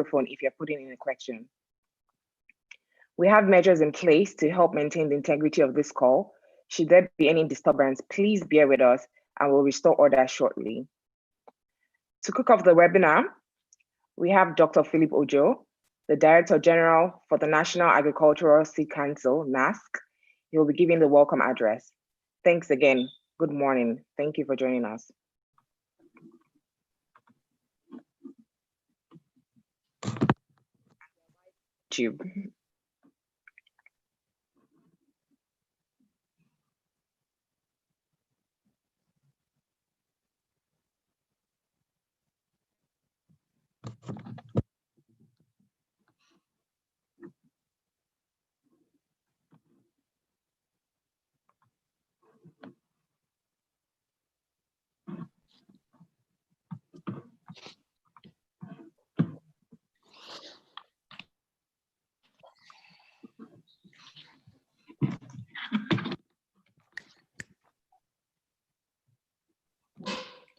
microphone if you're putting in a question. We have measures in place to help maintain the integrity of this call. Should there be any disturbance, please bear with us and we'll restore order shortly. To kick off the webinar, we have Dr. Philip Ojo, the Director General for the National Agricultural Seed Council, NASC. He will be giving the welcome address. Thanks again. Good morning. Thank you for joining us. YouTube.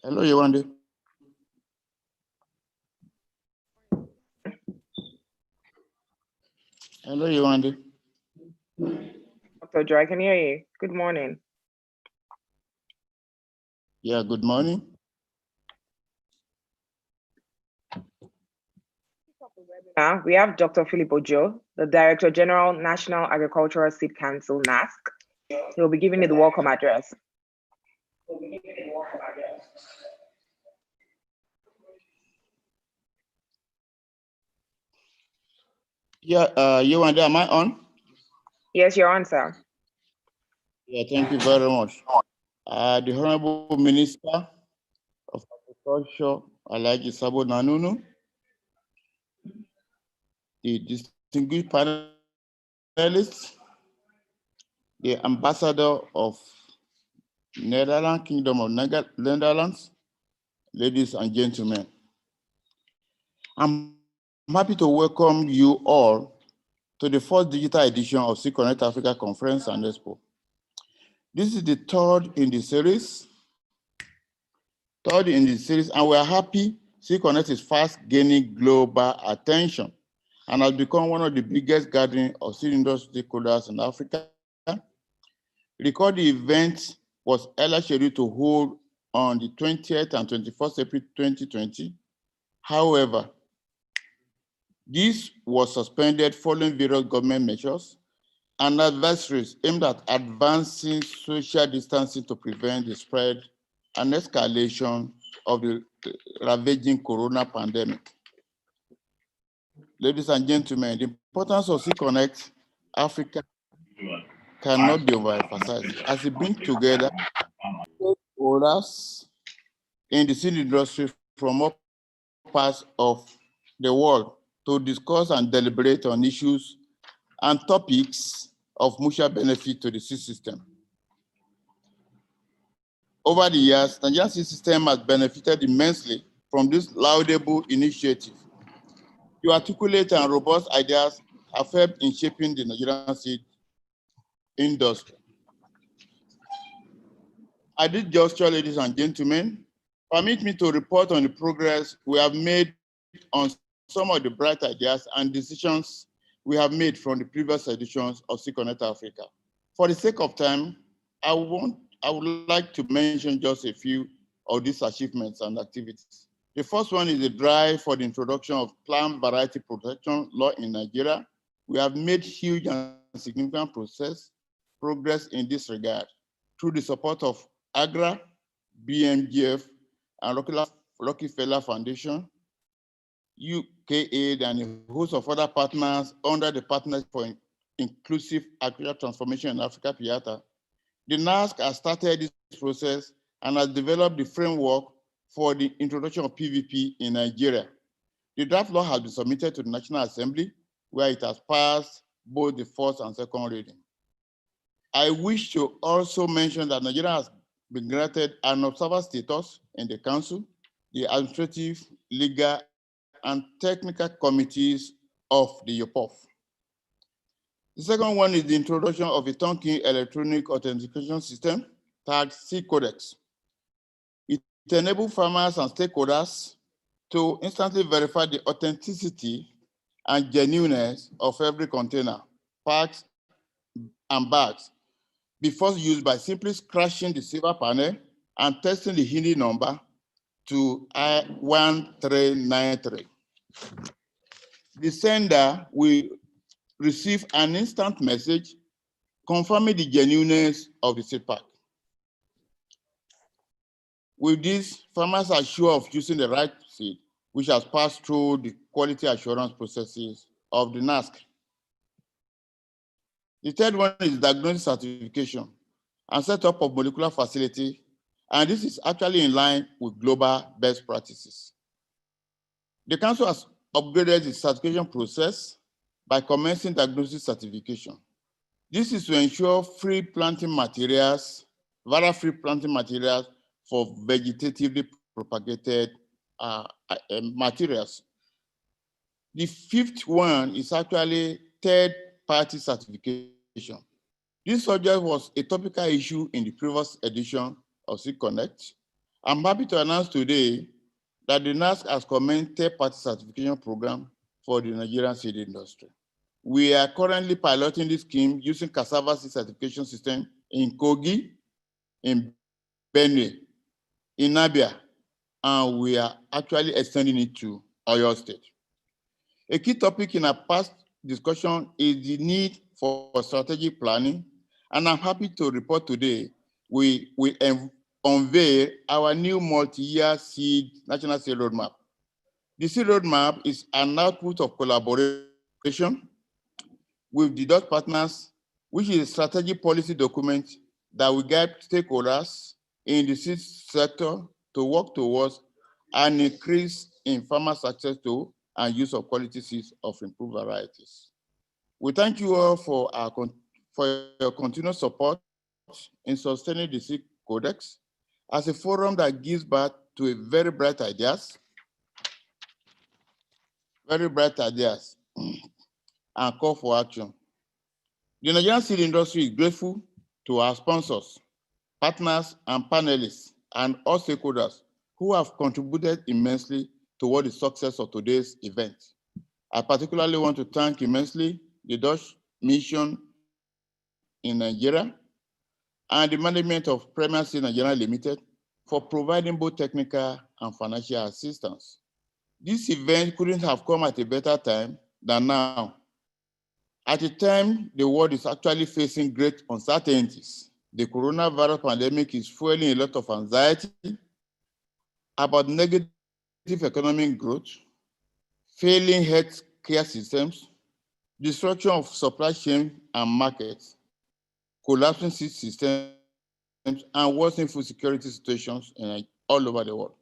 Hello, Yewande. Hello, Yewande. Dr. Joe, I can hear you. Good morning. Yeah, good morning. We have Dr. Philip Ojo, the Director General, National Agricultural Seed Council, NASC. He will be giving you the welcome address. Yeah, Yewande, am I on? Yes, you're on, sir. Yeah, thank you very much. The Honorable Minister of Agriculture, Alhaji Sabo Nanunu, the distinguished panelists, the Ambassador of Netherlands, Kingdom of Netherlands, ladies and gentlemen. I'm happy to welcome you all to the first digital edition of Seedconnect Africa Conference and Expo. This is the third in the series, and we're happy Seedconnect is fast gaining global attention and has become one of the biggest gatherings of seed industry stakeholders in Africa. Recall the event was earlier scheduled to hold on the 20th and 21st April 2020. However, this was suspended following various government measures and advisories aimed at advancing social distancing to prevent the spread and escalation of the ravaging corona pandemic. Ladies and gentlemen, the importance of Seedconnect Africa cannot be overemphasized as it brings together stakeholders in the seed industry from all parts of the world to discuss and deliberate on issues and topics of mutual benefit to the seed system. Over the years, the Nigerian seed system has benefited immensely from this laudable initiative. Your articulate and robust ideas have helped in shaping the Nigerian seed industry. At this juncture, ladies and gentlemen, permit me to report on the progress we have made on some of the bright ideas and decisions we have made from the previous editions of Seedconnect Africa. For the sake of time, I would like to mention just a few of these achievements and activities. The first one is the drive for the introduction of plant variety protection law in Nigeria. We have made huge and significant progress in this regard through the support of AGRA, BMGF, and Rockefeller Foundation, UKAID, and a host of other partners under the Partnership for Inclusive Agricultural Transformation in Africa, PIATA. The NASC has started this process and has developed the framework for the introduction of PVP in Nigeria. The draft law has been submitted to the National Assembly, where it has passed both the first and second reading. I wish to also mention that Nigeria has been granted an observer status in the Council, the administrative, legal, and technical committees of the UPOF. The second one is the introduction of a turnkey electronic authentication system tagged Seedcodex. It enables farmers and stakeholders to instantly verify the authenticity and genuineness of every container, packs, and bags before use by simply scratching the silver panel and testing the Hindi number to I1393. The sender will receive an instant message confirming the genuineness of the seed pack. With this, farmers are sure of using the right seed, which has passed through the quality assurance processes of the NASC. The third one is diagnosis certification and setup of molecular facility, and this is actually in line with global best practices. The Council has upgraded the certification process by commencing diagnosis certification. This is to ensure free planting materials, viral-free planting materials for vegetatively propagated materials. The fifth one is actually third-party certification. This subject was a topical issue in the previous edition of Seedconnect. I'm happy to announce today that the NASC has commenced third-party certification program for the Nigerian seed industry. We are currently piloting this scheme using cassava seed certification system in Kogi, in Benue, in Abia, and we are actually extending it to Oyo State. A key topic in our past discussion is the need for strategic planning, and I'm happy to report today we will unveil our new multi-year national seed roadmap. The seed roadmap is an output of collaboration with the Dutch partners, which is a strategic policy document that will guide stakeholders in the seed sector to work towards an increase in farmers' access to and use of quality seeds of improved varieties. We thank you all for your continued support in sustaining the Seed Codex as a forum that gives birth to very bright ideas, and call for action. The Nigerian seed industry is grateful to our sponsors, partners, and panelists, and all stakeholders who have contributed immensely toward the success of today's event. I particularly want to thank immensely the Dutch Mission in Nigeria and the management of Premier Seed Nigeria Limited for providing both technical and financial assistance. This event couldn't have come at a better time than now. At a time, the world is actually facing great uncertainties. The coronavirus pandemic is fueling a lot of anxiety about negative economic growth, failing health care systems, destruction of supply chain and markets, collapsing seed systems, and worsening food security situations all over the world.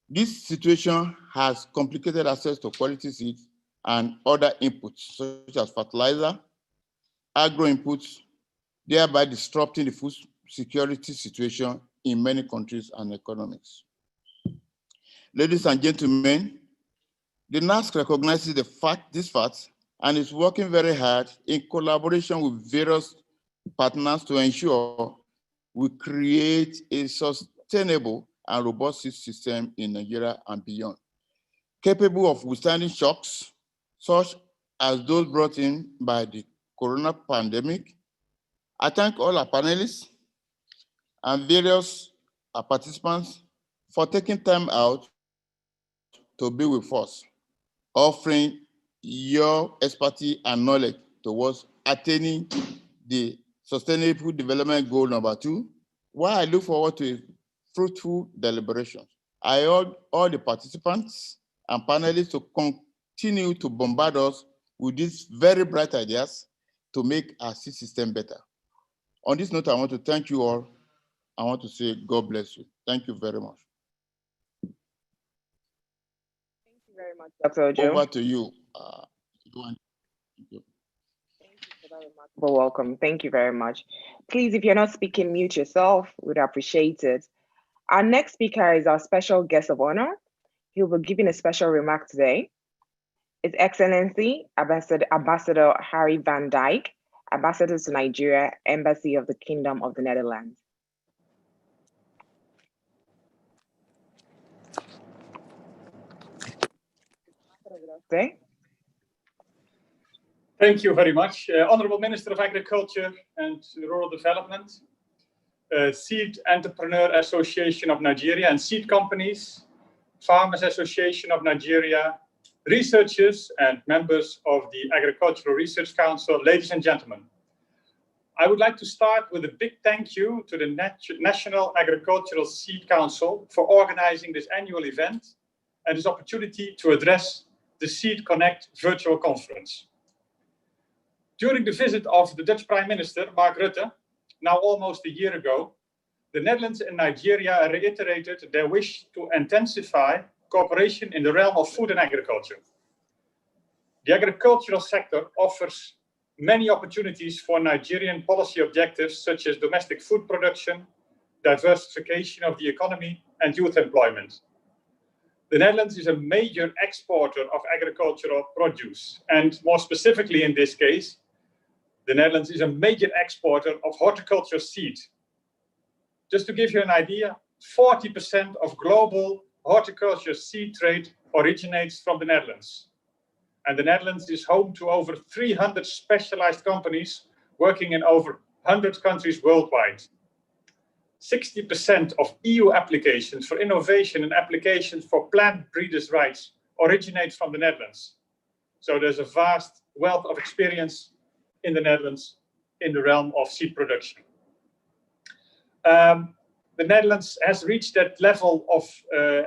This situation has complicated access to quality seeds and other inputs, such as fertilizer, agro inputs, thereby disrupting the food security situation in many countries and economies. Ladies and gentlemen, the NASC recognizes this fact and is working very hard in collaboration with various partners to ensure we create a sustainable and robust system in Nigeria and beyond, capable of withstanding shocks such as those brought in by the corona pandemic. I thank all our panelists and various participants for taking time out to be with us, offering your expertise and knowledge towards attaining the Sustainable Development Goal number 2, while I look forward to fruitful deliberations. I urge all the participants and panelists to continue to bombard us with these very bright ideas to make our seed system better. On this note, I want to thank you all. I want to say God bless you. Thank you very much. Thank you very much, Dr. Ojo. Over to you. Thank you for that remarkable welcome. Thank you very much. Please, if you're not speaking, mute yourself. We'd appreciate it. Our next speaker is our special guest of honor. He'll be giving a special remark today. His Excellency, Ambassador Harry van Dijk, Ambassador to Nigeria, Embassy of the Kingdom of the Netherlands. Day. Thank you very much. Honorable Minister of Agriculture and Rural Development, Seed Entrepreneur Association of Nigeria and Seed Companies, Farmers Association of Nigeria, researchers and members of the Agricultural Research Council, ladies and gentlemen. I would like to start with a big thank you to the National Agricultural Seed Council for organizing this annual event and this opportunity to address the Seedconnect virtual conference. During the visit of the Dutch Prime Minister, Mark Rutte, now almost a year ago, the Netherlands and Nigeria reiterated their wish to intensify cooperation in the realm of food and agriculture. The agricultural sector offers many opportunities for Nigerian policy objectives such as domestic food production, diversification of the economy, and youth employment. The Netherlands is a major exporter of agricultural produce, and more specifically in this case, the Netherlands is a major exporter of horticulture seed. Just to give you an idea, 40% of global horticulture seed trade originates from the Netherlands. And the Netherlands is home to over 300 specialized companies working in over 100 countries worldwide. 60% of EU applications for innovation and applications for plant breeders' rights originate from the Netherlands. So there's a vast wealth of experience in the Netherlands in the realm of seed production. The Netherlands has reached that level of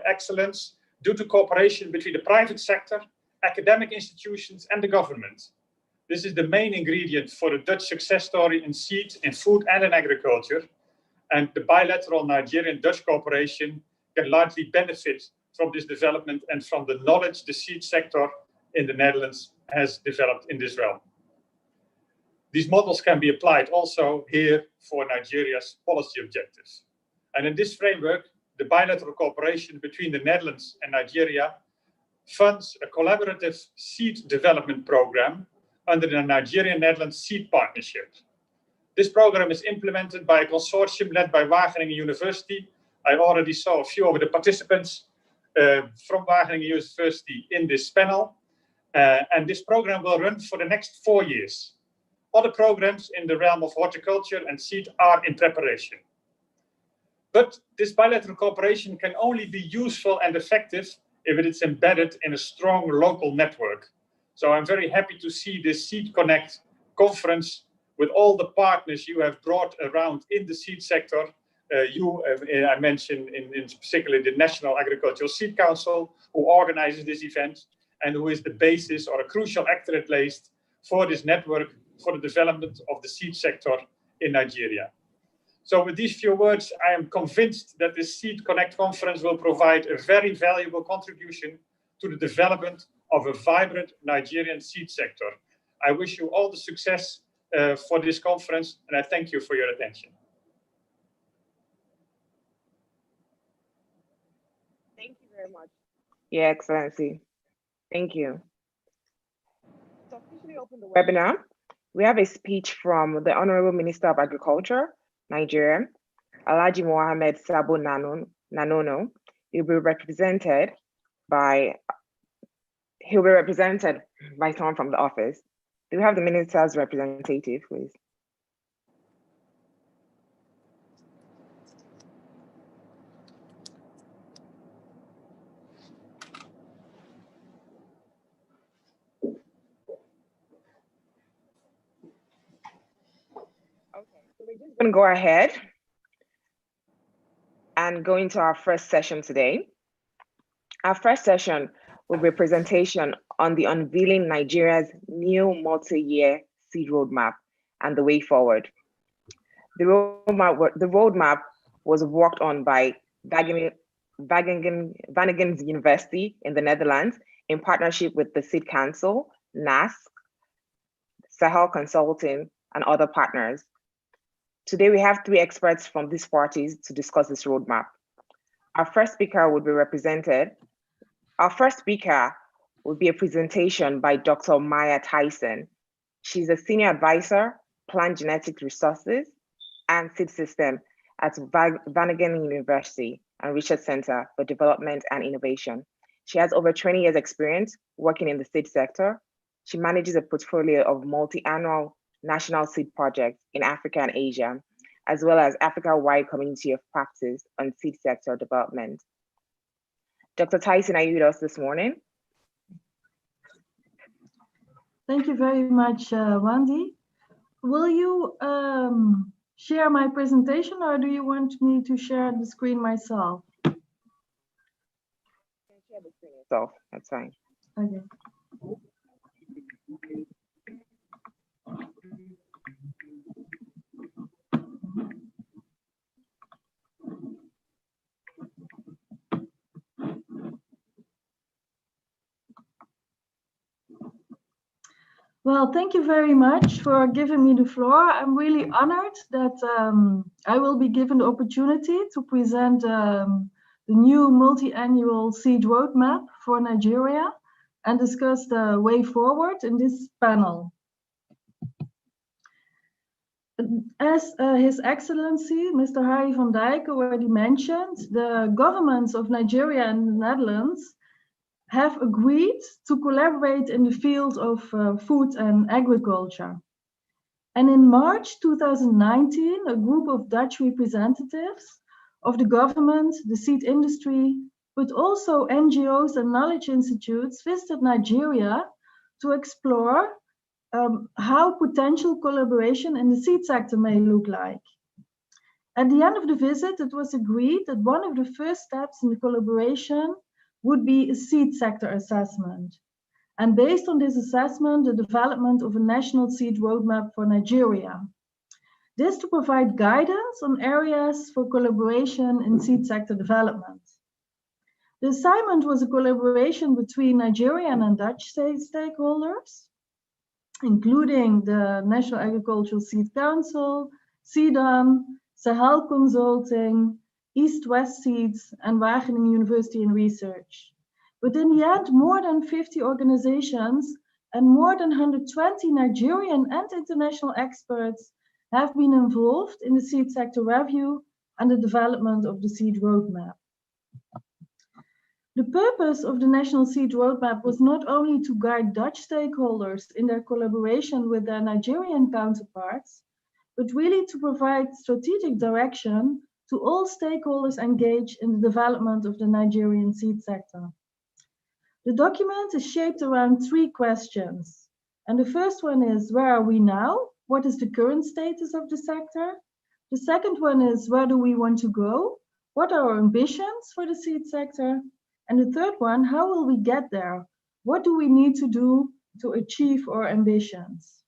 excellence due to cooperation between the private sector, academic institutions, and the government. This is the main ingredient for the Dutch success story in seed, in food, and in agriculture. And the bilateral Nigerian-Dutch cooperation can largely benefit from this development and from the knowledge the seed sector in the Netherlands has developed in this realm. These models can be applied also here for Nigeria's policy objectives. And in this framework, the bilateral cooperation between the Netherlands and Nigeria funds a collaborative seed development program under the Nigerian-Netherlands Seed Partnership. This program is implemented by a consortium led by Wageningen University. I already saw a few of the participants from Wageningen University in this panel. And this program will run for the next 4 years. Other programs in the realm of horticulture and seed are in preparation. But this bilateral cooperation can only be useful and effective if it is embedded in a strong local network. So I'm very happy to see this Seedconnect conference with all the partners you have brought around in the seed sector. I mentioned in particular the National Agricultural Seed Council, who organizes this event and who is the basis or a crucial actor at least for this network for the development of the seed sector in Nigeria. So with these few words, I am convinced that this Seedconnect conference will provide a very valuable contribution to the development of a vibrant Nigerian seed sector. I wish you all the success for this conference, and I thank you for your attention. Thank you very much, Your Excellency. Thank you. To officially open the webinar, we have a speech from the Honorable Minister of Agriculture, Nigeria, Alhaji Mohammed Sabo Nanono. He'll be represented by someone from the office. Do we have the minister's representative, please? Okay, so we're just going to go ahead and go into our first session today. Our first session will be a presentation on the unveiling Nigeria's new multi-year seed roadmap and the way forward. The roadmap was worked on by Wageningen University in the Netherlands in partnership with the Seed Council, NASC, Sahel Consulting, and other partners. Today, we have 3 experts from these parties to discuss this roadmap. Our first speaker will be a presentation by Dr. Maya Tyson. She's a senior advisor, plant genetic resources and seed system at Wageningen University and Research Center for Development and Innovation. She has over 20 years experience working in the seed sector. She manages a portfolio of multi-annual national seed projects in Africa and Asia, as well as Africa-wide community of practice on seed sector development. Dr. Tyson, are you with us this morning? Thank you very much, Wendy. Will you share my presentation, or do you want me to share the screen myself? Share the screen yourself, that's fine. Okay. Well, thank you very much for giving me the floor. I'm really honored that I will be given the opportunity to present the new multi-annual seed roadmap for Nigeria and discuss the way forward in this panel. As His Excellency, Mr. Harry van Dijk already mentioned, the governments of Nigeria and the Netherlands have agreed to collaborate in the field of food and agriculture. And in March 2019, a group of Dutch representatives of the government, the seed industry, but also NGOs and knowledge institutes visited Nigeria to explore how potential collaboration in the seed sector may look like. At the end of the visit, it was agreed that one of the first steps in the collaboration would be a seed sector assessment. And based on this assessment, the development of a national seed roadmap for Nigeria. This to provide guidance on areas for collaboration in seed sector development. The assignment was a collaboration between Nigerian and Dutch stakeholders, including the National Agricultural Seed Council, SEDAN, Sahel Consulting, East-West Seeds, and Wageningen University and Research. But in the end, more than 50 organizations and more than 120 Nigerian and international experts have been involved in the seed sector review and the development of the seed roadmap. The purpose of the National Seed Roadmap was not only to guide Dutch stakeholders in their collaboration with their Nigerian counterparts, but really to provide strategic direction to all stakeholders engaged in the development of the Nigerian seed sector. The document is shaped around 3 questions. And the first one is, where are we now? What is the current status of the sector? The second one is, where do we want to go? What are our ambitions for the seed sector? And the third one, how will we get there? What do we need to do to achieve our ambitions?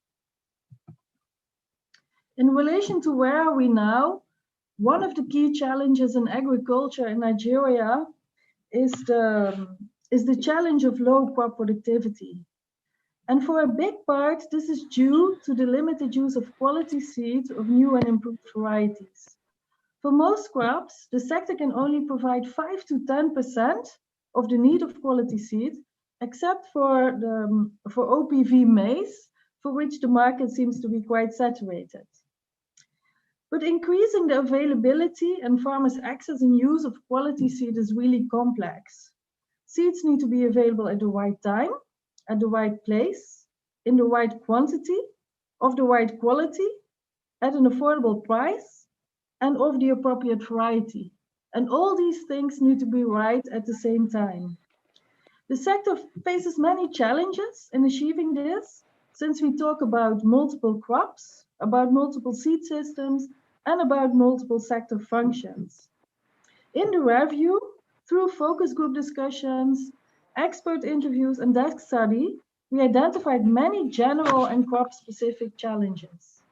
In relation to where are we now, one of the key challenges in agriculture in Nigeria is the challenge of low crop productivity. And for a big part, this is due to the limited use of quality seed of new and improved varieties. For most crops, the sector can only provide 5 to 10% of the need of quality seed, except for OPV maize, for which the market seems to be quite saturated. But increasing the availability and farmers' access and use of quality seed is really complex. Seeds need to be available at the right time, at the right place, in the right quantity, of the right quality, at an affordable price, and of the appropriate variety. And all these things need to be right at the same time. The sector faces many challenges in achieving this, since we talk about multiple crops, about multiple seed systems, and about multiple sector functions. In the review, through focus group discussions, expert interviews, and desk study, we identified many general and crop-specific challenges.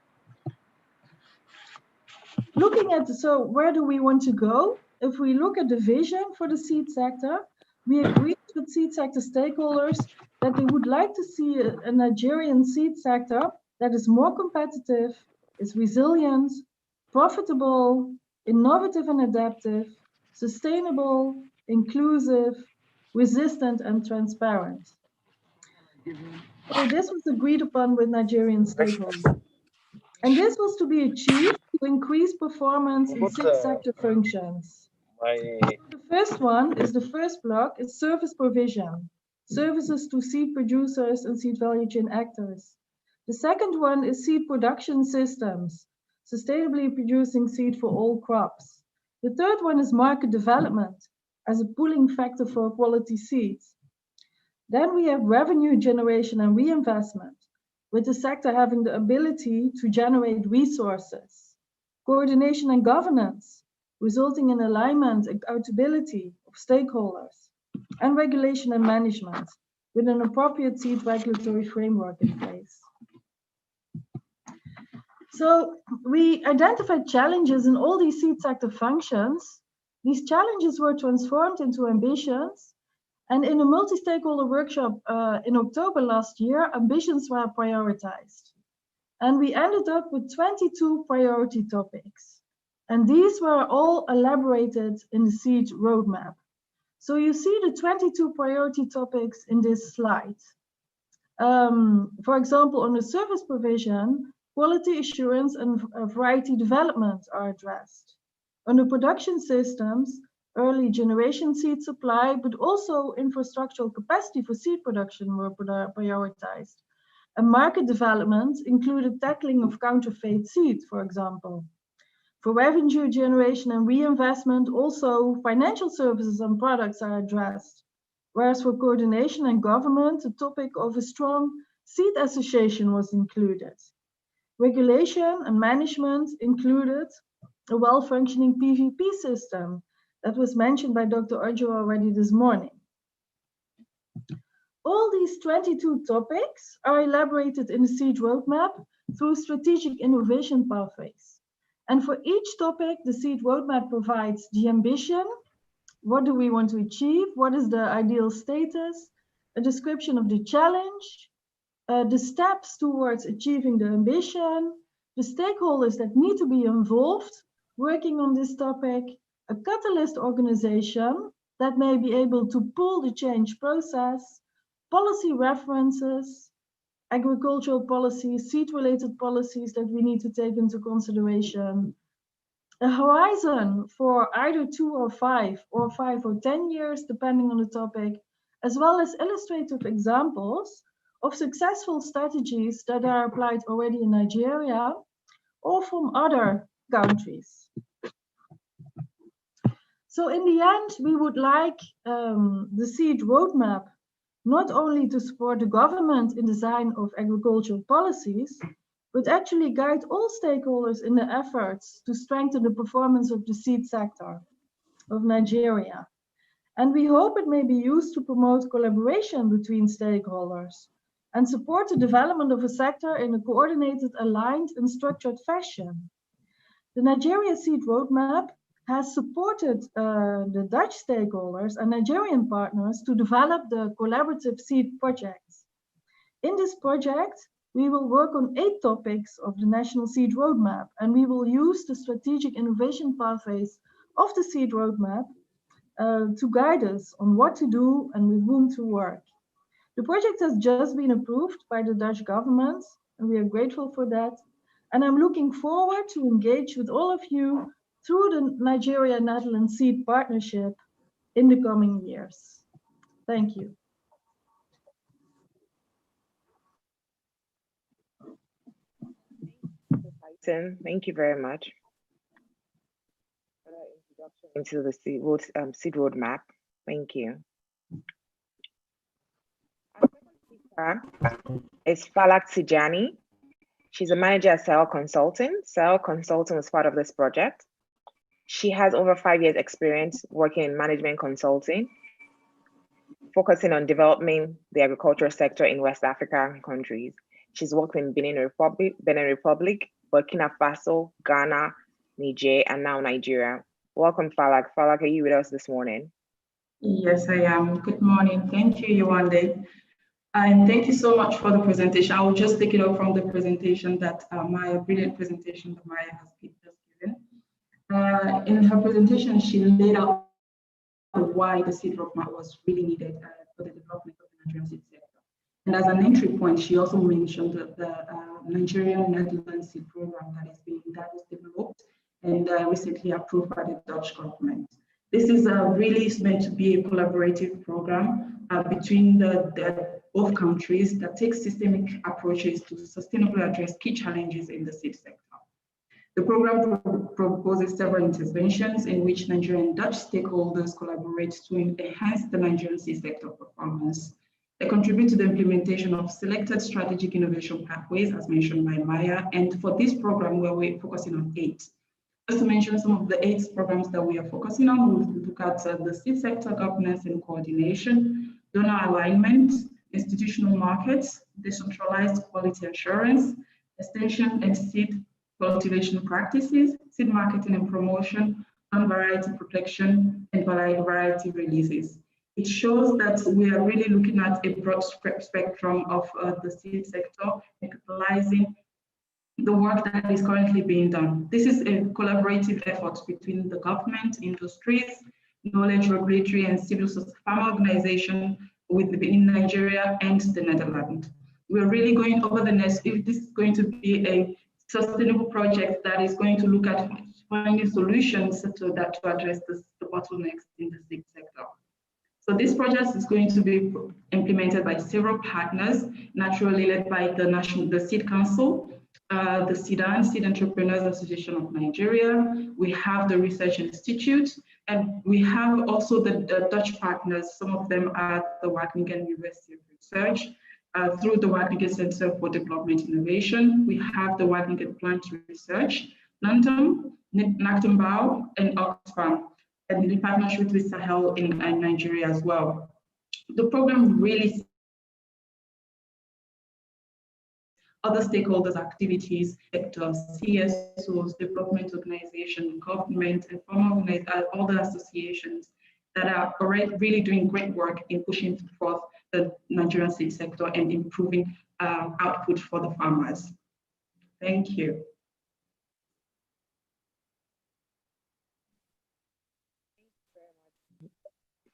Looking at, so where do we want to go? If we look at the vision for the seed sector, we agreed with seed sector stakeholders that they would like to see a Nigerian seed sector that is more competitive, is resilient, profitable, innovative and adaptive, sustainable, inclusive, resistant, and transparent. So this was agreed upon with Nigerian stakeholders. And this was to be achieved to increase performance in 6 sector functions. The first one is the first block is service provision, services to seed producers and seed value chain actors. The second one is seed production systems, sustainably producing seed for all crops. The third one is market development as a pulling factor for quality seeds. Then we have revenue generation and reinvestment, with the sector having the ability to generate resources. Coordination and governance, resulting in alignment and accountability of stakeholders. And regulation and management, with an appropriate seed regulatory framework in place. So we identified challenges in all these seed sector functions. These challenges were transformed into ambitions. And in a multi-stakeholder workshop in October last year, ambitions were prioritized. And we ended up with 22 priority topics. And these were all elaborated in the seed roadmap. So you see the 22 priority topics in this slide. For example, on the service provision, quality assurance and variety development are addressed. On the production systems, early generation seed supply, but also infrastructural capacity for seed production were prioritized. And market development included tackling of counterfeit seed, for example. For revenue generation and reinvestment, also financial services and products are addressed. Whereas for coordination and government, the topic of a strong seed association was included. Regulation and management included a well-functioning PVP system that was mentioned by Dr. Arjo already this morning. All these 22 topics are elaborated in the seed roadmap through strategic innovation pathways. And for each topic, the seed roadmap provides the ambition, what do we want to achieve, what is the ideal status, a description of the challenge, the steps towards achieving the ambition, the stakeholders that need to be involved working on this topic, a catalyst organization that may be able to pull the change process, policy references, agricultural policies, seed-related policies that we need to take into consideration, a horizon for either 2 or 5 or 5 or 10 years, depending on the topic, as well as illustrative examples of successful strategies that are applied already in Nigeria or from other countries. So in the end, we would like the seed roadmap not only to support the government in design of agricultural policies, but actually guide all stakeholders in the efforts to strengthen the performance of the seed sector of Nigeria. And we hope it may be used to promote collaboration between stakeholders and support the development of a sector in a coordinated, aligned, and structured fashion. The Nigeria Seed Roadmap has supported the Dutch stakeholders and Nigerian partners to develop the collaborative seed projects. In this project, we will work on 8 topics of the National Seed Roadmap, and we will use the strategic innovation pathways of the Seed Roadmap to guide us on what to do and with whom to work. The project has just been approved by the Dutch government, and we are grateful for that. And I'm looking forward to engage with all of you through the Nigeria-Netherlands Seed Partnership in the coming years. Thank you. Thank you very much for that introduction into the seed roadmap. Thank you. Our second speaker is Falak Tijani. She's a manager at Cell Consulting. Cell Consulting was part of this project. She has over 5 years experience working in management consulting, focusing on developing the agricultural sector in West African countries. She's worked in Benin Republic, Burkina Faso, Ghana, Niger, and now Nigeria. Welcome, Falak. Falak, are you with us this morning? Yes, I am. Good morning. Thank you, Yewande. And thank you so much for the presentation. I will just take it up from the presentation that my brilliant presentation that Maya has just given. In her presentation, she laid out why the seed roadmap was really needed for the development of the Nigerian seed sector. And as an entry point, she also mentioned the Nigerian-Netherlands seed program that was developed and recently approved by the Dutch government. This is really meant to be a collaborative program between both countries that takes systemic approaches to sustainably address key challenges in the seed sector. The program proposes several interventions in which Nigerian and Dutch stakeholders collaborate to enhance the Nigerian seed sector performance. They contribute to the implementation of selected strategic innovation pathways, as mentioned by Maya. And for this program, we're focusing on 8. Just to mention some of the 8 programs that we are focusing on, we'll look at the seed sector governance and coordination, donor alignment, institutional markets, decentralized quality assurance, extension and seed cultivation practices, seed marketing and promotion, variety protection, and variety releases. It shows that we are really looking at a broad spectrum of the seed sector, capitalizing the work that is currently being done. This is a collaborative effort between the government, industries, knowledge, regulatory, and civil society farm organization within Nigeria and the Netherlands. We're really going over the next, if this is going to be a sustainable project that is going to look at finding solutions to address the bottlenecks in the seed sector. So this project is going to be implemented by several partners, naturally led by the Seed Council, the SEEDAN, Seed Entrepreneurs Association of Nigeria. We have the Research Institute, and we have also the Dutch partners. Some of them are the Wageningen University of Research, through the Wageningen Center for Development Innovation. We have the Wageningen Plant Research, London, Nachtenbau, and Oxfam, and in partnership with Sahel in Nigeria as well. The program really other stakeholders, activities, sectors, CSOs, development organizations, government, and formal other associations that are already really doing great work in pushing forth the Nigerian seed sector and improving output for the farmers. Thank you.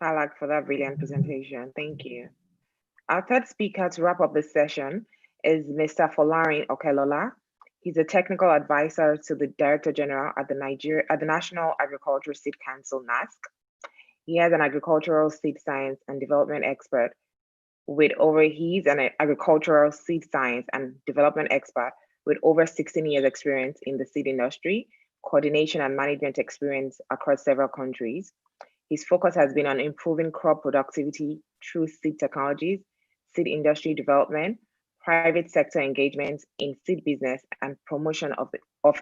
Falak, for that brilliant presentation. Thank you. Our third speaker to wrap up this session is Mr. Folarin Okelola. He's a technical advisor to the Director General at the National Agricultural Seed Council, NASC. He has an agricultural seed science and development expert he's an agricultural seed science and development expert with over 16 years experience in the seed industry, coordination and management experience across several countries. His focus has been on improving crop productivity through seed technologies, seed industry development, private sector engagement in seed business, and promotion of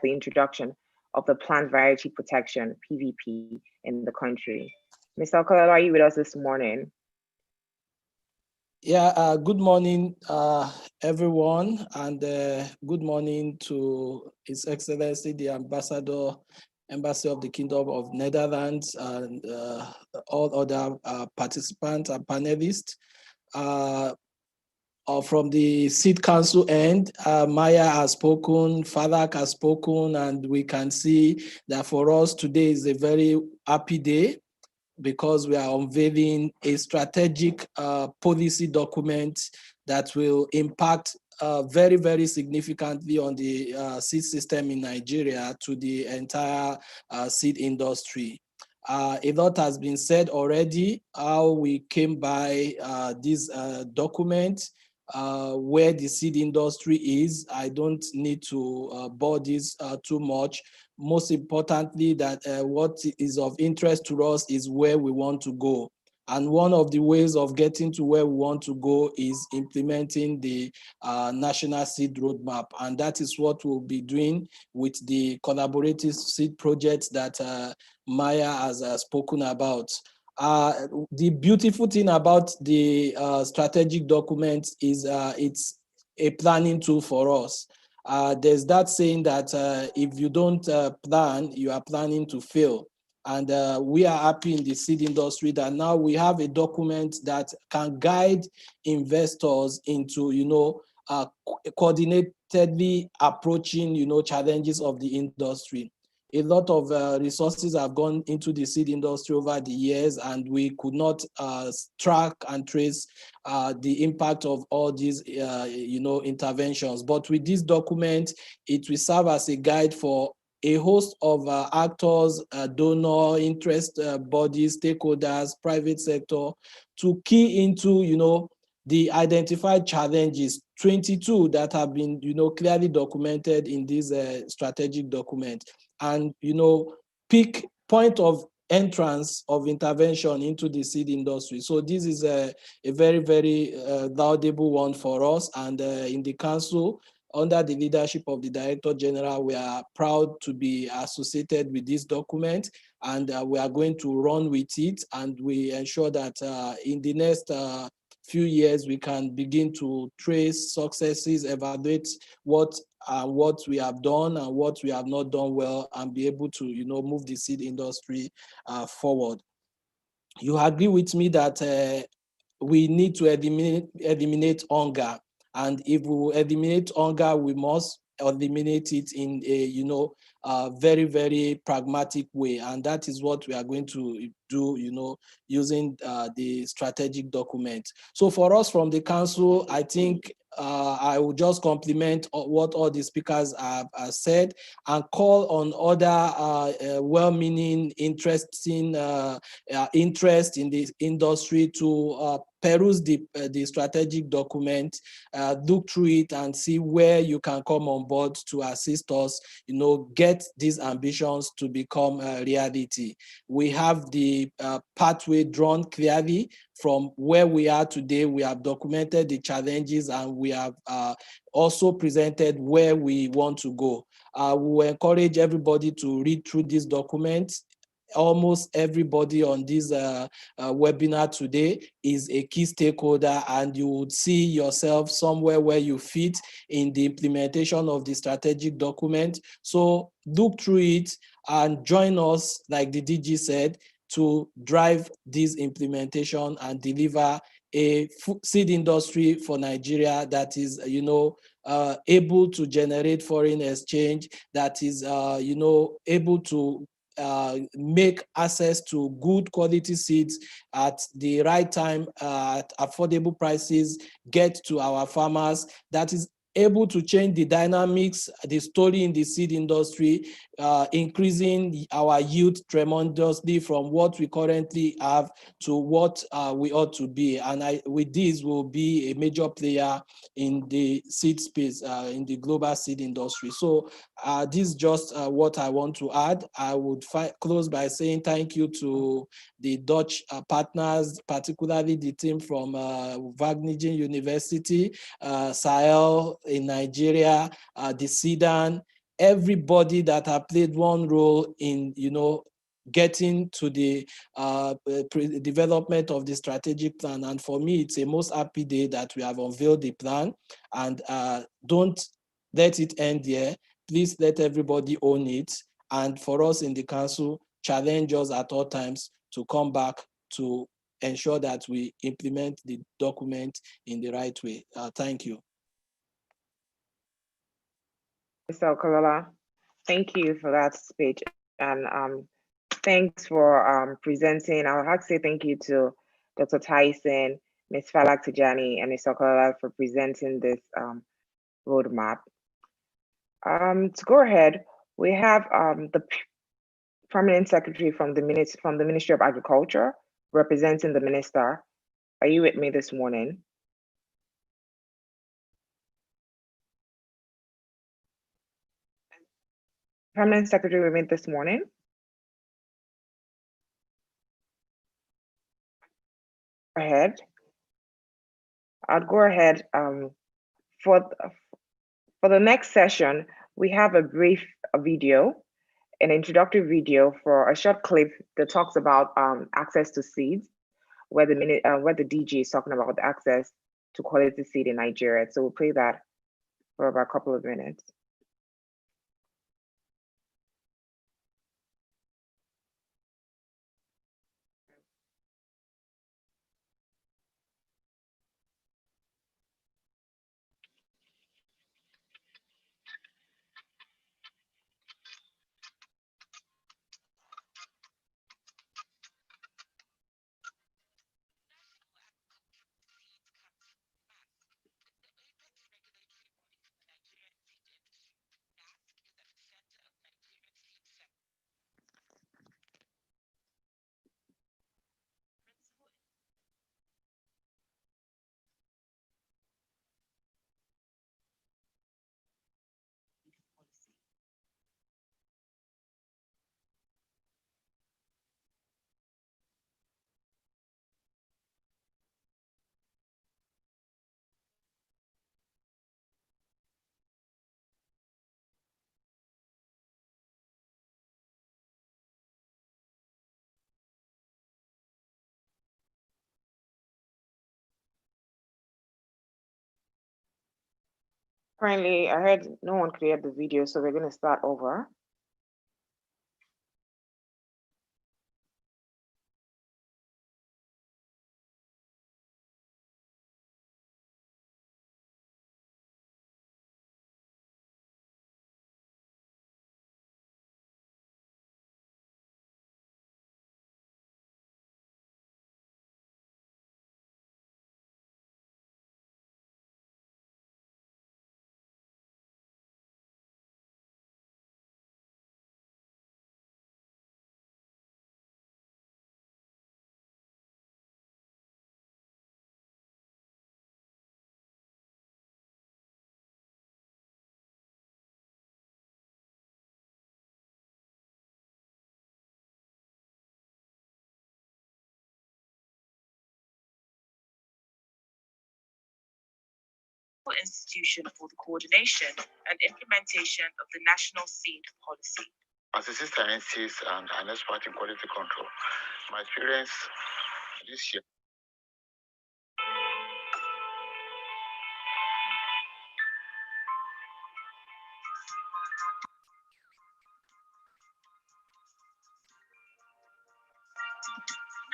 the introduction of the plant variety protection, PVP, in the country. Mr. Okelola, are you with us this morning? Yeah, good morning, everyone, and good morning to His Excellency, the Embassy of the Kingdom of Netherlands, and all other participants and panelists. From the Seed Council end, Maya has spoken, Falak has spoken, and we can see that for us today is a very happy day because we are unveiling a strategic policy document that will impact very, very significantly on the seed system in Nigeria to the entire seed industry. A lot has been said already, how we came by this document, where the seed industry is. I don't need to bore this too much. Most importantly, that what is of interest to us is where we want to go. And one of the ways of getting to where we want to go is implementing the National Seed Roadmap. And that is what we'll be doing with the collaborative seed projects that Maya has spoken about. The beautiful thing about the strategic document is it's a planning tool for us. There's that saying that if you don't plan, you are planning to fail. And we are happy in the seed industry that now we have a document that can guide investors into, coordinatedly approaching, challenges of the industry. A lot of resources have gone into the seed industry over the years, and we could not track and trace the impact of all these, interventions. But with this document, it will serve as a guide for a host of actors, donor, interest bodies, stakeholders, private sector, to key into, the identified challenges, 22 that have been, clearly documented in this strategic document, and, pick point of entrance of intervention into the seed industry. So this is a very, very valuable one for us. And in the council, under the leadership of the Director General, we are proud to be associated with this document, and we are going to run with it, and we ensure that in the next few years, we can begin to trace successes, evaluate what we have done and what we have not done well, and be able to, move the seed industry forward. You agree with me that we need to eliminate hunger, and if we eliminate hunger, we must eliminate it in a very, very pragmatic way, and that is what we are going to do, using the strategic document. So for us from the council, I think I will just compliment what all the speakers have said, and call on other well-meaning, interesting interest in the industry to peruse the strategic document, look through it and see where you can come on board to assist us, get these ambitions to become a reality. We have the pathway drawn clearly from where we are today. We have documented the challenges, and we have also presented where we want to go. We will encourage everybody to read through this document. Almost everybody on this webinar today is a key stakeholder, and you would see yourself somewhere where you fit in the implementation of the strategic document. So look through it and join us, like the DG said, to drive this implementation and deliver a seed industry for Nigeria that is, able to generate foreign exchange, that is, able to make access to good quality seeds at the right time, at affordable prices, get to our farmers, that is able to change the dynamics, the story in the seed industry, increasing our yield tremendously from what we currently have to what we ought to be. And with this, will be a major player in the seed space, in the global seed industry. So this is just what I want to add. I would close by saying thank you to the Dutch partners, particularly the team from Wageningen University, Sahel in Nigeria, the Sudan, everybody that have played one role in, getting to the development of the strategic plan. And for me, it's a most happy day that we have unveiled the plan, and don't let it end there. Please let everybody own it. And for us in the council, challenge us at all times to come back to ensure that we implement the document in the right way. Thank you. Mr. Okolola, thank you for that speech, and thanks for presenting. I would like to say thank you to Dr. Tyson, Ms. Falak Tijani, and Mr. Okolola for presenting this roadmap. To go ahead, we have the Permanent Secretary from the Ministry of Agriculture representing the Minister. Are you with me this morning? Permanent Secretary, we met this morning. Go ahead. I'll go ahead. For the next session, we have a brief video, an introductory video for a short clip that talks about access to seeds, where the DG is talking about access to quality seed in Nigeria. So we'll play that for about a couple of minutes. Currently, I heard no one created the video, so we're going to start over. Institution for the coordination and implementation of the national seed policy. As a sister scientist and an expert in quality control, my experience this year.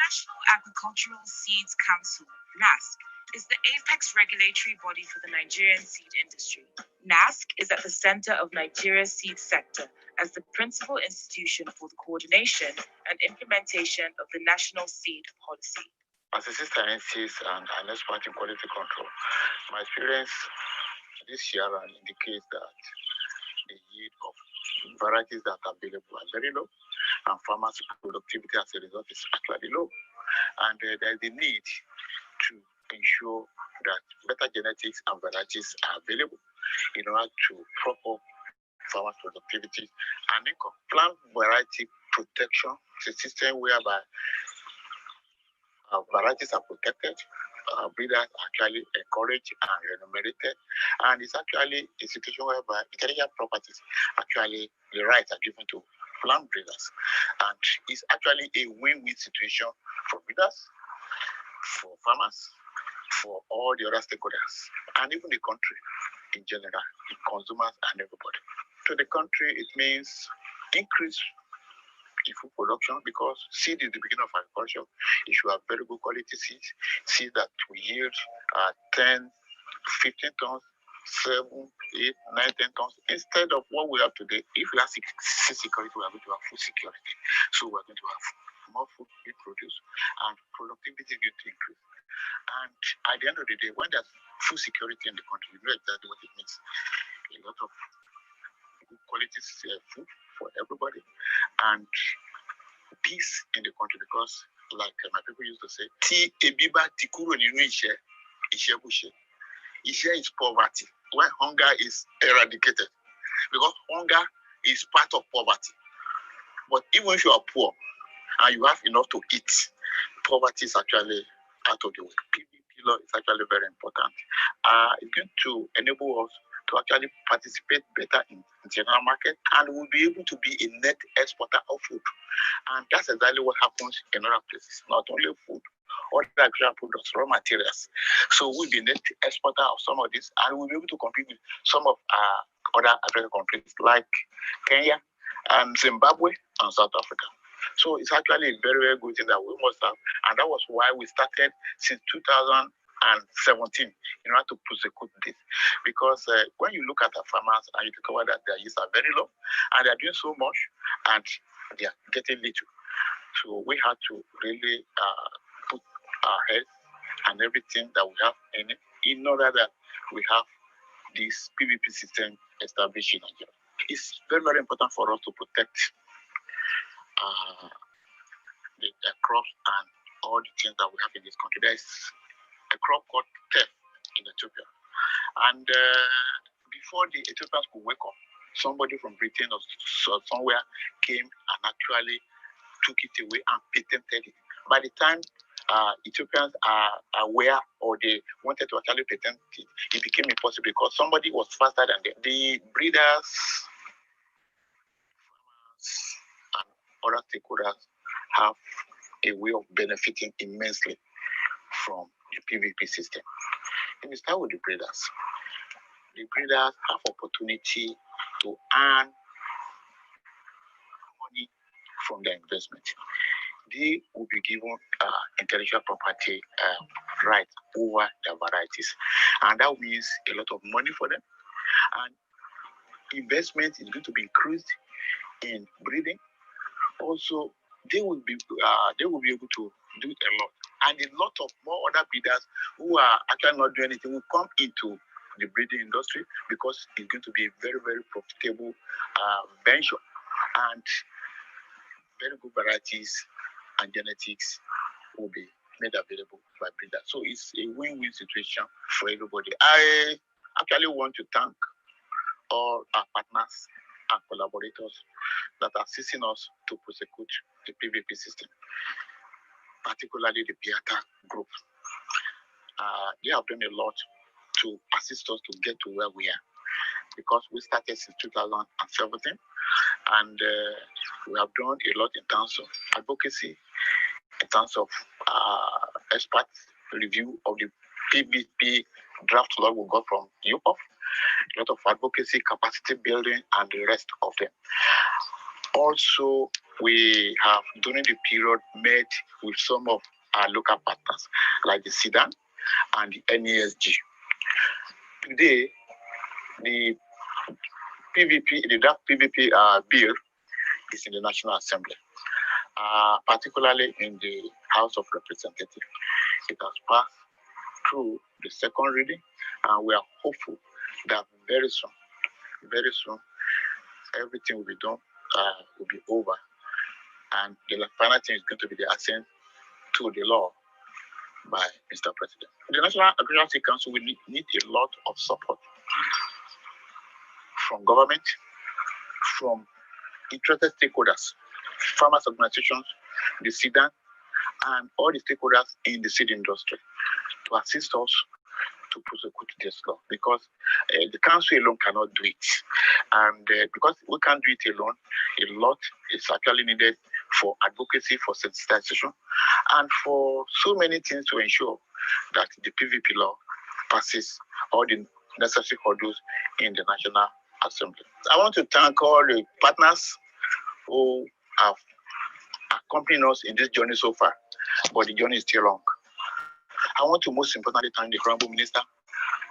National Agricultural Seeds Council, NASC, is the apex regulatory body for the Nigerian seed industry. NASC is at the center of Nigeria's seed sector as the principal institution for the coordination and implementation of the national seed policy. As a sister scientist and an expert in quality control, my experience this year indicates that the yield of varieties that are available are very low, and farmers' productivity as a result is actually low. And there is a need to ensure that better genetics and varieties are available in order to prop up farmers' productivity and income. Plant variety protection is a system whereby varieties are protected, breeders actually encouraged and remunerated, and it's actually a situation whereby intellectual properties, actually the rights are given to plant breeders, and it's actually a win-win situation for breeders, for farmers, for all the other stakeholders, and even the country in general, the consumers and everybody. To the country, it means increase in food production, because seed is the beginning of agriculture. If you have very good quality seeds that will yield 10, 15 tons, 7, 8, 9, 10 tons, instead of what we have today. If we have seed security, we are going to have food security. So we're going to have more food being produced, and productivity is going to increase. And at the end of the day, when there's food security in the country, you know exactly what it means. A lot of good quality food for everybody, and peace in the country, because like my people used to say, Ishe is poverty, when hunger is eradicated, because hunger is part of poverty. But even if you are poor and you have enough to eat, poverty is actually out of the way. PVP law is actually very important. It's going to enable us to actually participate better in the general market, and we'll be able to be a net exporter of food. And that's exactly what happens in other places, not only food, other agricultural products, raw materials. So we'll be net exporter of some of this, and we'll be able to compete with some of other African countries like Kenya and Zimbabwe and South Africa. So it's actually a very, very good thing that we must have. And that was why we started since 2017 in order to prosecute this. Because when you look at our farmers and you discover that their yields are very low and they're doing so much and they are getting little. So we had to really put our head and everything that we have in order that we have this PVP system established in Nigeria. It's very, very important for us to protect the crops and all the things that we have in this country. There's a crop called teff in Ethiopia. And before the Ethiopians could wake up, somebody from Britain or somewhere came and actually took it away and patented it. By the time Ethiopians are aware or they wanted to actually patent it, it became impossible because somebody was faster than them. The breeders and other stakeholders have a way of benefiting immensely from the PVP system. Let me start with the breeders. the breeders have opportunity to earn money from their investment. They will be given intellectual property rights over their varieties. And that means a lot of money for them. And investment is going to be increased in breeding. Also, they will be able to do a lot. And a lot of more other breeders who are actually not doing anything will come into the breeding industry because it's going to be a very, very profitable venture. And very good varieties and genetics will be made available by breeders. So it's a win-win situation for everybody. I actually want to thank all our partners and collaborators that are assisting us to prosecute the PVP system, particularly the Piata group. They have done a lot to assist us to get to where we are, because we started since 2017, and we have done a lot in terms of advocacy, in terms of expert review of the PVP draft law we got from UPOF, a lot of advocacy, capacity building, and the rest of them. Also, we have, during the period, met with some of our local partners, like the SIDAN and the NESG. Today, the draft PVP bill is in the National Assembly, particularly in the House of Representatives. It has passed through the second reading, and we are hopeful that very soon, everything will be done, will be over, and the final thing is going to be the assent to the law by Mr. President. The National Agricultural Council will need a lot of support from government, from interested stakeholders, farmers organizations, the SIDAN, and all the stakeholders in the seed industry to assist us to prosecute this law, because the council alone cannot do it. And because we can't do it alone, a lot is actually needed for advocacy, for sensitization, and for so many things to ensure that the PVP law passes all the necessary hurdles in the National Assembly. I want to thank all the partners who have accompanied us in this journey so far, but the journey is still long. I want to most importantly thank the Honorable Minister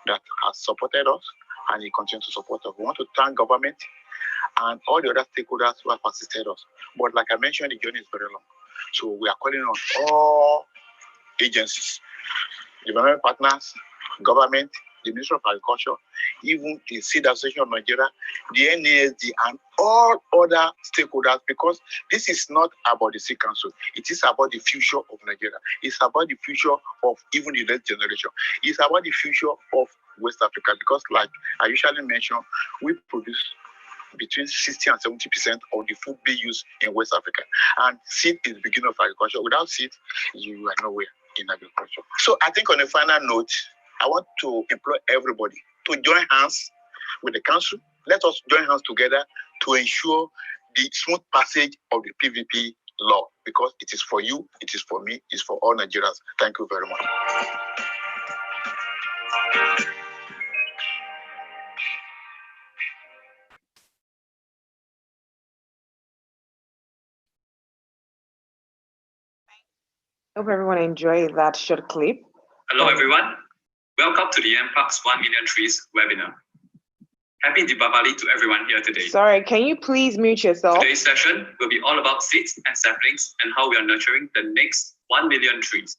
that has supported us, and he continues to support us. We want to thank government and all the other stakeholders who have assisted us. But like I mentioned, the journey is very long. So we are calling on all agencies, development partners, government, the Ministry of Agriculture, even the Seed Association of Nigeria, the NASD, and all other stakeholders, because this is not about the Seed Council. It is about the future of Nigeria. It's about the future of even the next generation. It's about the future of West Africa, because like I usually mention, we produce between 60 and 70% of the food being used in West Africa. And seed is the beginning of agriculture. Without seed, you are nowhere in agriculture. So I think on a final note, I want to implore everybody to join hands with the council. Let us join hands together to ensure the smooth passage of the PVP law, because it is for you, it is for me, it's for all Nigerians. Thank you very much. Hope everyone enjoyed that short clip. Hello everyone. Welcome to the MPAC's 1 Million Trees webinar. Happy Deepavali to everyone here today. Sorry, can you please mute yourself? Today's session will be all about seeds and saplings and how we are nurturing the next 1 million trees.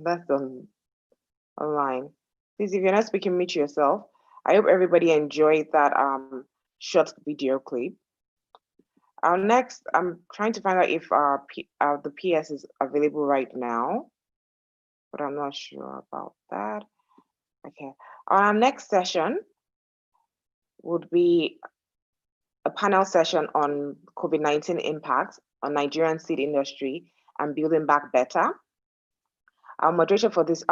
That's online. Please, if you're not speaking, mute yourself. I hope everybody enjoyed that short video clip. Next, I'm trying to find out if the PS is available right now, but I'm not sure about that. Okay, our next session would be a panel session on COVID-19 impact on Nigerian seed industry and building back better. Our moderator for this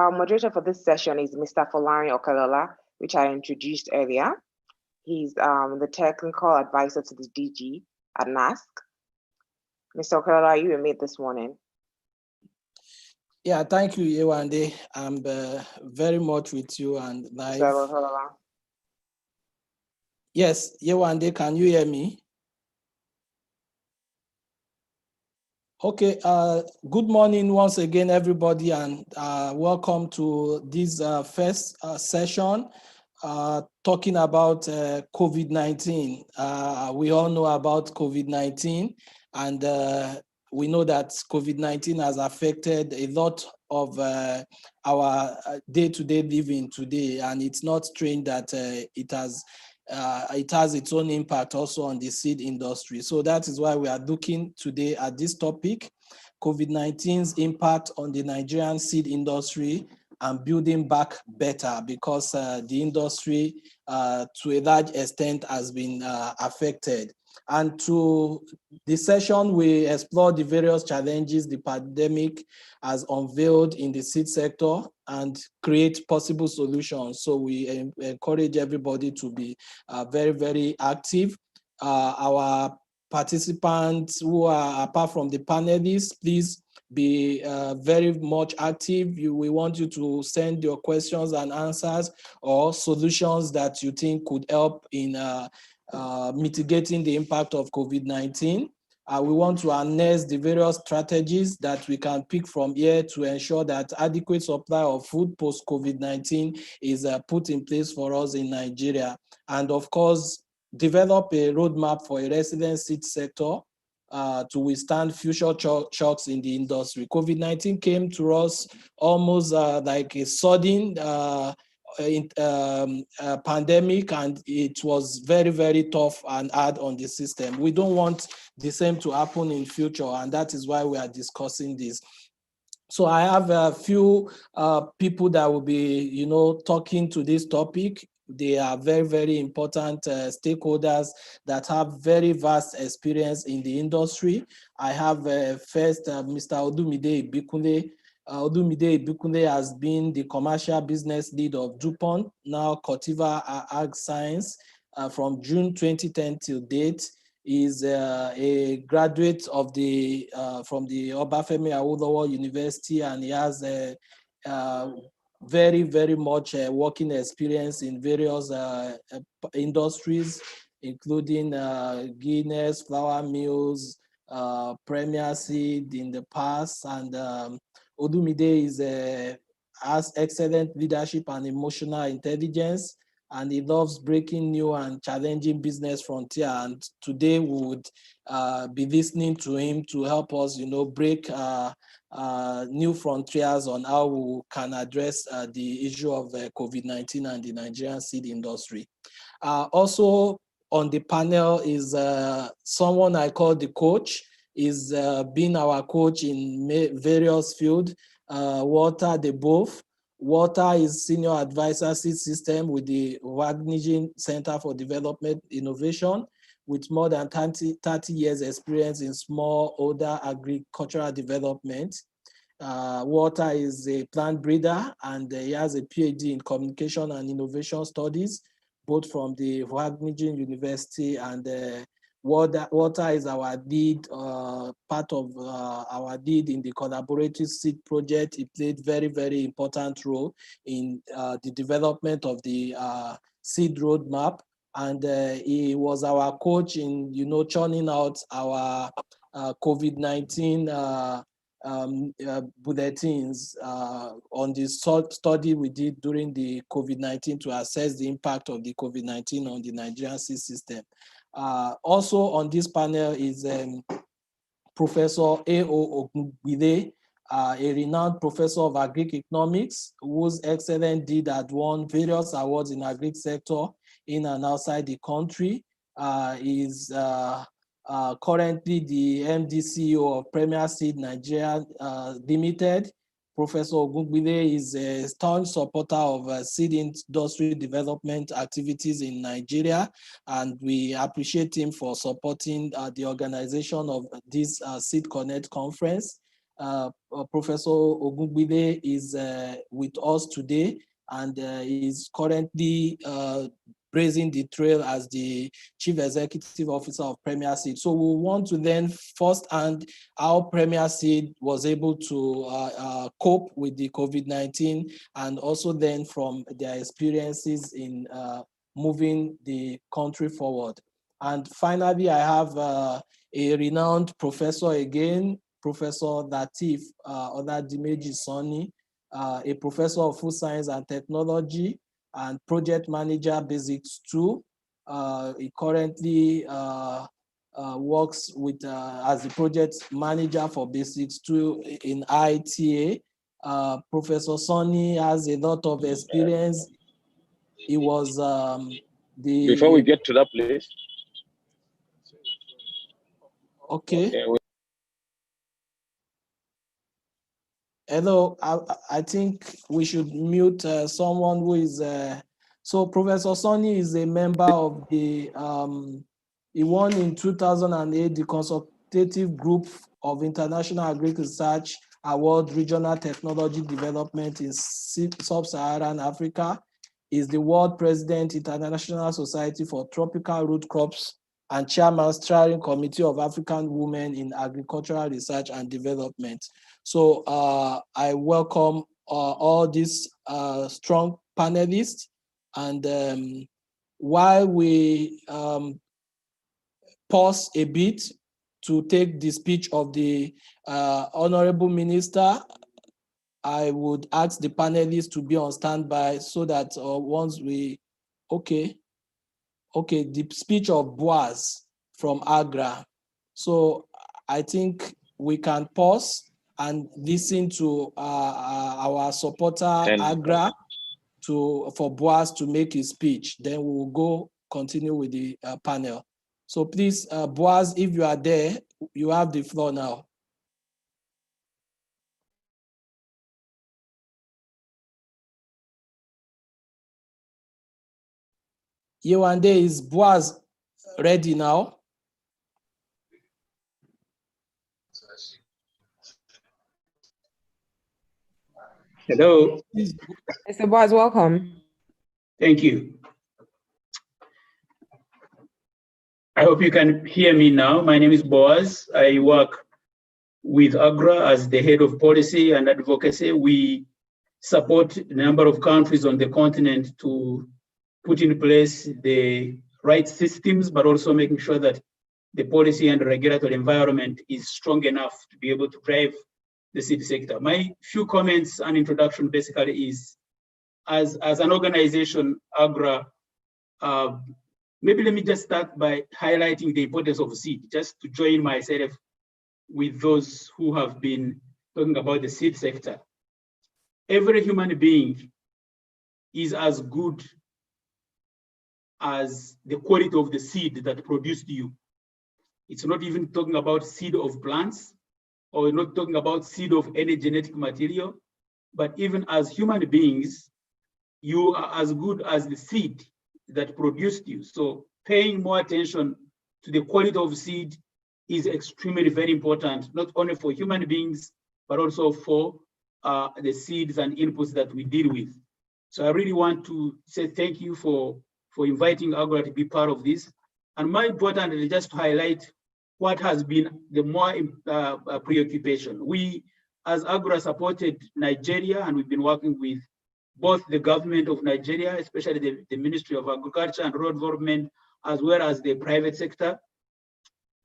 session is Mr. Folarin Okalola, which I introduced earlier. He's the technical advisor to the DG at NASC. Mr. Okalola, you were made this morning. Yeah, thank you, Yewande. I'm very much with you and live. Yes, Yewande, can you hear me? Okay, good morning once again, everybody, and welcome to this first session talking about COVID-19. We all know about COVID-19, and we know that COVID-19 has affected a lot of our day-to-day living today, and it's not strange that it has its own impact also on the seed industry. So that is why we are looking today at this topic, COVID-19's impact on the Nigerian seed industry and building back better, because the industry to a large extent has been affected. And to the session, we explore the various challenges the pandemic has unveiled in the seed sector and create possible solutions. So we encourage everybody to be very, very active. Our participants who are apart from the panelists, please be very much active. We want you to send your questions and answers or solutions that you think could help in mitigating the impact of COVID-19. We want to harness the various strategies that we can pick from here to ensure that adequate supply of food post-COVID-19 is put in place for us in Nigeria. And of course, develop a roadmap for a resilient seed sector to withstand future shocks in the industry. COVID-19 came to us almost like a sudden pandemic, and it was very, very tough and hard on the system. We don't want the same to happen in future, and that is why we are discussing this. So I have a few people that will be, talking to this topic. They are very, very important stakeholders that have very vast experience in the industry. I have first Mr. Odumide Ibikunle. Odumide Ibikunle has been the commercial business lead of DuPont, now Corteva Ag Science, from June 2010 till date. Is a graduate of from the Obafemi Awolowo University, and he has a very, very much working experience in various industries, including Guinness, flour mills, Premier Seed in the past. And Odumide has excellent leadership and emotional intelligence, and he loves breaking new and challenging business frontier. And today we would be listening to him to help us, break new frontiers on how we can address the issue of COVID-19 and the Nigerian seed industry. Also on the panel is someone I call the coach. He's been our coach in various fields, Walter DeBoeuf. Walter is Senior Advisor Seed System with the Wageningen Center for Development Innovation, with more than 30 years experience in smallholder agricultural development. Walter is a plant breeder, and he has a PhD in Communication and Innovation Studies, both from the Wageningen University. And Walter is our lead, part of our lead in the collaborative seed project. He played very, very important role in the development of the seed roadmap. And he was our coach in, churning out our COVID-19 bulletins on the study we did during the COVID-19 to assess the impact of the COVID-19 on the Nigerian seed system. Also on this panel is Professor A.O. Ogungbide, a renowned professor of agric economics, whose excellent deed had won various awards in agric sector in and outside the country. Is currently the MD CEO of Premier Seed Nigeria Limited. Professor Ogungbide is a staunch supporter of seed industry development activities in Nigeria, and we appreciate him for supporting the organization of this Seedconnect conference. Professor Ogungbide is with us today, and is currently blazing the trail as the Chief Executive Officer of Premier Seed. So we want to then firsthand how Premier Seed was able to cope with the COVID-19, and also then from their experiences in moving the country forward. And finally, I have a renowned professor again, Professor Lateef Oladimeji Sonny, a professor of food science and technology and project manager Basics 2. He currently works with as the project manager for Basics 2 in ITA. Professor Sonny has a lot of experience. He was Before we get to that place. Okay. Hello, I think we should mute someone who is, so Professor Sonny is a member of the, he won in 2008 the Consultative Group of International Agri Research Award Regional Technology Development in Sub-Saharan Africa. Is the World President, International Society for Tropical Root Crops, and Chairman Steering Committee of African Women in Agricultural Research and Development. So I welcome all these strong panelists. And while we pause a bit to take the speech of the Honorable Minister, I would ask the panelists to be on standby so that once we, okay, the speech of Boaz from Agra. So I think we can pause and listen to our supporter Agra for Boaz to make his speech. Then we will go continue with the panel. So please, Boaz, if you are there, you have the floor now. Yewande, is Boaz ready now? Hello. Mr. Boaz, welcome. Thank you. I hope you can hear me now. My name is Boaz. I work with AGRA as the head of policy and advocacy. We support a number of countries on the continent to put in place the right systems, but also making sure that the policy and regulatory environment is strong enough to be able to drive the seed sector. My few comments and introduction basically is, as an organization, AGRA, maybe let me just start by highlighting the importance of seed, just to join myself with those who have been talking about the seed sector. Every human being is as good as the quality of the seed that produced you. It's not even talking about seed of plants, or not talking about seed of any genetic material, but even as human beings, you are as good as the seed that produced you. So paying more attention to the quality of seed is extremely very important, not only for human beings, but also for the seeds and inputs that we deal with. So I really want to say thank you for inviting AGRA to be part of this. And more importantly, just to highlight what has been the more preoccupation. We, as AGRA, supported Nigeria, and we've been working with both the government of Nigeria, especially the Ministry of Agriculture and Rural Development, as well as the private sector,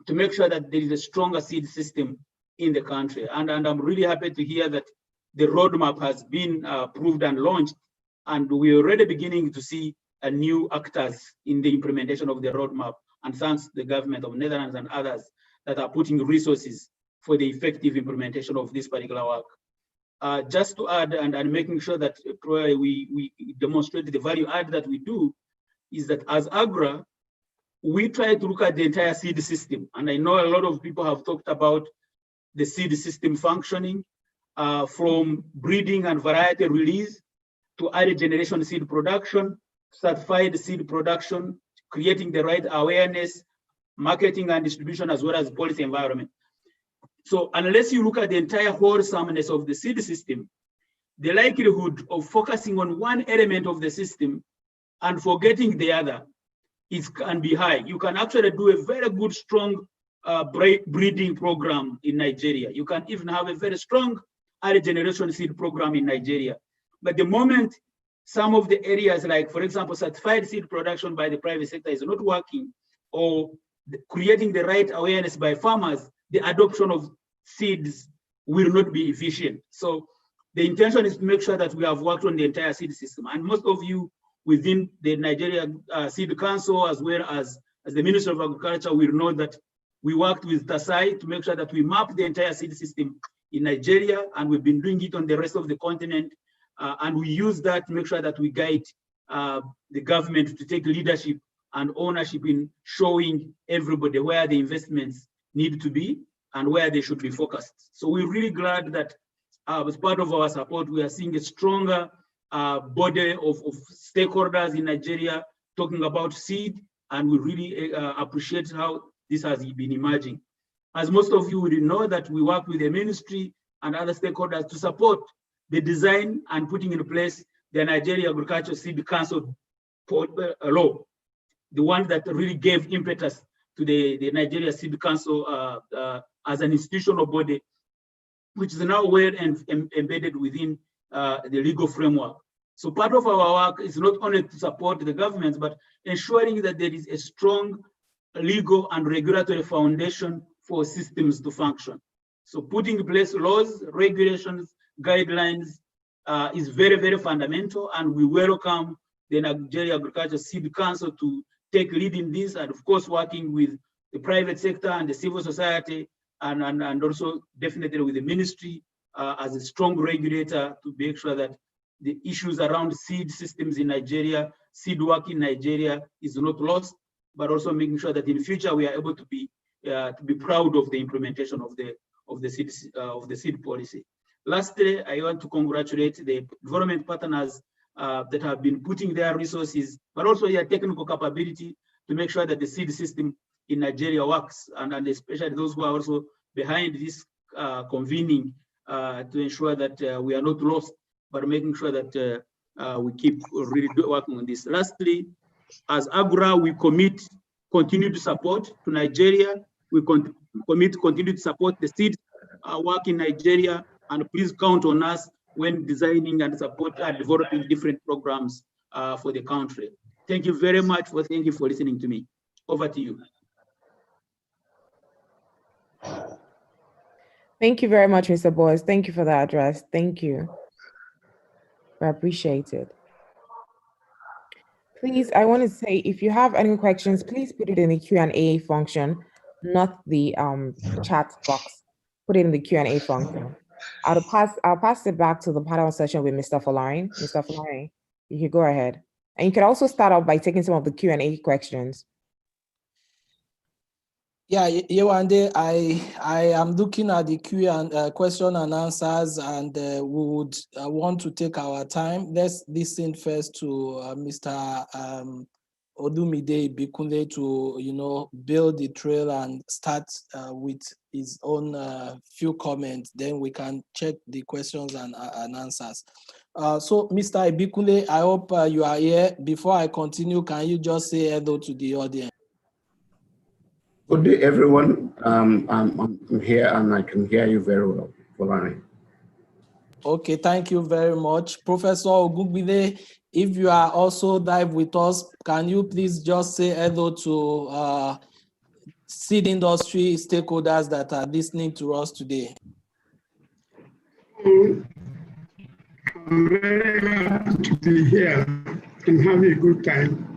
to make sure that there is a stronger seed system in the country. And I'm really happy to hear that the roadmap has been approved and launched, and we're already beginning to see new actors in the implementation of the roadmap. And thanks to the government of Netherlands and others that are putting resources for the effective implementation of this particular work. Just to add, and making sure that we demonstrate the value add that we do, is that as AGRA, we try to look at the entire seed system. And I know a lot of people have talked about the seed system functioning, from breeding and variety release to early generation seed production, certified seed production, creating the right awareness, marketing and distribution, as well as policy environment. So unless you look at the entire wholesomeness of the seed system, the likelihood of focusing on one element of the system and forgetting the other, it can be high. You can actually do a very good, strong breeding program in Nigeria. You can even have a very strong early generation seed program in Nigeria. But the moment some of the areas, like, for example, certified seed production by the private sector is not working, or creating the right awareness by farmers, the adoption of seeds will not be efficient. So the intention is to make sure that we have worked on the entire seed system. And most of you within the Nigeria Seed Council, as well as the Ministry of Agriculture, will know that we worked with TASAI to make sure that we map the entire seed system in Nigeria, and we've been doing it on the rest of the continent. And we use that to make sure that we guide the government to take leadership and ownership in showing everybody where the investments need to be and where they should be focused. So we're really glad that as part of our support, we are seeing a stronger body of stakeholders in Nigeria talking about seed, and we really appreciate how this has been emerging. As most of you will know, that we work with the ministry and other stakeholders to support the design and putting in place the Nigeria Agricultural Seed Council law, the one that really gave impetus to the Nigeria Seed Council as an institutional body, which is now well embedded within the legal framework. So part of our work is not only to support the governments, but ensuring that there is a strong legal and regulatory foundation for systems to function. So putting in place laws, regulations, guidelines is very, very fundamental, and we welcome the Nigeria Agriculture Seed Council to take lead in this, and of course working with the private sector and the civil society, and also definitely with the ministry as a strong regulator to make sure that the issues around seed systems in Nigeria, seed work in Nigeria is not lost, but also making sure that in future we are able to be proud of the implementation of the seed policy. Lastly, I want to congratulate the development partners that have been putting their resources, but also their technical capability to make sure that the seed system in Nigeria works, and especially those who are also behind this convening to ensure that we are not lost, but making sure that we keep really working on this. Lastly, as AGRA, we continue to support to Nigeria. We commit to continue to support the seed work in Nigeria, and please count on us when designing and support and developing different programs for the country. Thank you very much for listening to me. Over to you. Thank you very much, Mr. Boyce. Thank you for that address. Thank you. I appreciate it. Please, I want to say, if you have any questions, please put it in the Q&A function, not the chat box. Put it in the Q&A function. I'll pass it back to the panel session with Mr. Folarin. Mr. Folarin, you can go ahead. And you can also start off by taking some of the Q&A questions. Yeah, Yewande, I am looking at the question and answers, and we would want to take our time. Let's listen first to Mr. Odumide Ibikunle to build the trail and start with his own few comments. Then we can check the questions and answers. So, Mr. Ibikunle, I hope you are here. Before I continue, can you just say hello to the audience? Good day, everyone. I'm here and I can hear you very well, Folarin. Okay, thank you very much. Professor Ogungbide, if you are also live with us, can you please just say hello to seed industry stakeholders that are listening to us today? I'm very glad to be here and having a good time.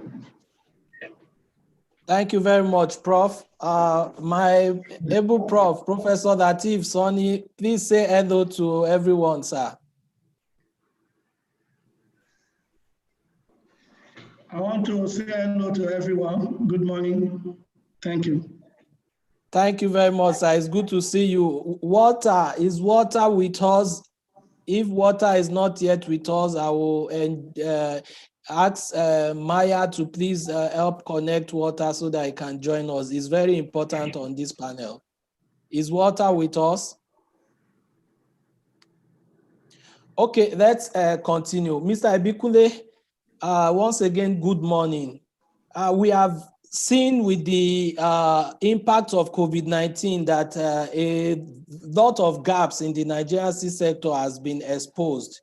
Thank you very much, Prof. My able Prof, Professor Lateef Sonny, please say hello to everyone, sir. I want to say hello to everyone. Good morning. Thank you. Thank you very much, sir. It's good to see you. Water, is water with us? If water is not yet with us, I will ask Maya to please help connect water so that I can join us. It's very important on this panel. Is water with us? Okay, let's continue. Mr. Ibikunle, Once again, good morning. We have seen with the impact of COVID-19 that a lot of gaps in the Nigerian seed sector has been exposed.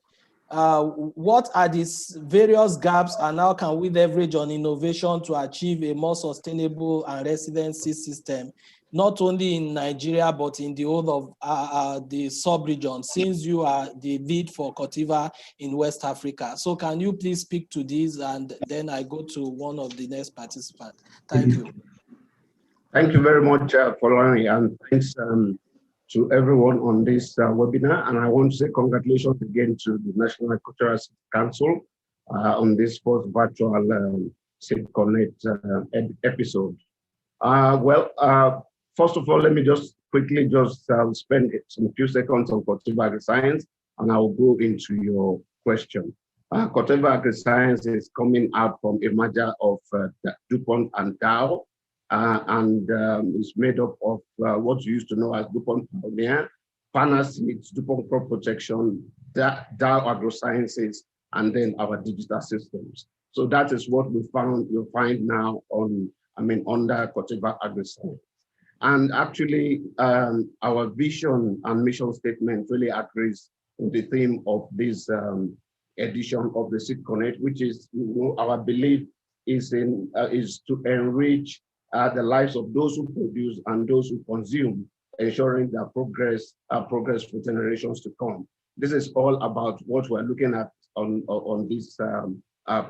What are these various gaps, and how can we leverage on innovation to achieve a more sustainable and resilient seed system, not only in Nigeria, but in the whole of the sub-region, since you are the lead for Corteva in West Africa? So can you please speak to this, and then I go to one of the next participants. Thank you. Thank you very much, Folani, and thanks to everyone on this webinar. And I want to say congratulations again to the National Agricultural Council on this first virtual Seedconnect episode. First of all, let me just quickly spend some few seconds on Corteva Agri-Science, and I will go into your question. Corteva Agri-Science is coming out from a merger of DuPont and Dow, and it's made up of what you used to know as DuPont Pioneer, Partner Seeds, DuPont Crop Protection, Dow AgroSciences, and then our digital systems. So that is what you'll find now under Corteva Agri-Science. And actually, our vision and mission statement really agrees with the theme of this edition of the Seedconnect, which is, our belief is to enrich the lives of those who produce and those who consume, ensuring that progress for generations to come. This is all about what we're looking at on this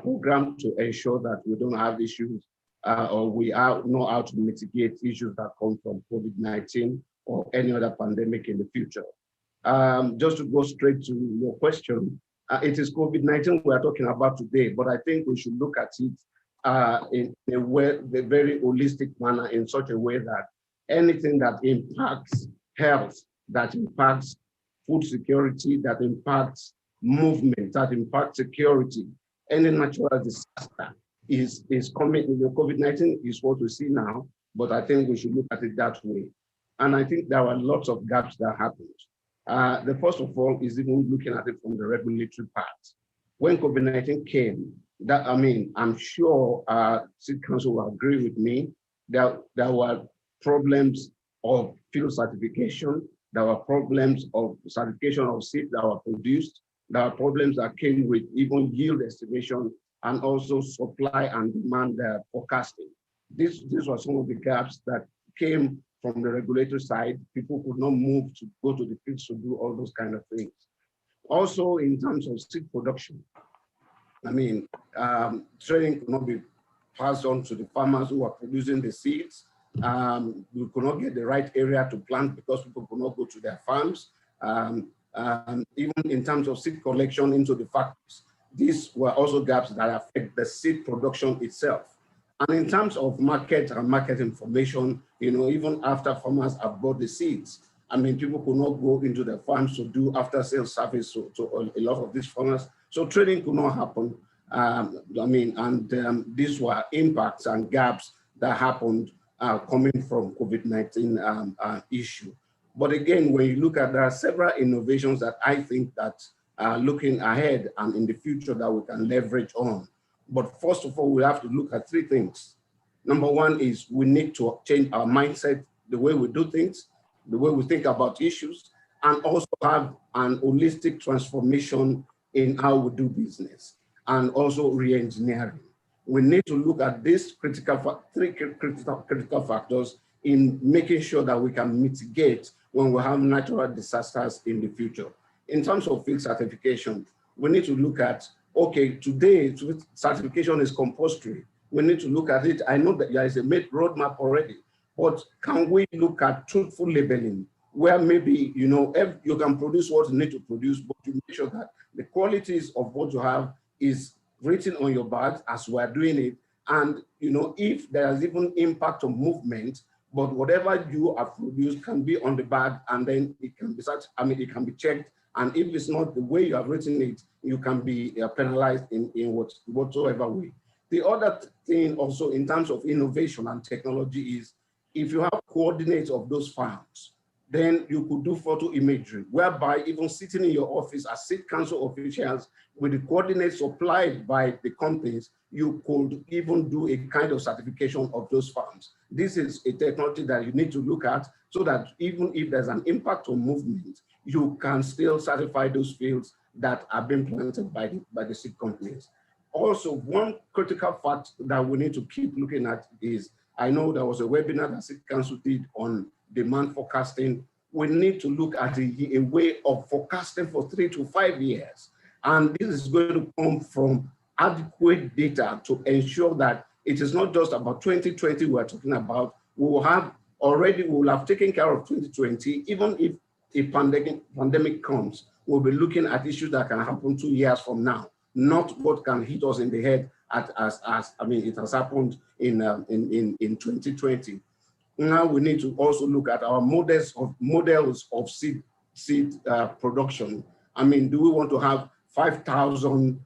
program, to ensure that we don't have issues or we know how to mitigate issues that come from COVID-19 or any other pandemic in the future. Just to go straight to your question, it is COVID-19 we are talking about today, but I think we should look at it in a very holistic manner, in such a way that anything that impacts health, that impacts food security, that impacts movement, that impacts security, any natural disaster is coming. COVID-19 is what we see now, but I think we should look at it that way. And I think there are lots of gaps that happened. The first of all is even looking at it from the regulatory part. When COVID-19 came, I'm sure Seed Council will agree with me that there were problems of field certification, there were problems of certification of seeds that were produced, there are problems that came with even yield estimation, and also supply and demand forecasting. These were some of the gaps that came from the regulatory side. People could not move to go to the fields to do all those kind of things. Also, in terms of seed production, training could not be passed on to the farmers who are producing the seeds. We could not get the right area to plant because people could not go to their farms. Even in terms of seed collection into the factories, these were also gaps that affect the seed production itself. And in terms of market and market information, even after farmers have bought the seeds, people could not go into the farms to do after-sales service to a lot of these farmers. So trading could not happen. These were impacts and gaps that happened coming from COVID-19 issue. But again, when you look at, there are several innovations that I think that are looking ahead and in the future that we can leverage on. But first of all, we have to look at three things. Number one is we need to change our mindset, the way we do things, the way we think about issues, and also have an holistic transformation in how we do business, and also re-engineering. We need to look at these three critical factors in making sure that we can mitigate when we have natural disasters in the future. In terms of field certification, we need to look at, okay, today certification is compulsory. We need to look at it. I know that there is a roadmap already, but can we look at truthful labeling, where maybe, if you can produce what you need to produce, but you make sure that the qualities of what you have is written on your bag as we're doing it. And, if there is even impact on movement, but whatever you have produced can be on the bag, and then it can be it can be checked. And if it's not the way you have written it, you can be penalized in whatsoever way. The other thing also in terms of innovation and technology is, if you have coordinates of those farms, then you could do photo imagery, whereby even sitting in your office as Seed Council officials with the coordinates supplied by the companies, you could even do a kind of certification of those farms. This is a technology that you need to look at so that even if there's an impact on movement, you can still certify those fields that are being planted by the seed companies. Also, one critical fact that we need to keep looking at is, I know there was a webinar that Seed Council did on demand forecasting. We need to look at a way of forecasting for 3 to 5 years. And this is going to come from adequate data to ensure that it is not just about 2020 we're talking about. We will have taken care of 2020. Even if a pandemic comes, we'll be looking at issues that can happen 2 years from now, not what can hit us in the head it has happened in 2020. Now we need to also look at our models of seed production. I mean, do we want to have 5,000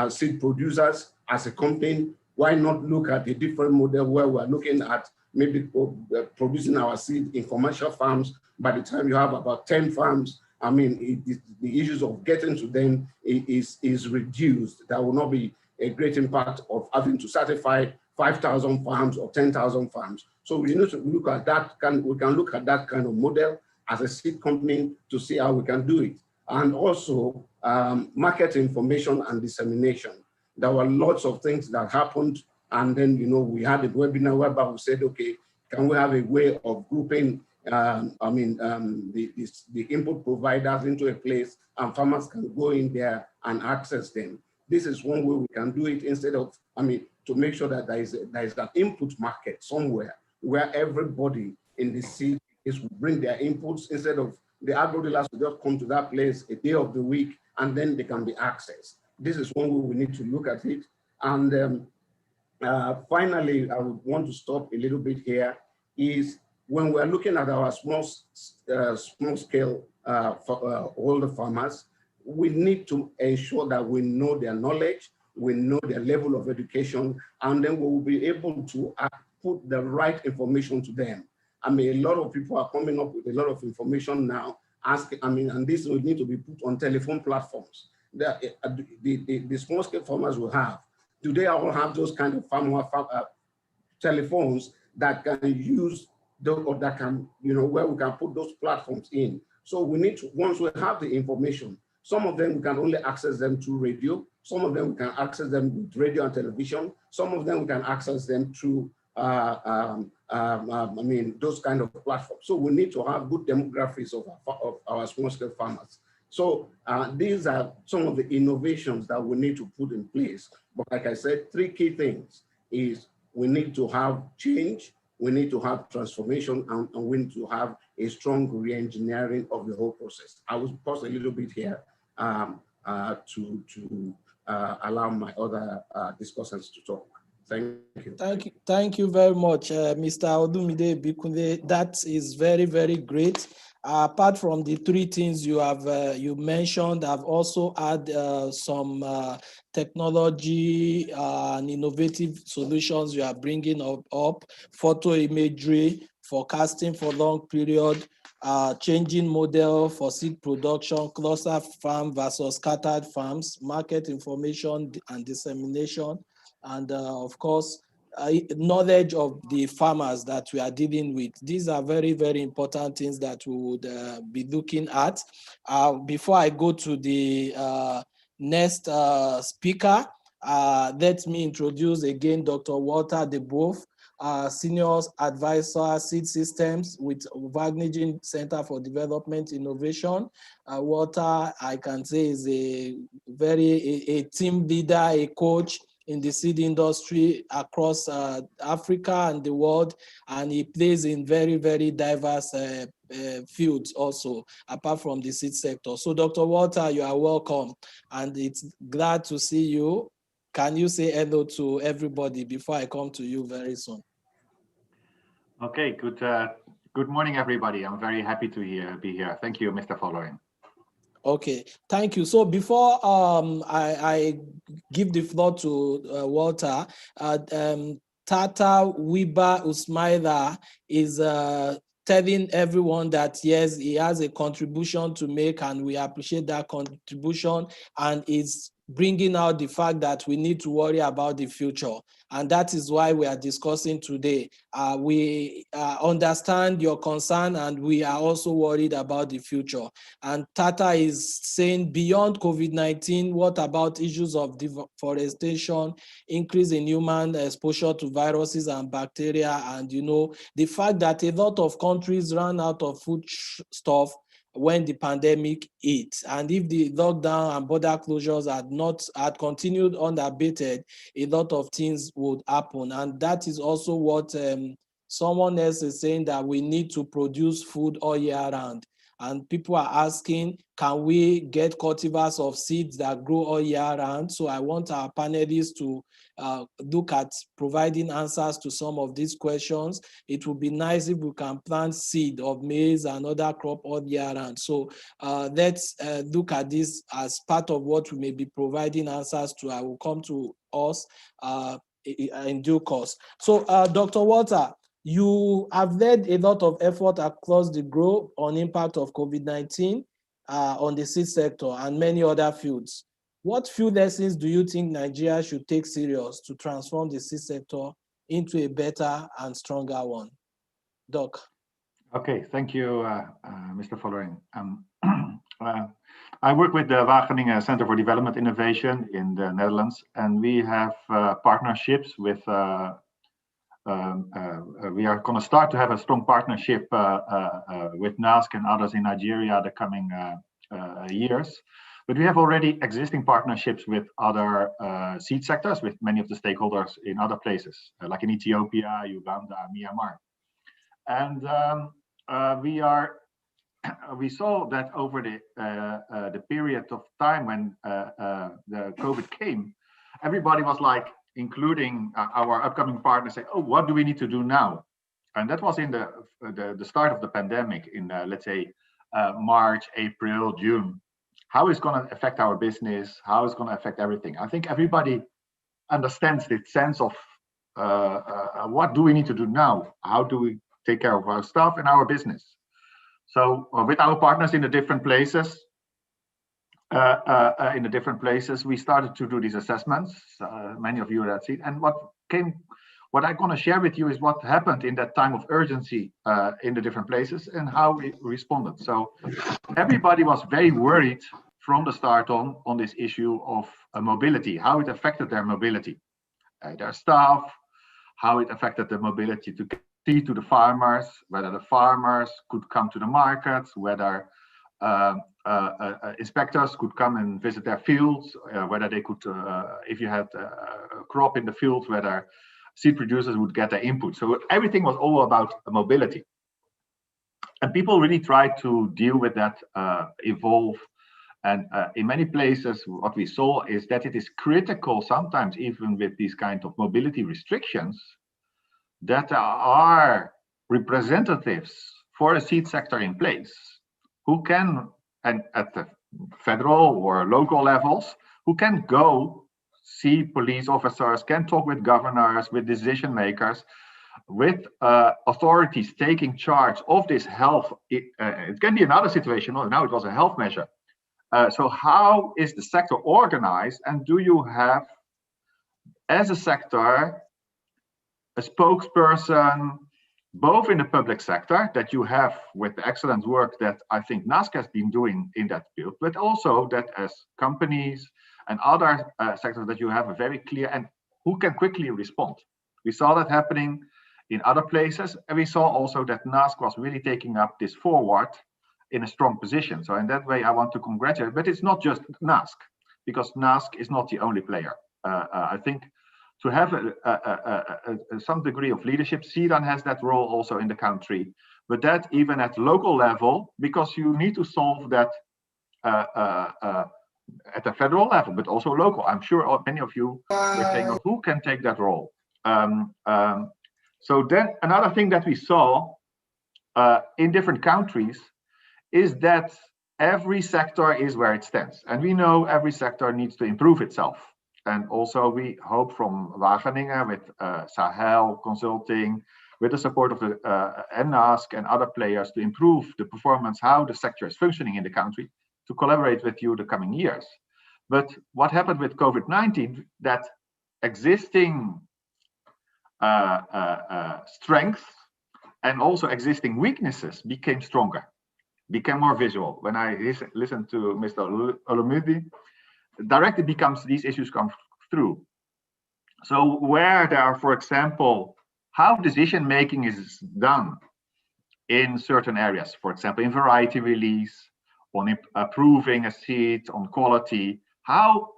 seed producers as a company? Why not look at a different model where we're looking at maybe producing our seed in commercial farms? By the time you have about 10 farms, I mean, the issues of getting to them is reduced. That will not be a great impact of having to certify 5,000 farms or 10,000 farms. So we need to look at that. We can look at that kind of model as a seed company to see how we can do it. And also market information and dissemination. There were lots of things that happened. And then, we had a webinar whereby we said, okay, can we have a way of grouping the input providers into a place and farmers can go in there and access them. This is one way we can do it instead of, to make sure that there is an input market somewhere where everybody in the seed is bring their inputs instead of the agro dealers will just come to that place a day of the week and then they can be accessed. This is one way we need to look at it. And finally, I would want to stop a little bit here is when we're looking at our small scale older farmers, we need to ensure that we know their knowledge, we know their level of education, and then we will be able to put the right information to them. A lot of people are coming up with a lot of information now, and this will need to be put on telephone platforms. The small scale farmers will have. Do they all have those kind of telephones that can use or that can, where we can put those platforms in? So we need to, once we have the information, some of them we can only access them through radio. Some of them we can access them with radio and television. Some of them we can access them through, those kind of platforms. So we need to have good demographics of our small-scale farmers. So these are some of the innovations that we need to put in place. But like I said, 3 key things is we need to have change, we need to have transformation, and we need to have a strong re-engineering of the whole process. I will pause a little bit here to allow my other discussants to talk. Thank you. Thank you very much, Mr. Odumide Bikunde. That is very, very great. Apart from the 3 things you have you mentioned, I've also had some technology and innovative solutions you are bringing up, photo imagery, forecasting for long period, changing model for seed production, cluster farm versus scattered farms, market information and dissemination, and of course, knowledge of the farmers that we are dealing with. These are very, very important things that we would be looking at. Before I go to the next speaker, let me introduce again Dr. Walter DeBoeuf, Senior Advisor, Seed Systems with Wageningen Center for Development Innovation. Walter, I can say, is a team leader, a coach in the seed industry across Africa and the world, and he plays in very, very diverse fields also, apart from the seed sector. So Dr. Walter, you are welcome, and it's glad to see you. Can you say hello to everybody before I come to you very soon? Okay, good morning, everybody. I'm very happy to be here. Thank you, Mr. Following. Okay, thank you. So before I give the floor to Walter, Tata Wiba Usmaila is telling everyone that yes, he has a contribution to make and we appreciate that contribution, and is bringing out the fact that we need to worry about the future. And that is why we are discussing today. We understand your concern and we are also worried about the future. And Tata is saying beyond COVID-19, what about issues of deforestation, increase in human exposure to viruses and bacteria, and the fact that a lot of countries ran out of food stuff when the pandemic hit. And if the lockdown and border closures had continued unabated, a lot of things would happen. And that is also what someone else is saying, that we need to produce food all year round. And people are asking, can we get cultivars of seeds that grow all year round? So I want our panelists to look at providing answers to some of these questions. It would be nice if we can plant seed of maize and other crop all year round. So let's look at this as part of what we may be providing answers to. I will come to us in due course. So Dr. Walter, you have led a lot of effort across the globe on impact of COVID-19 on the seed sector and many other fields. What few lessons do you think Nigeria should take serious to transform the seed sector into a better and stronger one? Doc. Okay, thank you, Mr. Vollering. I work with the Wageningen Center for Development Innovation in the Netherlands, and we have partnerships with we are going to start to have a strong partnership with NASC and others in Nigeria the coming years. But we have already existing partnerships with other seed sectors, with many of the stakeholders in other places, like in Ethiopia, Uganda, Myanmar. And we saw that over the period of time when the COVID came, everybody was like, including our upcoming partners, say, oh, what do we need to do now? And that was in the start of the pandemic in, let's say, March, April, June. How is going to affect our business? How is going to affect everything? I think everybody understands the sense of what do we need to do now? How do we take care of our staff and our business? So with our partners in the different places, we started to do these assessments. Many of you have seen, and what I'm going to share with you is what happened in that time of urgency in the different places and how we responded. So everybody was very worried from the start on this issue of mobility, how it affected their mobility, their staff, how it affected the mobility to to the farmers, whether the farmers could come to the markets, whether inspectors could come and visit their fields, whether they could, if you had a crop in the field, whether seed producers would get their input. So everything was all about mobility. And people really tried to deal with that, evolve. And in many places, what we saw is that it is critical, sometimes even with these kind of mobility restrictions, that there are representatives for the seed sector in place who can, and at the federal or local levels, who can go see police officers, can talk with governors, with decision makers, with authorities taking charge of this health. It can be another situation. Now it was a health measure. So how is the sector organized, and do you have, as a sector, a spokesperson, both in the public sector that you have with the excellent work that I think NASC has been doing in that field, but also that as companies and other sectors that you have a very clear and who can quickly respond. We saw that happening in other places, and we saw also that NASC was really taking up this forward in a strong position. So in that way, I want to congratulate, but it's not just NASC, because NASC is not the only player. I think to have some degree of leadership, CEDAN has that role also in the country, but that even at local level, because you need to solve that at the federal level, but also local. I'm sure many of you were saying, who can take that role? So then another thing that we saw in different countries is that every sector is where it stands. And we know every sector needs to improve itself. And also we hope from Wageningen with Sahel Consulting, with the support of the NASC and other players to improve the performance, how the sector is functioning in the country, to collaborate with you the coming years. But what happened with COVID-19, that existing strengths and also existing weaknesses became stronger, became more visual. When I listen to Mr. Olumide, directly becomes these issues come through. So where there are, for example, how decision making is done in certain areas, for example, in variety release, on approving a seed, on quality, how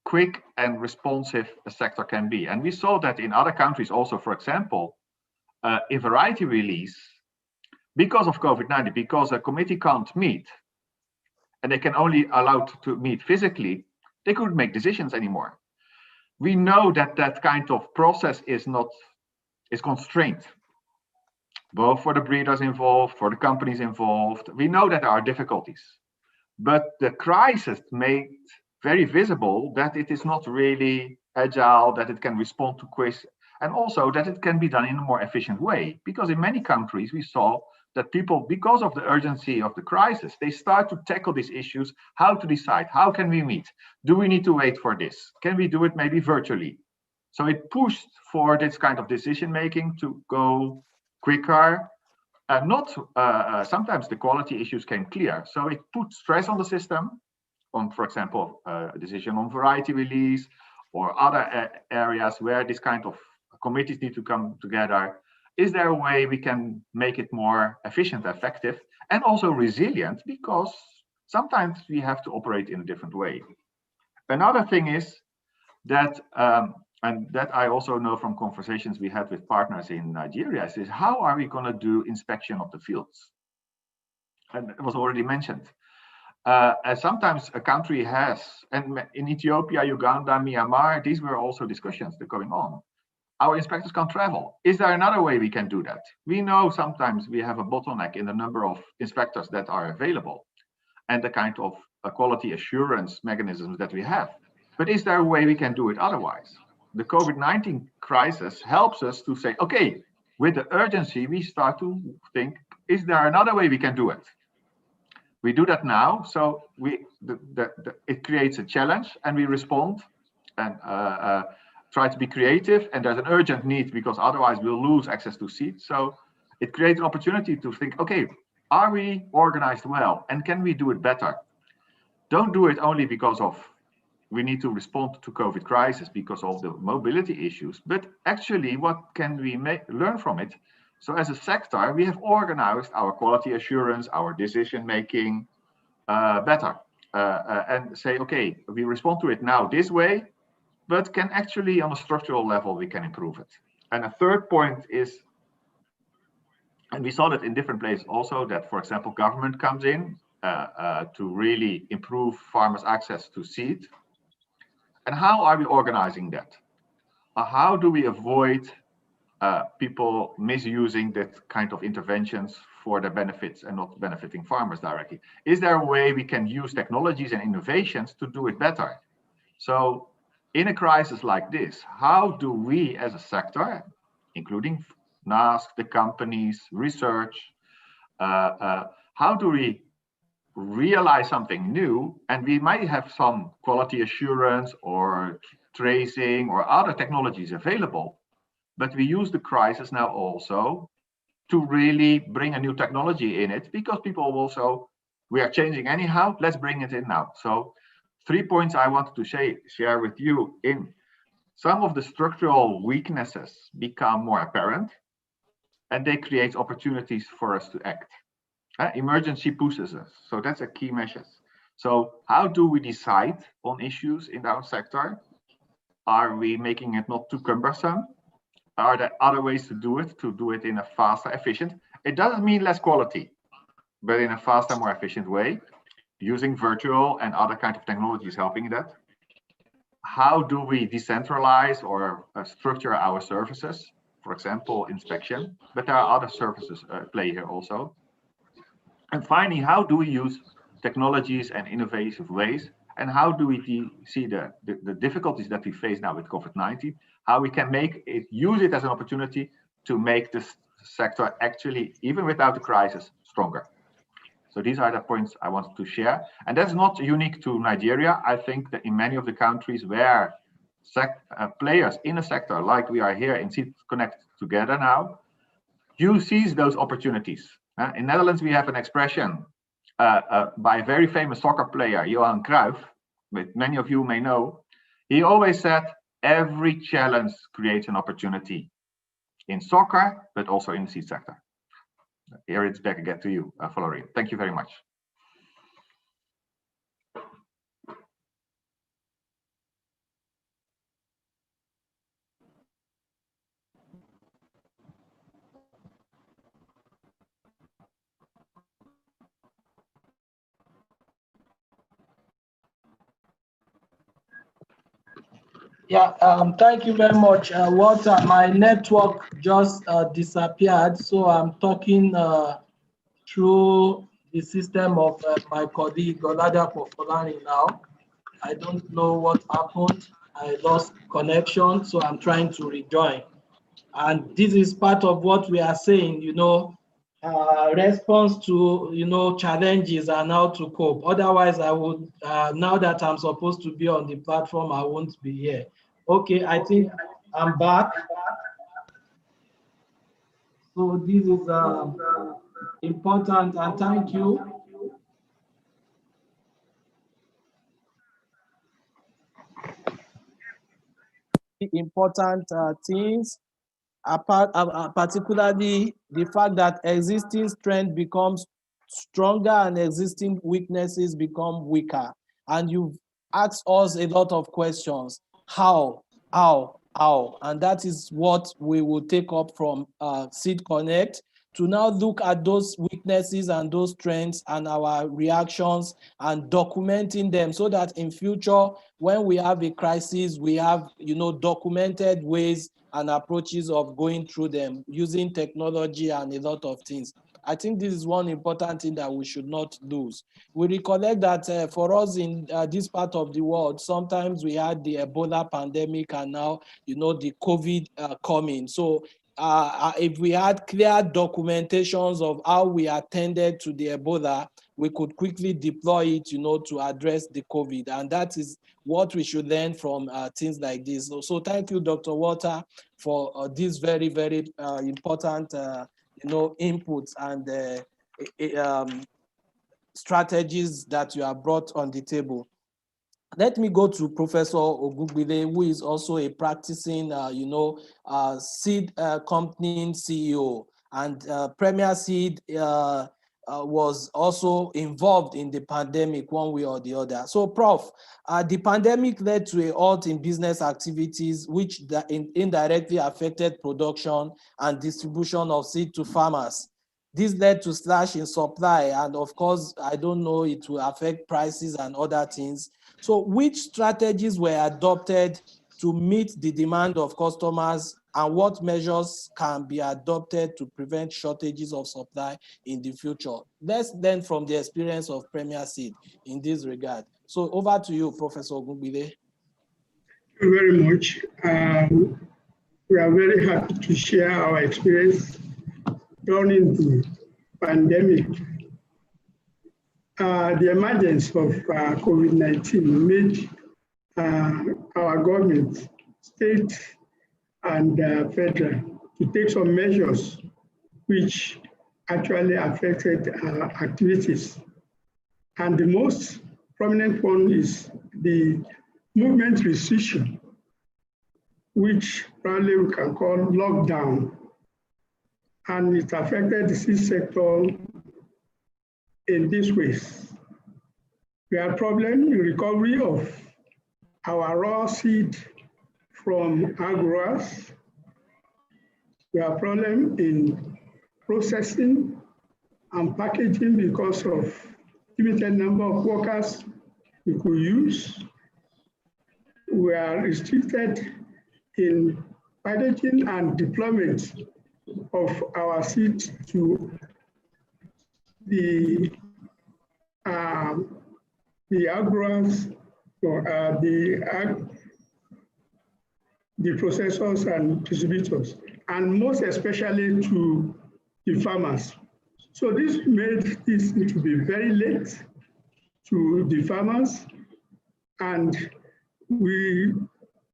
quick and responsive a sector can be. And we saw that in other countries also, for example, in variety release, because of COVID-19, because a committee can't meet, and they can only allowed to meet physically, they couldn't make decisions anymore. We know that that kind of process is constrained, both for the breeders involved, for the companies involved. We know that there are difficulties, but the crisis made very visible that it is not really agile, that it can respond to questions, and also that it can be done in a more efficient way. Because in many countries, we saw that people, because of the urgency of the crisis, they start to tackle these issues, how to decide, how can we meet? Do we need to wait for this? Can we do it maybe virtually? So it pushed for this kind of decision-making to go quicker. Sometimes the quality issues came clear. So it put stress on the system, on, for example, a decision on variety release or other areas where this kind of committees need to come together. Is there a way we can make it more efficient, effective, and also resilient? Because sometimes we have to operate in a different way. Another thing is that, and that I also know from conversations we had with partners in Nigeria, is how are we going to do inspection of the fields? And it was already mentioned. As sometimes a country has, and in Ethiopia, Uganda, Myanmar, these were also discussions that are going on. Our inspectors can't travel. Is there another way we can do that? We know sometimes we have a bottleneck in the number of inspectors that are available and the kind of quality assurance mechanisms that we have. But is there a way we can do it otherwise? The COVID-19 crisis helps us to say, okay, with the urgency, we start to think, is there another way we can do it? We do that now, so it creates a challenge, and we respond and try to be creative. And there's an urgent need because otherwise we'll lose access to seeds. So it creates an opportunity to think, okay, are we organized well, and can we do it better? Don't do it only because of we need to respond to COVID crisis because of the mobility issues, but actually, what can we learn from it? So as a sector, we have organized our quality assurance, our decision making better, and say, okay, we respond to it now this way, but can actually on a structural level, we can improve it. And a third point is, and we saw that in different places also, that, for example, government comes in to really improve farmers' access to seed. And how are we organizing that? How do we avoid people misusing that kind of interventions for their benefits and not benefiting farmers directly? Is there a way we can use technologies and innovations to do it better? So in a crisis like this, how do we as a sector, including NASC, the companies, research, how do we realize something new? And we might have some quality assurance or tracing or other technologies available, but we use the crisis now also to really bring a new technology in it, because people also, we are changing anyhow, let's bring it in now. So 3 points I wanted to share with you. In some of the structural weaknesses become more apparent, and they create opportunities for us to act. Emergency pushes us, so that's a key measure. So how do we decide on issues in our sector? Are we making it not too cumbersome? Are there other ways to do it in a faster, efficient? It doesn't mean less quality, but in a faster, more efficient way, using virtual and other kind of technologies helping that. How do we decentralize or structure our services? For example, inspection, but there are other services play here also. And finally, how do we use technologies and innovative ways? And how do we see the difficulties that we face now with COVID-19? How we can use it as an opportunity to make this sector actually, even without the crisis, stronger. So these are the points I wanted to share. And that's not unique to Nigeria. I think that in many of the countries where players in a sector, like we are here in Seedconnect together now, you seize those opportunities. In Netherlands, we have an expression by a very famous soccer player, Johan Cruyff, which many of you may know. He always said, every challenge creates an opportunity in soccer, but also in the seed sector. Here it's back again to you, Valerie. Thank you very much. Yeah, thank you very much, Walter. My network just disappeared, so I'm talking through the system of my colleague Oladapo Folani now. I don't know what happened. I lost connection, so I'm trying to rejoin. And this is part of what we are saying, you know, response to, you know, challenges and how to cope. Otherwise, I would, now that I'm supposed to be on the platform, I won't be here. Okay, I think I'm back. So this is important, and thank you. Important things, particularly the fact that existing strength becomes stronger and existing weaknesses become weaker. And you've asked us a lot of questions. How? And that is what we will take up from Seedconnect, to now look at those weaknesses and those strengths and our reactions and documenting them, so that in future, when we have a crisis, we have, you know, documented ways and approaches of going through them using technology and a lot of things. I think this is one important thing that we should not lose. We recollect that for us in this part of the world, sometimes we had the Ebola pandemic and now, you know, the COVID coming. So if we had clear documentations of how we attended to the Ebola, we could quickly deploy it, you know, to address the COVID. And that is what we should learn from things like this. So thank you, Dr. Walter, for this very, very important, you know, inputs and strategies that you have brought on the table. Let me go to Professor Ogugbile, who is also a practicing, you know, seed company CEO, and Premier Seed was also involved in the pandemic one way or the other. So, Prof, the pandemic led to a halt in business activities, which indirectly affected production and distribution of seed to farmers. This led to slash in supply, and of course, I don't know, it will affect prices and other things. So which strategies were adopted to meet the demand of customers, and what measures can be adopted to prevent shortages of supply in the future? Let's learn from the experience of Premier Seed in this regard. So over to you, Professor Ogugbile. Thank you very much. We are very happy to share our experience during the pandemic. The emergence of COVID-19 made our government, state and federal, to take some measures which actually affected activities. And the most prominent one is the movement restriction, which probably we can call lockdown. And it affected the seed sector in these ways. We had problem in recovery of our raw seed from growers. We have problem in processing and packaging because of limited number of workers we could use. We are restricted in packaging and deployment of our seed to the growers, the processors and distributors. and most especially to the farmers. So this made this to be very late to the farmers, and we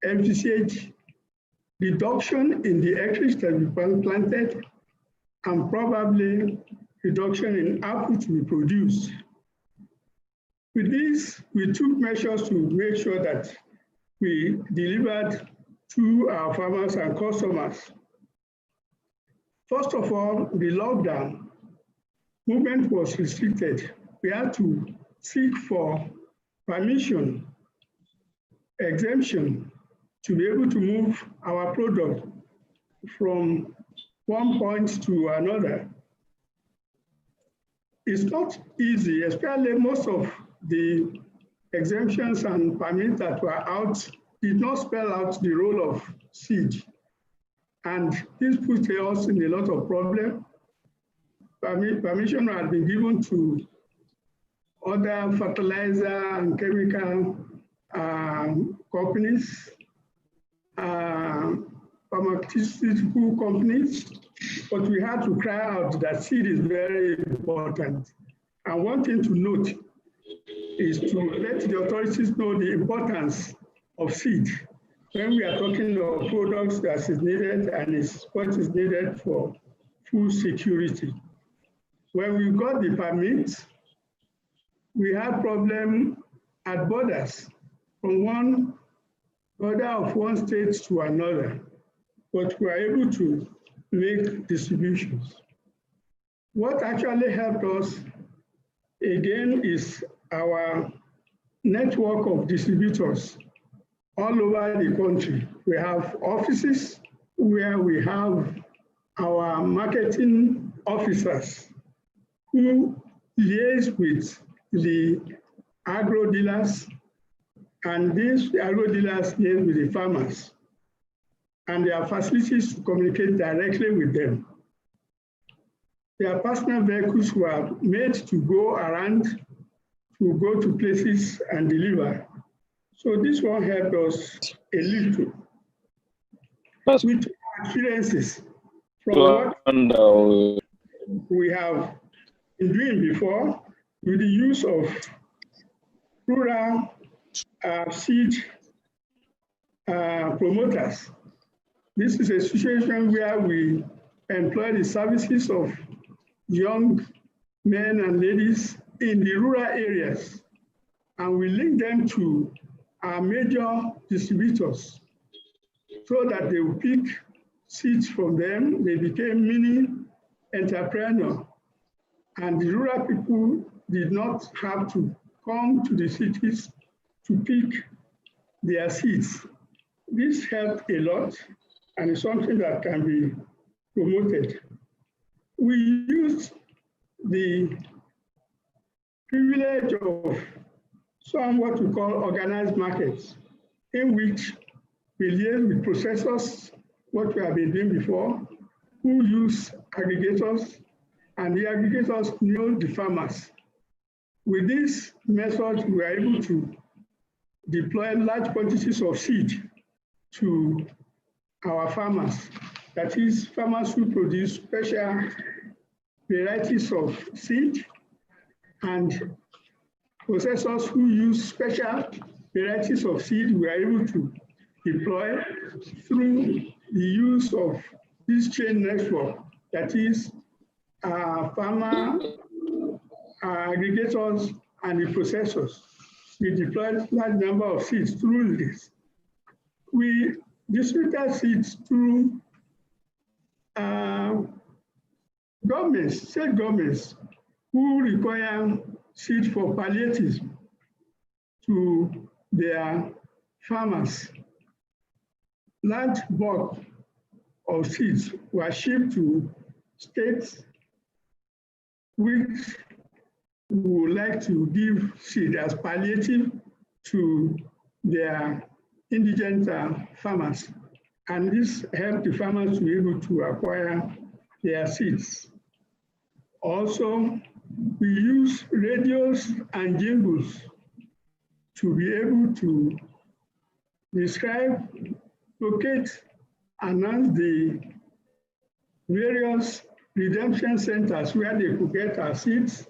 envisage reduction in the acreage that we planted and probably reduction in output we produced. With this, we took measures to make sure that we delivered to our farmers and customers. First of all, the lockdown, movement was restricted. We had to seek for permission, exemption, to be able to move our product from one point to another. It's not easy, especially most of the exemptions and permits that were out did not spell out the role of seed. And this put us in a lot of problem. Permission had been given to other fertilizer and chemical companies, pharmaceutical companies, but we had to cry out that seed is very important. And one thing to note is to let the authorities know the importance of seed when we are talking of products that is needed and is what is needed for food security. When we got the permits, we had problem at borders from one border of one state to another, but we were able to make distributions. What actually helped us, again, is our network of distributors all over the country. We have offices where we have our marketing officers who liaise with the agro dealers, and these agro dealers liaise with the farmers, and there are facilities to communicate directly with them. Their personal vehicles were made to go around, to go to places and deliver. So this one helped us a little. With experiences from what we have been doing before, with the use of rural seed promoters. This is a situation where we employ the services of young men and ladies in the rural areas, and we link them to our major distributors so that they will pick seeds from them. They became mini entrepreneurs, and the rural people did not have to come to the cities to pick their seeds. This helped a lot, and it's something that can be promoted. We used the privilege of some what we call organized markets, in which we liaise with processors, what we have been doing before, who use aggregators, and the aggregators know the farmers. With this method, we are able to deploy large quantities of seed to our farmers. That is, farmers who produce special varieties of seed, and processors who use special varieties of seed we are able to deploy through the use of this chain network, that is farmer aggregators and the processors. We deployed large number of seeds through this. We distributed seeds through governments, state governments, who require seed for palliatives to their farmers. Large bulk of seeds were shipped to states which would like to give seed as palliative to their indigent farmers. And this helped the farmers to be able to acquire their seeds. Also, we use radios and jingles to be able to describe, locate, announce the various redemption centers where they could get our seeds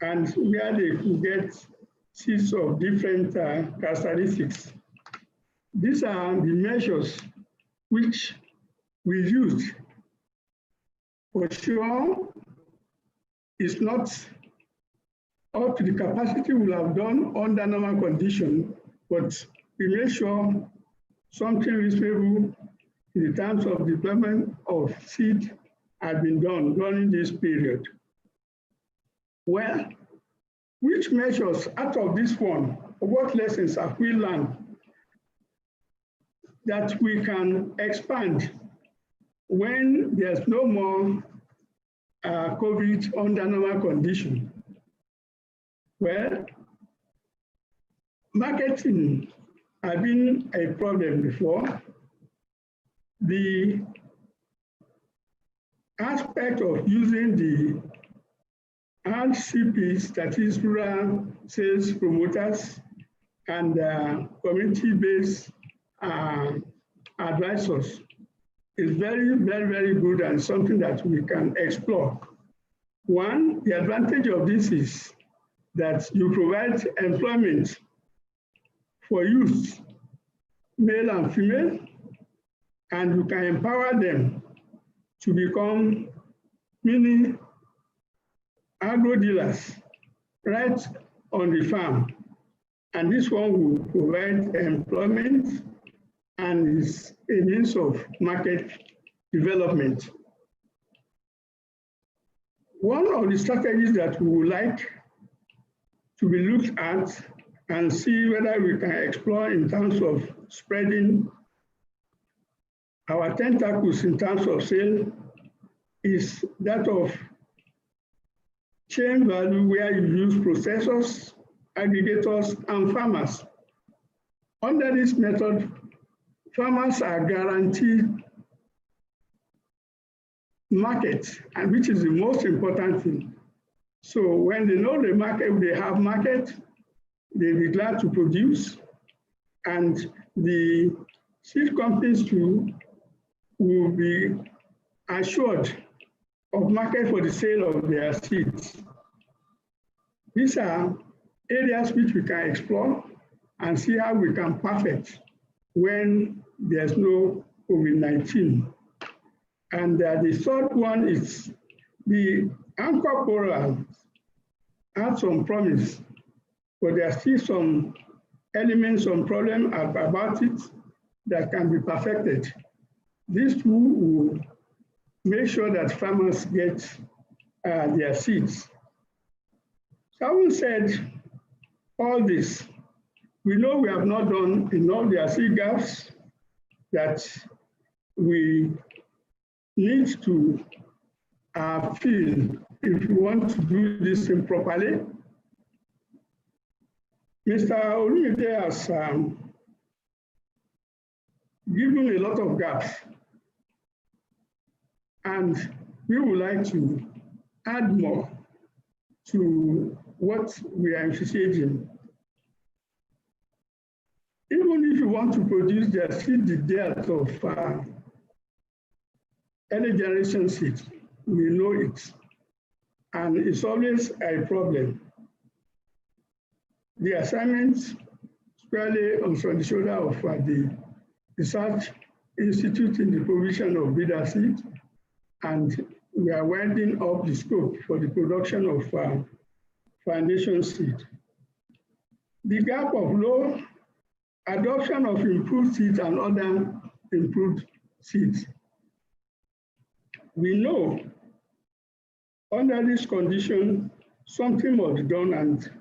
and where they could get seeds of different characteristics. These are the measures which we used. For sure, it's not up to the capacity we have done under normal conditions, but we make sure something reasonable in terms of development of seed has been done during this period. Well, which measures out of this one, what lessons have we learned that we can expand when there's no more COVID under normal condition? Well, marketing has been a problem before. The aspect of using the RCPs, that is rural sales promoters, and community-based advisors is very, very, very good and something that we can explore. One, the advantage of this is that you provide employment for youth, male and female, and you can empower them to become mini agro dealers right on the farm. And this one will provide employment and is a means of market development. One of the strategies that we would like to be looked at and see whether we can explore in terms of spreading our tentacles in terms of sale is that of chain value, where you use processors, aggregators, and farmers. Under this method, farmers are guaranteed market, and which is the most important thing. So when they know the market, they have market, they'll be glad to produce, and the seed companies too will be assured of market for the sale of their seeds. These are areas which we can explore and see how we can perfect when there's no COVID-19. And the third one is the anchor corals have some promise, but there are still some elements, some problem about it that can be perfected. These two will make sure that farmers get their seeds. So having said all this, we know we have not done enough. There are still gaps that we need to fill if we want to do this thing properly. Mr. Olumide has given a lot of gaps, and we would like to add more to what we are envisaging. Even if you want to produce the seed, the dearth of any generation seed, we know it, and it's always a problem. The assignments squarely on the shoulder of the research institute in the provision of breeder seed, and we are winding up the scope for the production of foundation seed. The gap of low adoption of improved seeds and other improved seeds. We know under this condition, something must be done, and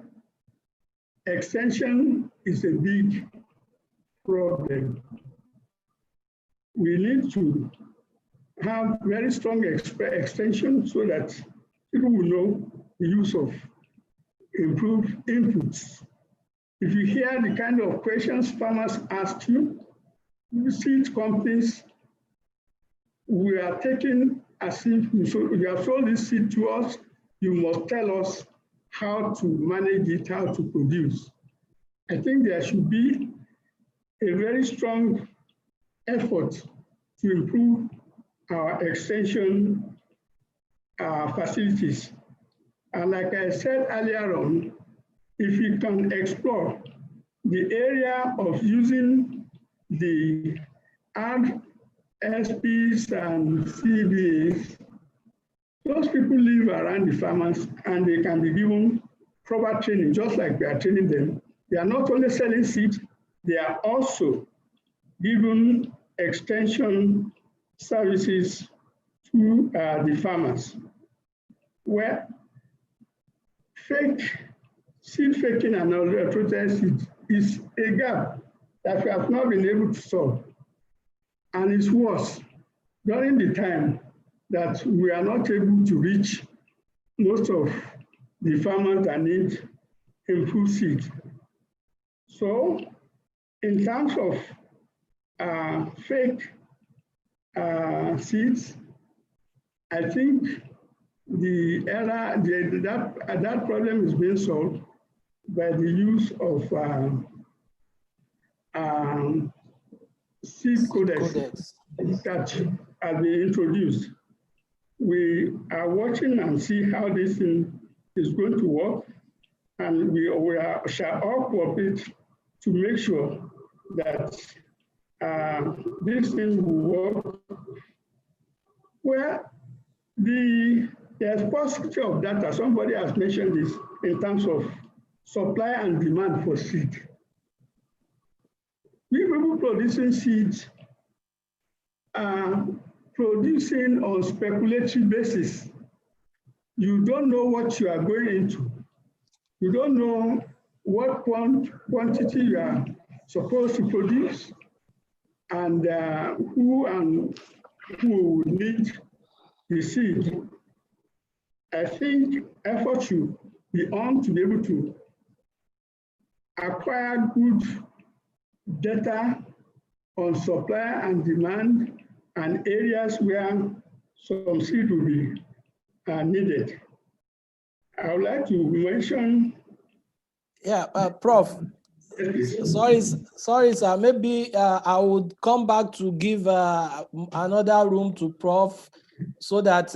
extension is a big problem. We need to have very strong extension so that people will know the use of improved inputs. If you hear the kind of questions farmers ask you, seed companies, we are taking as if you have sold this seed to us, you must tell us how to manage it, how to produce. I think there should be a very strong effort to improve our extension facilities. And like I said earlier on, if we can explore the area of using the RSPs and CBAs, those people live around the farmers and they can be given proper training, just like we are training them. They are not only selling seed, they are also given extension services to the farmers. Where seed faking and unadulterated seed is a gap that we have not been able to solve. And it's worse during the time that we are not able to reach most of the farmers that need improved seed. So in terms of fake seeds, I think that problem is being solved by the use of seed codex that has been introduced. We are watching and see how this thing is going to work, and we shall all cooperate to make sure that this thing will work. Where there's paucity of data, somebody has mentioned this in terms of supply and demand for seed. We people producing seeds are producing on speculatory basis. You don't know what you are going into. You don't know what quantity you are supposed to produce and who will need the seed. I think effort should be on to be able to acquire good data on supply and demand and areas where some seed will be needed. I would like to mention. Yeah, Prof. Sorry, sir. Maybe I would come back to give another room to Prof, so that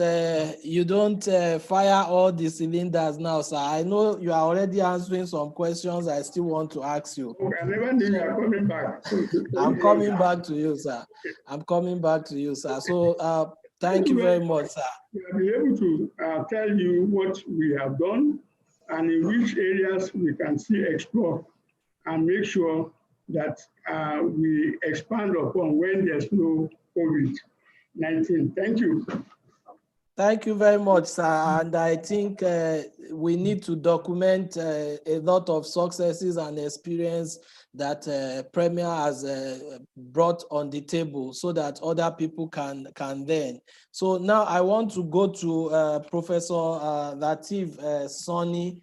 you don't fire all the cylinders now, sir. I know you are already answering some questions I still want to ask you. I never knew you are coming back. I'm coming back to you, sir. I'm coming back to you, sir. So thank you very much, sir. We'll be able to tell you what we have done and in which areas we can still explore and make sure that we expand upon when there's no COVID-19. Thank you. Thank you very much, sir. And I think we need to document a lot of successes and experience that Premier has brought on the table so that other people can learn. So now I want to go to Professor Lateef Sonny.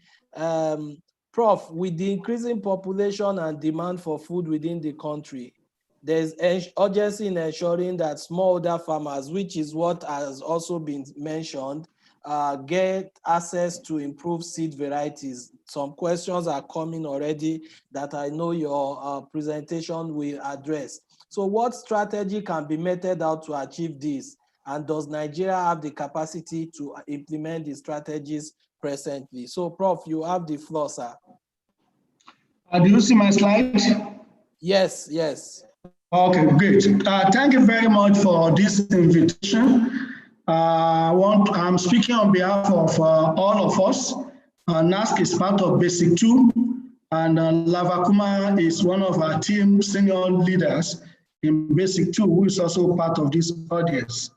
Prof, with the increasing population and demand for food within the country, there's urgency in ensuring that smallholder farmers, which is what has also been mentioned, get access to improved seed varieties. Some questions are coming already that I know your presentation will address. So what strategy can be meted out to achieve this? And does Nigeria have the capacity to implement the strategies presently? So Prof, you have the floor, sir. Do you see my slides? Yes, yes. Okay, great. Thank you very much for this invitation. I'm speaking on behalf of all of us. NASC is part of Basic 2, and Lavakuma is one of our team senior leaders in Basic 2, who is also part of this audience.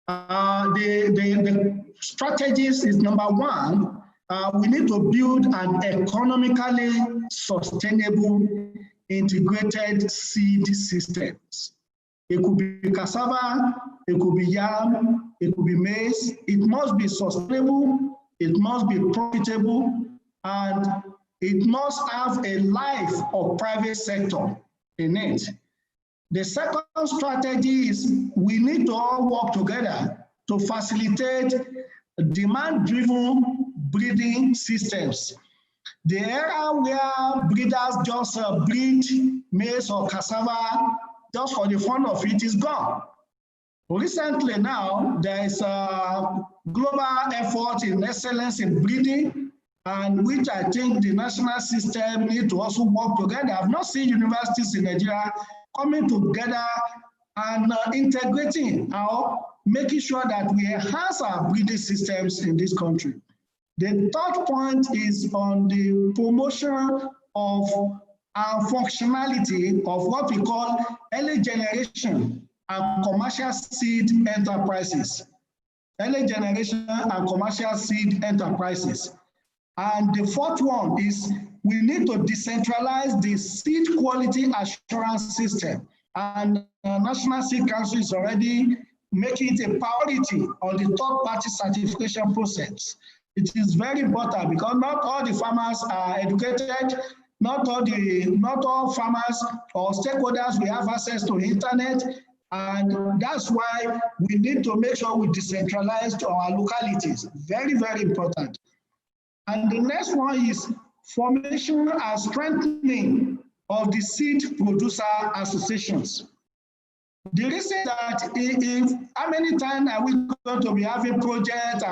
The strategies is number one, we need to build an economically sustainable integrated seed systems. It could be cassava, it could be yam, it could be maize. It must be sustainable, it must be profitable, and it must have a life of private sector in it. The second strategy is we need to all work together to facilitate demand-driven breeding systems. The era where breeders just breed maize or cassava just for the fun of it is gone. Recently now, there is a global effort in excellence in breeding, and which I think the national system need to also work together. I've not seen universities in Nigeria coming together and integrating or making sure that we enhance our breeding systems in this country. The third point is on the promotion of and functionality of what we call early generation and commercial seed enterprises. Early generation and commercial seed enterprises. And the fourth one is we need to decentralize the seed quality assurance system. And the National Seed Council is already making it a priority on the third-party certification process. It is very important because not all the farmers are educated, not all farmers or stakeholders will have access to the internet, and that's why we need to make sure we decentralize to our localities. Very, very important. And the next one is formation and strengthening of the seed producer associations. The reason that if how many times are we going to be having projects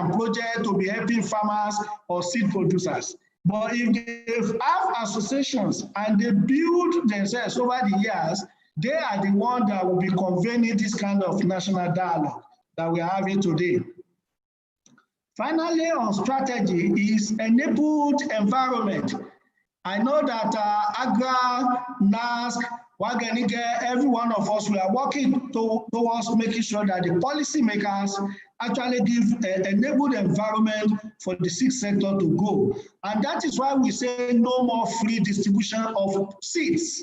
to be helping farmers or seed producers? But if they have associations and they build themselves over the years, they are the ones that will be convening this kind of national dialogue that we are having today. Finally, on strategy is enabled environment. I know that AGRA, NASC, Wagenige, every one of us, we are working towards making sure that the policymakers actually give an enabled environment for the seed sector to go. And that is why we say no more free distribution of seeds.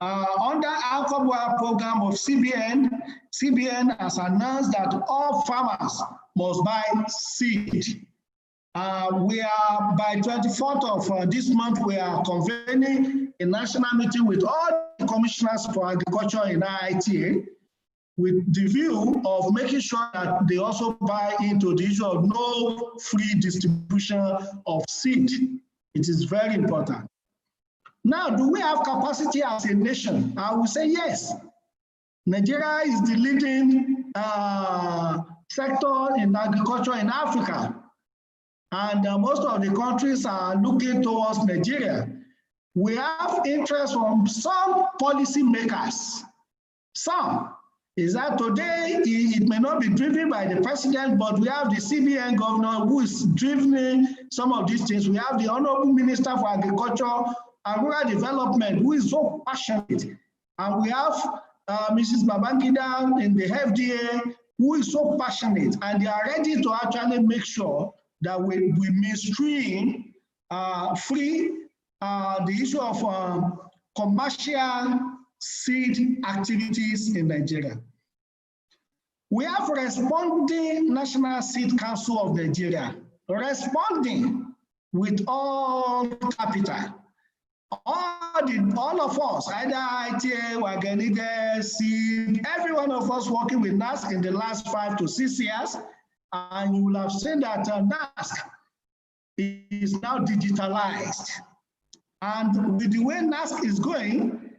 Under our program of CBN, CBN has announced that all farmers must buy seed. We are, by 24th of this month, we are convening a national meeting with all the commissioners for agriculture in IITA with the view of making sure that they also buy into the issue of no free distribution of seed. It is very important. Now, do we have capacity as a nation? I will say yes. Nigeria is the leading sector in agriculture in Africa. And most of the countries are looking towards Nigeria. We have interest from some policy makers. Some is that today it may not be driven by the president, but we have the CBN governor who is driving some of these things. We have the Honorable Minister for Agriculture and Rural Development who is so passionate. And we have Mrs. Babangida in the FDA who is so passionate, and they are ready to actually make sure that we mainstream free the issue of commercial seed activities in Nigeria. We have responding National Seed Council of Nigeria, responding with all capital. All of us, either ITA, Wagenige, Seed, every one of us working with NASC in the last 5 to 6 years, and you will have seen that NASC is now digitalized. And with the way NASC is going,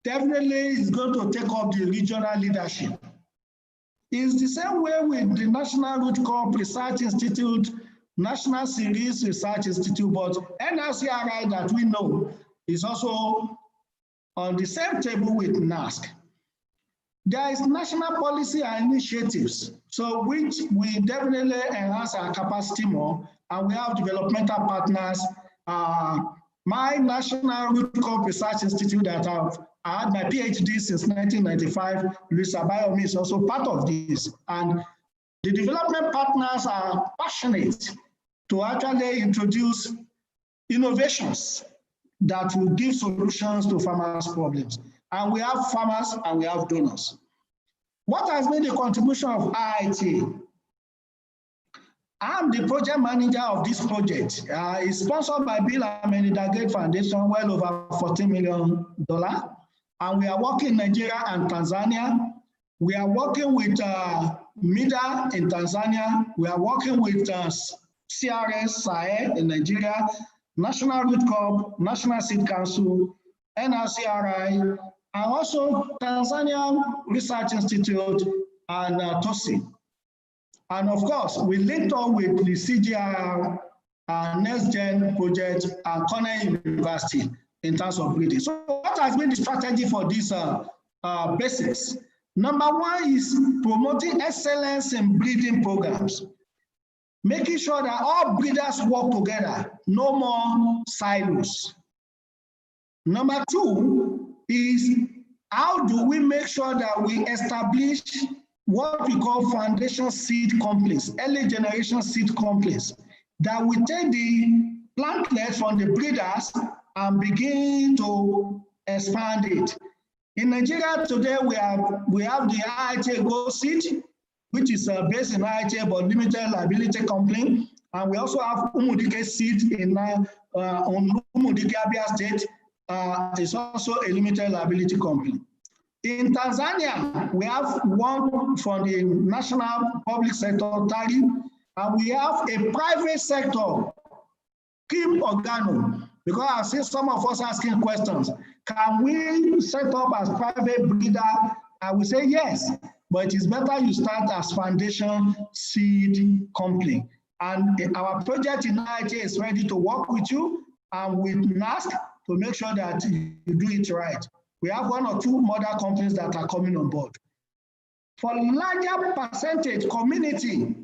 definitely is going to take up the regional leadership. It's the same way with the National Root Crop Research Institute, National Cereals Research Institute, but NRCRI that we know is also on the same table with NASC. There is national policy and initiatives, so which we definitely enhance our capacity more, and we have developmental partners. My National Root Crop Research Institute that I had my PhD since 1995, Luis Abayomi is also part of this. And the development partners are passionate to actually introduce innovations that will give solutions to farmers' problems. And we have farmers and we have donors. What has been the contribution of IITA? I'm the project manager of this project. It's sponsored by Bill and Melinda Gates Foundation, well over $14 million. And we are working in Nigeria and Tanzania. We are working with MIDA in Tanzania. We are working with CRS, SAE in Nigeria, National Root Crop, National Seed Council, NRCRI, and also Tanzania Research Institute, and TOSI. And of course, we linked up with the CGR Next Gen project and Cornell University in terms of breeding. So what has been the strategy for these basics? Number one is promoting excellence in breeding programs, making sure that all breeders work together, no more silos. Number two is how do we make sure that we establish what we call foundation seed companies, early generation seed companies, that we take the plantlets from the breeders and begin to expand it. In Nigeria today, we have the IITA Go Seed, which is based in IITA but limited liability company, and we also have Umudike Seed in Umudike Abia State. It's also a limited liability company. In Tanzania, we have one from the national public sector, TARI, and we have a private sector, Kim Organo, because I've seen some of us asking questions. Can we set up as private breeder? I will say yes, but it is better you start as foundation seed company. And our project in IITA is ready to work with you and with NASC to make sure that you do it right. We have one or two mother companies that are coming on board. For larger percentage community,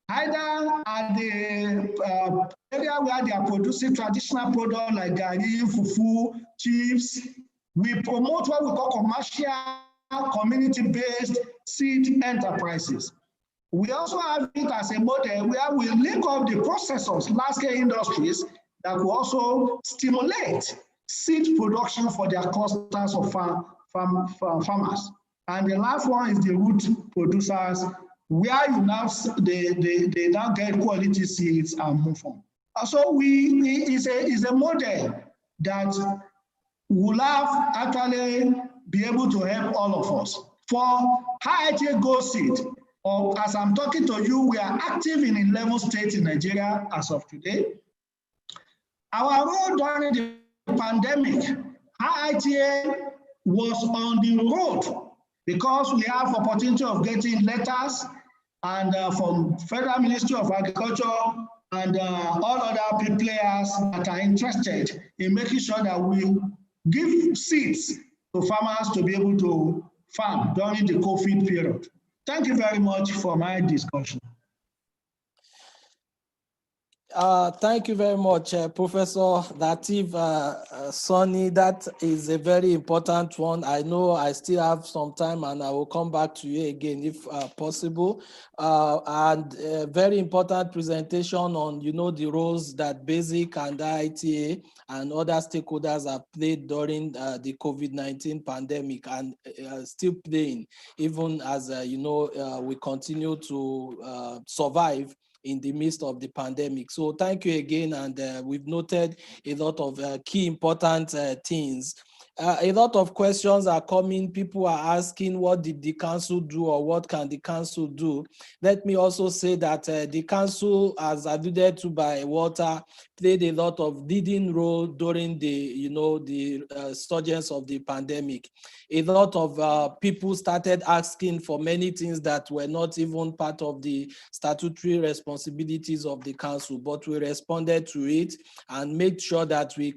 either at the area where they are producing traditional products like gari, fufu, chips, we promote what we call commercial community-based seed enterprises. We also have it as a model where we link up the processors, large-scale industries that will also stimulate seed production for their clusters of farmers. And the last one is the root producers, where you now they now get quality seeds and move on. So is a model that will have actually be able to help all of us. For IITA Go Seed, or as I'm talking to you, we are active in 11 states in Nigeria as of today. Our role during the pandemic, IITA was on the road because we have opportunity of getting letters and from Federal Ministry of Agriculture and all other players that are interested in making sure that we give seeds to farmers to be able to farm during the COVID period. Thank you very much for my discussion. Thank you very much, Professor Lateef Sonny. That is a very important one. I know I still have some time and I will come back to you again if possible. And a very important presentation on, the roles that BASIC and IITA and other stakeholders have played during the COVID-19 pandemic and still playing, even as, we continue to survive in the midst of the pandemic. So thank you again, and we've noted a lot of key important things. A lot of questions are coming. People are asking, what did the council do or what can the council do? Let me also say that the council, as alluded to by Walter, played a lot of leading role during the, the surgence of the pandemic. A lot of people started asking for many things that were not even part of the statutory responsibilities of the council, but we responded to it and made sure that we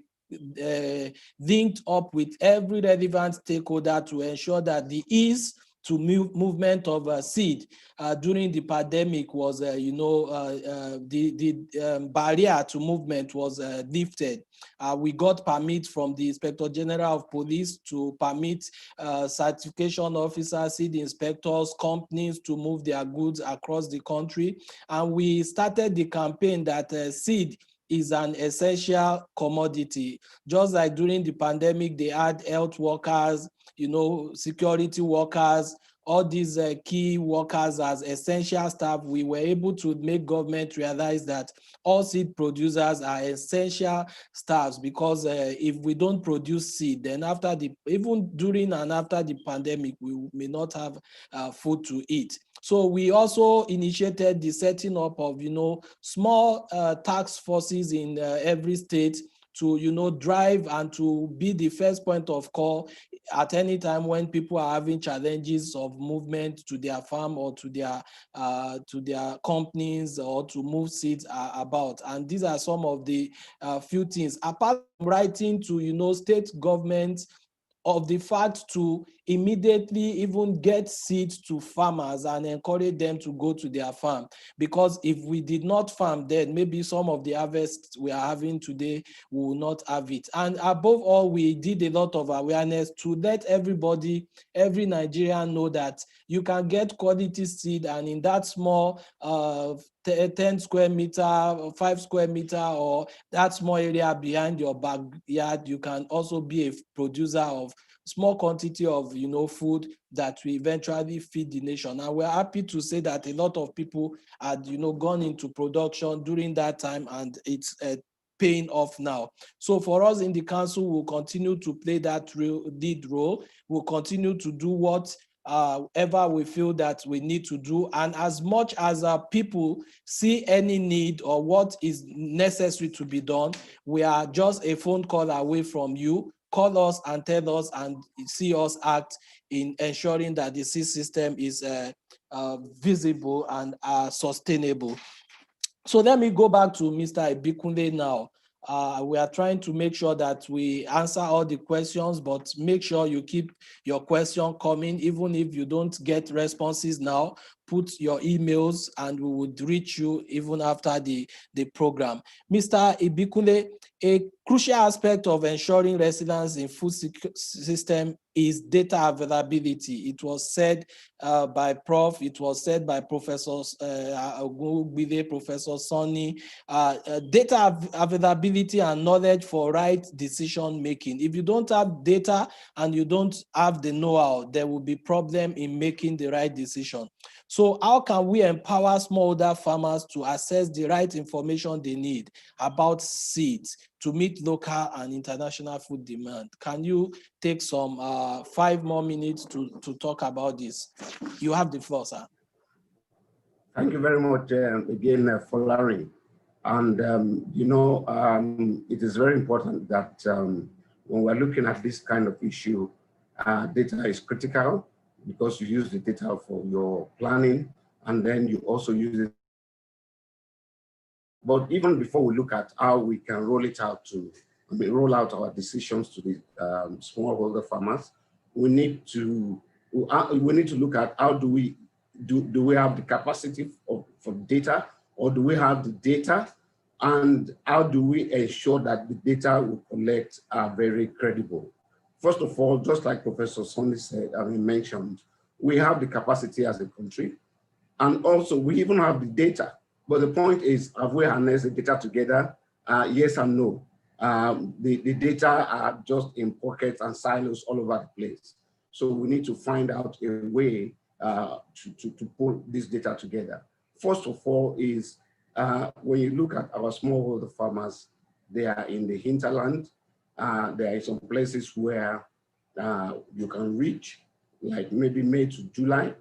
linked up with every relevant stakeholder to ensure that the ease to movement of seed during the pandemic was, the barrier to movement was lifted. We got permit from the Inspector General of Police to permit certification officers, seed inspectors, companies to move their goods across the country. And we started the campaign that seed is an essential commodity. Just like during the pandemic, they had health workers, security workers, all these key workers as essential staff. We were able to make government realize that all seed producers are essential staffs, because if we don't produce seed, then even during and after the pandemic, we may not have food to eat. So we also initiated the setting up of, small task forces in every state, to drive and to be the first point of call at any time when people are having challenges of movement to their farm or to their companies, or to move seeds about. And these are some of the few things, apart from writing to state governments, of the fact to immediately even get seeds to farmers and encourage them to go to their farm. Because if we did not farm, then maybe some of the harvests we are having today, we will not have it. And above all, we did a lot of awareness to let everybody, every Nigerian know that you can get quality seed, and in that small 10 square meter, 5 square meter, or that small area behind your backyard, you can also be a producer of small quantity of food that will eventually feed the nation. And we're happy to say that a lot of people had gone into production during that time, and it's paying off now. So for us in the council, we'll continue to play that lead role. We'll continue to do whatever we feel that we need to do. And as much as people see any need or what is necessary to be done, we are just a phone call away from you. Call us and tell us and see us act in ensuring that the seed system is visible and sustainable. So let me go back to Mr. Ibikunle now. We are trying to make sure that we answer all the questions, but make sure you keep your question coming. Even if you don't get responses now, put your emails and we would reach you even after the program. Mr. Ibikunle, a crucial aspect of ensuring resilience in food system is data availability. It was said by Prof, it was said by Professor Ogungbide, Professor Sonny, data availability and knowledge for right decision making. If you don't have data and you don't have the know-how, there will be problem in making the right decision. So how can we empower smallholder farmers to access the right information they need about seeds to meet local and international food demand? Can you take some 5 more minutes to talk about this? You have the floor, sir. Thank you very much again, Folari. And, it is very important that when we're looking at this kind of issue, data is critical, because you use the data for your planning, and then you also use it. But even before we look at how we can roll it out roll out our decisions to the smallholder farmers, we need to look at how do we have the capacity for data, or do we have the data, and how do we ensure that the data we collect are very credible? First of all, just like Professor Sonny said, mentioned, we have the capacity as a country, and also we even have the data. But the point is, have we harnessed the data together? Yes and no. The data are just in pockets and silos all over the place. So we need to find out a way to pull this data together. First of all is, when you look at our smallholder farmers, they are in the hinterland. There are some places where you can reach, like maybe May to July.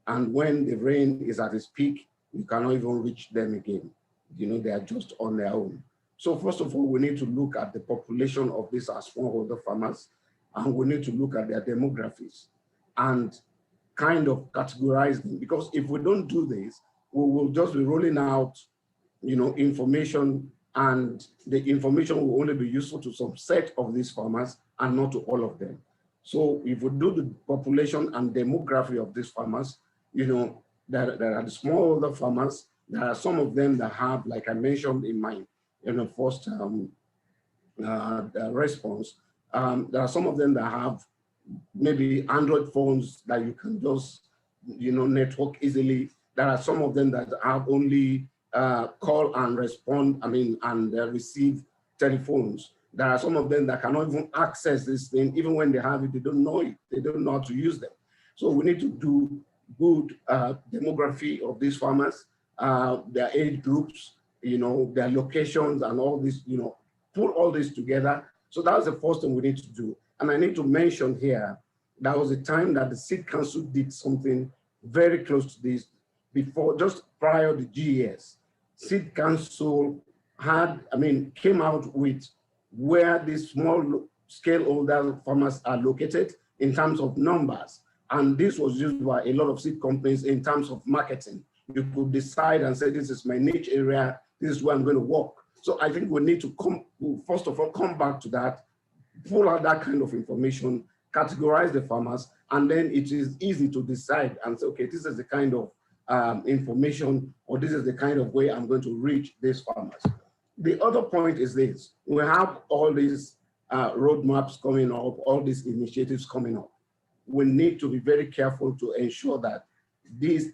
And when the rain is at its peak, you cannot even reach them again. They are just on their own. So first of all, we need to look at the population of these smallholder farmers, and we need to look at their demographics and kind of categorize them. Because if we don't do this, we will just be rolling out, information, and the information will only be useful to some set of these farmers and not to all of them. So if we do the population and demography of these farmers, there are the smallholder farmers. There are some of them that have, like I mentioned in my first response, there are some of them that have maybe Android phones that you can just, network easily. There are some of them that have only call and respond, and receive telephones. There are some of them that cannot even access this thing. Even when they have it, they don't know it. They don't know how to use them. So we need to do good demography of these farmers, their age groups, their locations and all this, pull all this together. So that's the first thing we need to do. And I need to mention here, that was a time that the Seed Council did something very close to this before, just prior to GES. Seed Council came out with where these small scale holder farmers are located in terms of numbers. And this was used by a lot of seed companies in terms of marketing. You could decide and say, this is my niche area, this is where I'm going to work. So I think we need to first of all, come back to that, pull out that kind of information, categorize the farmers, and then it is easy to decide and say, okay, this is the kind of information, or this is the kind of way I'm going to reach these farmers. The other point is this: we have all these roadmaps coming up, all these initiatives coming up. We need to be very careful to ensure that these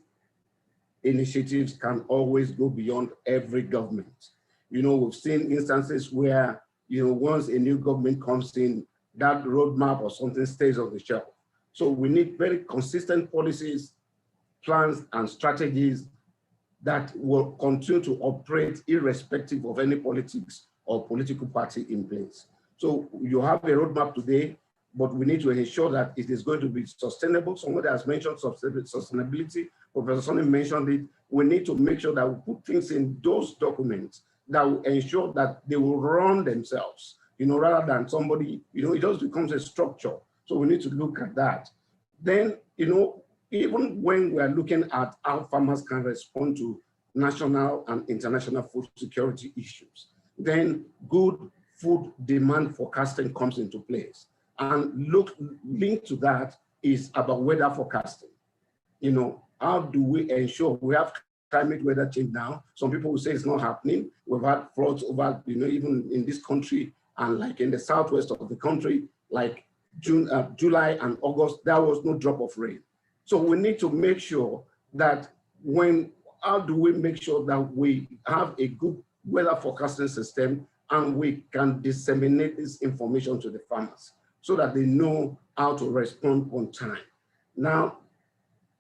initiatives can always go beyond every government. You know, we've seen instances where, you know, once a new government comes in, that roadmap or something stays on the shelf. So we need very consistent policies, plans, and strategies that will continue to operate irrespective of any politics or political party in place. So you have a roadmap today, but we need to ensure that it is going to be sustainable. Somebody has mentioned sustainability. Professor Sonny mentioned it. We need to make sure that we put things in those documents that will ensure that they will run themselves, you know, rather than somebody, you know, it just becomes a structure. So we need to look at that. Then, you know, even when we are looking at how farmers can respond to national and international food security issues, then good food demand forecasting comes into place. And linked to that is about weather forecasting. You know, how do we ensure we have climate weather change now? Some people will say it's not happening. We've had floods over, you know, even in this country and like in the southwest of the country, like July and August, there was no drop of rain. So we need to make sure that how do we make sure that we have a good weather forecasting system and we can disseminate this information to the farmers so that they know how to respond on time. Now,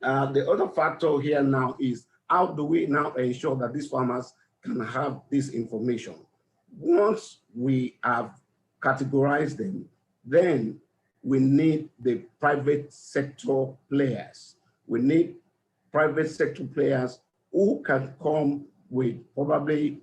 the other factor here now is how do we now ensure that these farmers can have this information? Once we have categorized them, then we need the private sector players. We need private sector players who can come with probably,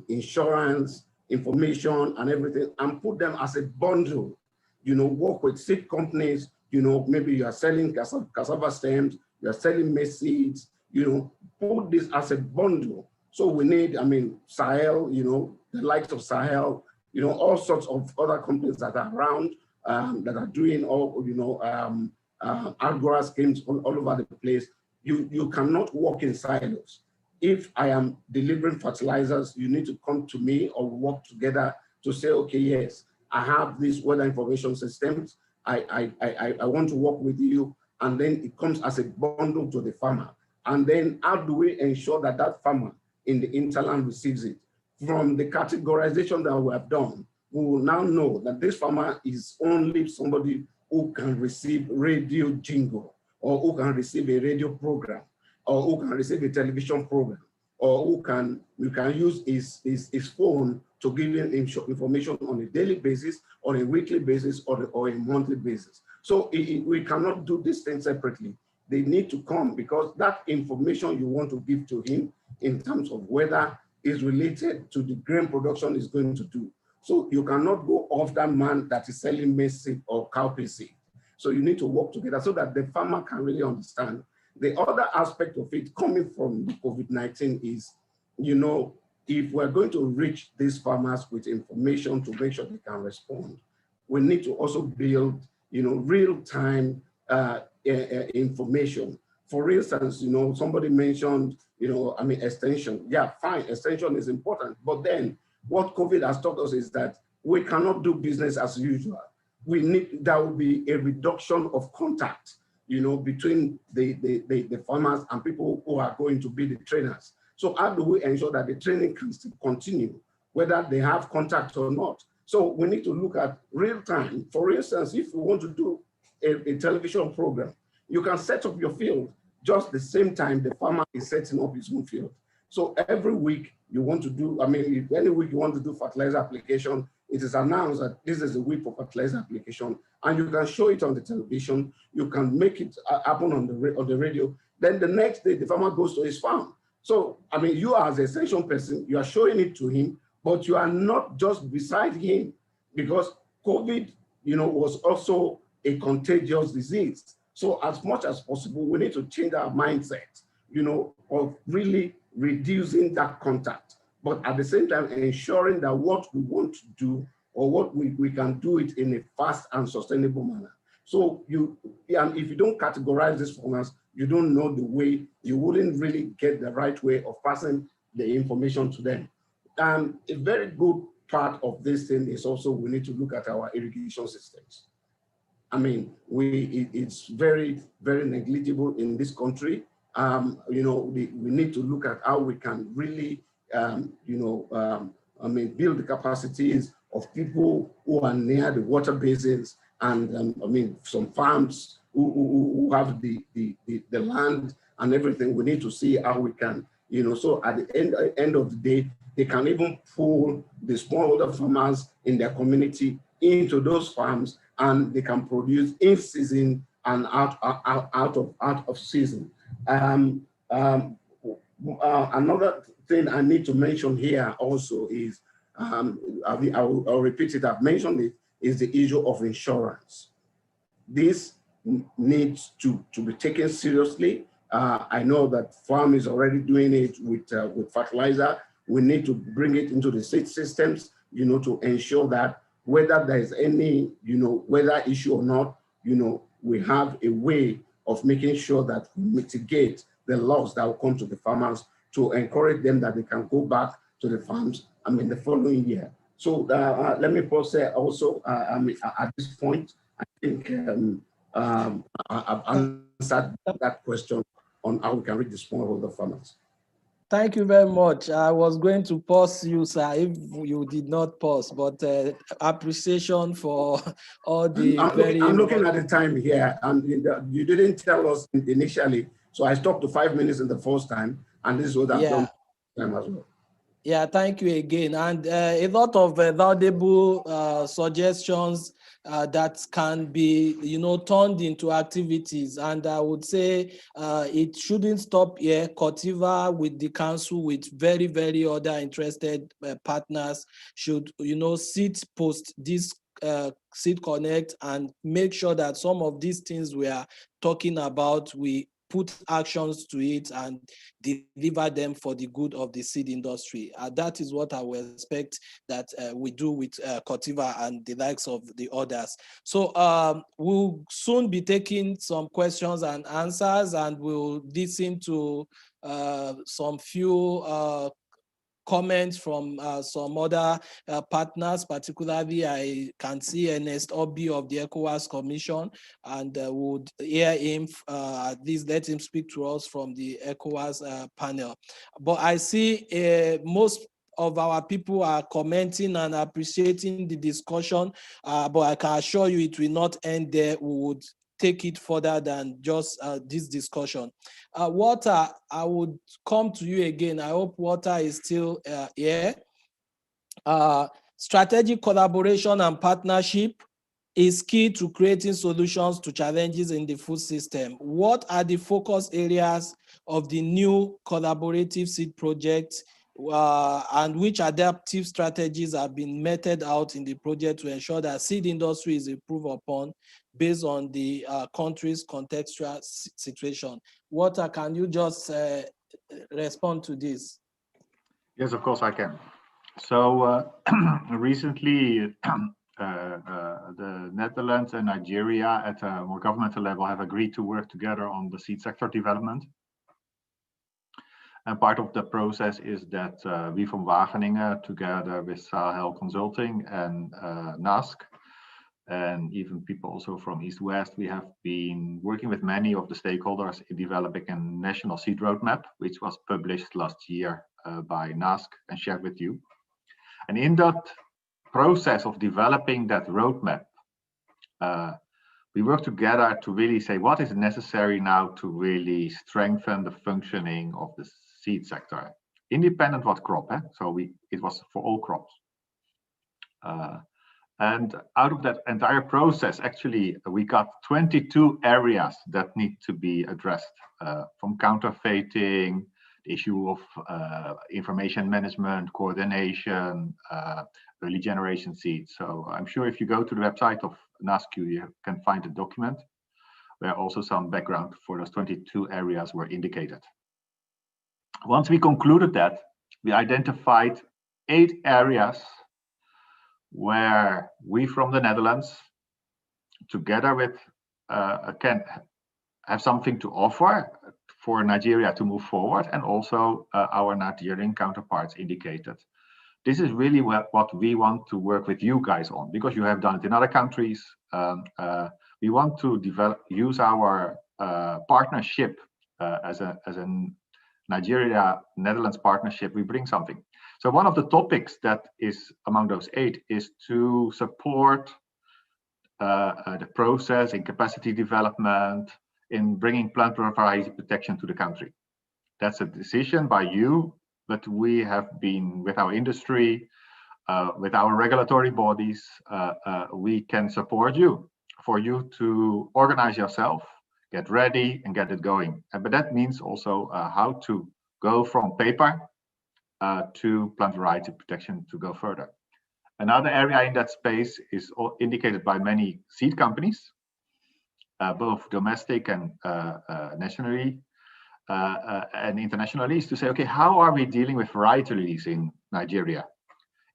insurance, information and everything, and put them as a bundle. You know, work with seed companies. You know, maybe you are selling cassava stems, you are selling maize seeds, you know, put this as a bundle. So we need, Sahel, you know, the likes of Sahel, you know, all sorts of other companies that are around that are doing all, you know, Agora schemes all over the place. You cannot work in silos. If I am delivering fertilizers, you need to come to me or work together to say, okay, yes, I have these weather information systems. I want to work with you. And then it comes as a bundle to the farmer. And then how do we ensure that that farmer in the interland receives it? From the categorization that we have done, we will now know that this farmer is only somebody who can receive radio jingle, or who can receive a radio program, or who can receive a television program, or who can use his phone to give him information on a daily basis, on a weekly basis, or a monthly basis. So we cannot do this thing separately. They need to come because that information you want to give to him in terms of weather is related to the grain production is going to do. So you cannot go off that man that is selling maize seed or cowpea seed. So you need to work together so that the farmer can really understand. The other aspect of it coming from COVID-19 is, you know, if we're going to reach these farmers with information to make sure they can respond, we need to also build, you know, real-time information. For instance, you know, somebody mentioned, you know, extension. Yeah, fine, extension is important. But then what COVID has taught us is that we cannot do business as usual. There will be a reduction of contact, you know, between the farmers and people who are going to be the trainers. So how do we ensure that the training can still continue, whether they have contact or not? So we need to look at real time. For instance, if we want to do a television program, you can set up your field just the same time the farmer is setting up his own field. So every week you want to do, if any week you want to do fertilizer application, it is announced that this is the week for fertilizer application, and you can show it on the television. You can make it happen on the radio. Then the next day, the farmer goes to his farm. So, you as an extension person, you are showing it to him but you are not just beside him, because COVID, was also a contagious disease. So as much as possible, we need to change our mindset, of really reducing that contact, but at the same time ensuring that what we want to do, or what we can do it in a fast and sustainable manner. So and if you don't categorize these farmers, you don't know the way, you wouldn't really get the right way of passing the information to them. And a very good part of this thing is also we need to look at our irrigation systems. I mean, it's very, very negligible in this country. We need to look at how we can really, build the capacities of people who are near the water basins, and some farms who have the land and everything. We need to see how we can, so at the end of the day, they can even pull the smallholder farmers in their community into those farms, and they can produce in season and out of season. Another thing I need to mention here also is, I'll repeat it, I've mentioned it, is the issue of insurance. This needs to be taken seriously. I know that farm is already doing it with fertilizer. We need to bring it into the seed systems, to ensure that whether there is any, weather issue or not, we have a way of making sure that we mitigate the loss that will come to the farmers, to encourage them that they can go back to the farms, the following year. So let me pause there also. At this point, I think I've answered that question on how we can reach the smallholder farmers. Thank you very much. I was going to pause you, sir, if you did not pause, but appreciation for all the I'm looking at the time here, and you didn't tell us initially, so I stopped to 5 minutes in the first time, and this is what I've done time as well. Yeah, thank you again. And a lot of valuable suggestions that can be, turned into activities. And I would say it shouldn't stop here. Cortiva with the council, with very, very other interested partners should, sit post this Seedconnect and make sure that some of these things we are talking about, we put actions to it and deliver them for the good of the seed industry. That is what I will expect that we do with Cortiva and the likes of the others. So we'll soon be taking some questions and answers, and we'll listen to some few comments from some other partners. Particularly, I can see Ernest Obi of the ECOWAS Commission, and would hear him, at least let him speak to us from the ECOWAS panel. But I see most of our people are commenting and appreciating the discussion, but I can assure you it will not end there. We would take it further than just this discussion. Walter, I would come to you again. I hope Walter is still here. Strategic collaboration and partnership is key to creating solutions to challenges in the food system. What are the focus areas of the new collaborative seed project, and which adaptive strategies have been meted out in the project to ensure that seed industry is improved upon based on the country's contextual situation? Walter, can you just respond to this? Yes, of course I can. So recently, the Netherlands and Nigeria at a more governmental level have agreed to work together on the seed sector development. And part of the process is that we from Wageningen, together with Sahel Consulting and NASC, and even people also from East-West, we have been working with many of the stakeholders in developing a national seed roadmap, which was published last year by NASC and shared with you. And in that process of developing that roadmap, we work together to really say what is necessary now to really strengthen the functioning of the seed sector, independent what crop. So it was for all crops. And out of that entire process, actually, we got 22 areas that need to be addressed, from counterfeiting the issue of information management, coordination, early generation seeds. So I'm sure if you go to the website of NASQ, you can find a document where also some background for those 22 areas were indicated. Once we concluded that, we identified 8 areas where we from the Netherlands, together with can have something to offer for Nigeria to move forward, and also our Nigerian counterparts indicated. This is really what we want to work with you guys on, because you have done it in other countries. We want to use our partnership as a Nigeria-Netherlands partnership. We bring something. So one of the topics that is among those 8 is to support the process in capacity development, in bringing plant variety protection to the country. That's a decision by you, but we have been with our industry, with our regulatory bodies, we can support you, for you to organize yourself, get ready and get it going. But that means also how to go from paper to plant variety protection to go further. Another area in that space is indicated by many seed companies, both domestic and nationally and internationally, is to say, okay, how are we dealing with variety release in Nigeria?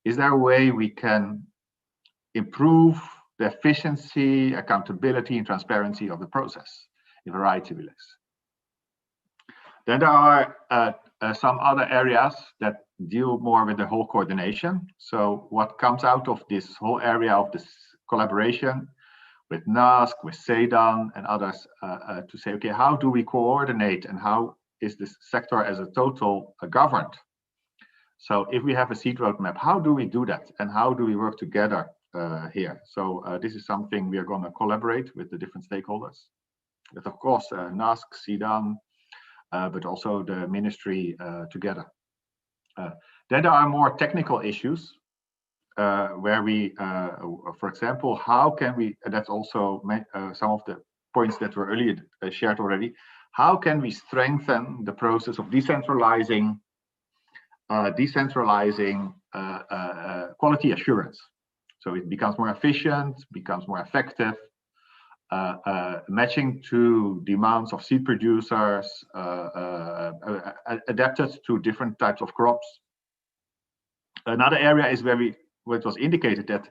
Is there a way we can improve the efficiency, accountability, and transparency of the process in variety release? Then there are some other areas that deal more with the whole coordination. So what comes out of this whole area of this collaboration with NASC, with SEDAN and others, to say, okay, how do we coordinate and how is this sector as a total governed? So if we have a seed roadmap, how do we do that? And how do we work together here? So this is something we are going to collaborate with the different stakeholders, with of course NASC, SEDAN, but also the ministry together. Then there are more technical issues where we, for example, how can we, that's also some of the points that were earlier shared already, how can we strengthen the process of decentralizing quality assurance? So it becomes more efficient, becomes more effective, matching to demands of seed producers, adapted to different types of crops. Another area is where it was indicated that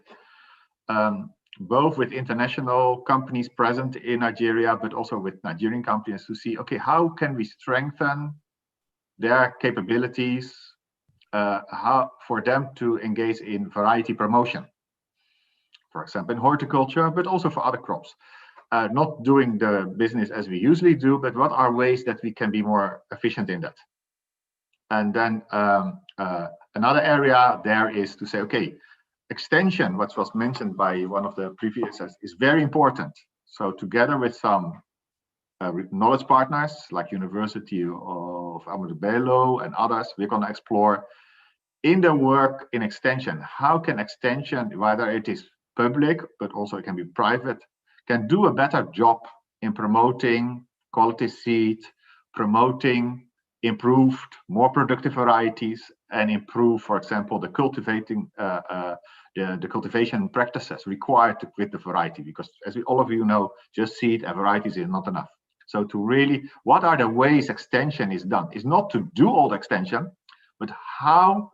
both with international companies present in Nigeria, but also with Nigerian companies, to see, okay, how can we strengthen their capabilities, how for them to engage in variety promotion, for example, in horticulture, but also for other crops. Not doing the business as we usually do, but what are ways that we can be more efficient in that? And then another area there is to say, okay, extension, what was mentioned by one of the previous, is very important. So together with some knowledge partners like University of Ahmadu Bello and others, we're going to explore in the work in extension, how can extension, whether it is public, but also it can be private, can do a better job in promoting quality seed, promoting improved, more productive varieties, and improve, for example, the cultivation practices required with the variety, because as all of you know, just seed and varieties is not enough. So to really, what are the ways extension is done? Is not to do all the extension, but how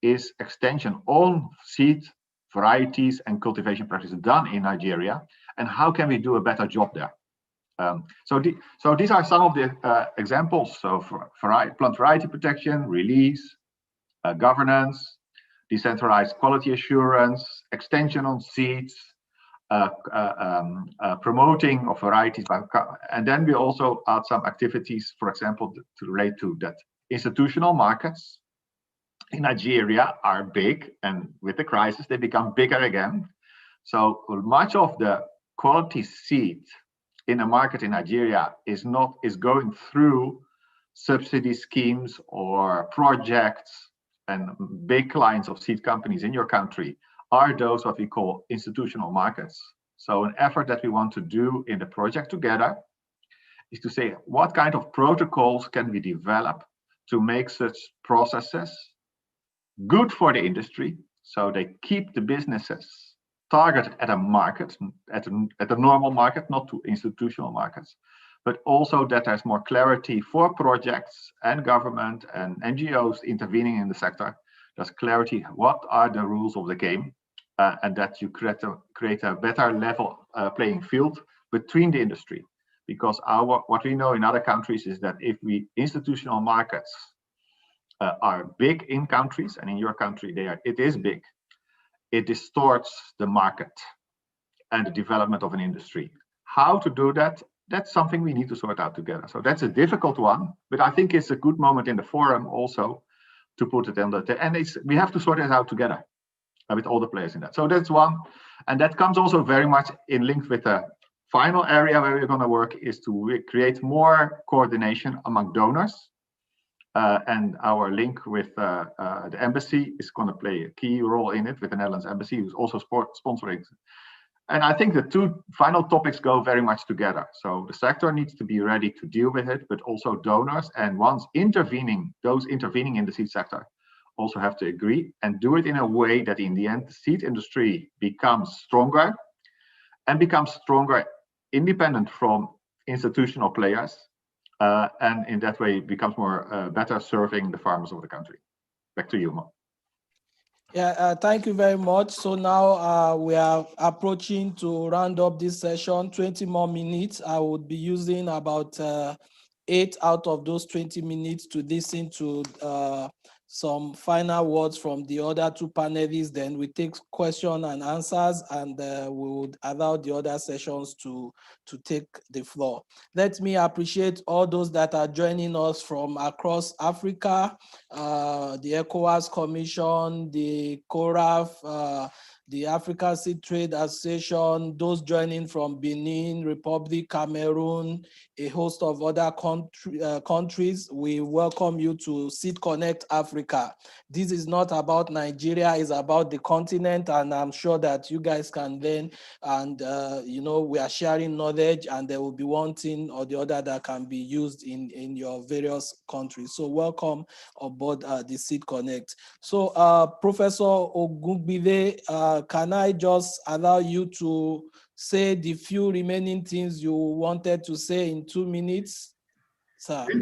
is extension on seed varieties and cultivation practices done in Nigeria, and how can we do a better job there? So these are some of the examples of plant variety protection, release, governance, decentralized quality assurance, extension on seeds, promoting of varieties, and then we also add some activities, for example, to relate to that. Institutional markets in Nigeria are big, and with the crisis they become bigger again. So much of the quality seed in a market in Nigeria is going through subsidy schemes or projects, and big clients of seed companies in your country are those what we call institutional markets. So an effort that we want to do in the project together is to say, what kind of protocols can we develop to make such processes good for the industry, so they keep the businesses targeted at a market, at a normal market, not to institutional markets, but also that there's more clarity for projects and government and NGOs intervening in the sector. There's clarity, what are the rules of the game, and that you create a better level playing field between the industry. Because what we know in other countries is that if institutional markets are big in countries, and in your country it is big, it distorts the market and the development of an industry. How to do that? That's something we need to sort out together. So that's a difficult one, but I think it's a good moment in the forum also to put it on the, and we have to sort it out together with all the players in that. So that's one, and that comes also very much in link with the final area where we're going to work is to create more coordination among donors. And our link with the embassy is going to play a key role in it, with the Netherlands embassy, who's also sponsoring. And I think the two final topics go very much together. So the sector needs to be ready to deal with it, but also donors, and those intervening in the seed sector also have to agree and do it in a way that in the end the seed industry becomes stronger and becomes stronger independent from institutional players. And in that way, it becomes more better serving the farmers of the country. Back to you, Mo. Yeah, thank you very much. So now we are approaching to round up this session. 20 more minutes. I would be using about 8 out of those 20 minutes to listen to some final words from the other two panelists. Then we take question and answers, and we would allow the other sessions to take the floor. Let me appreciate all those that are joining us from across Africa, the ECOWAS Commission, the CORAF, the African Seed Trade Association, those joining from Benin Republic, Cameroon, a host of other countries. We welcome you to Seedconnect Africa. This is not about Nigeria, it's about the continent, and I'm sure that you guys can learn, and we are sharing knowledge, and there will be one thing or the other that can be used in your various countries. So welcome aboard the Seedconnect. So Professor Ogungbile, can I just allow you to say the few remaining things you wanted to say in 2 minutes, sir? Thank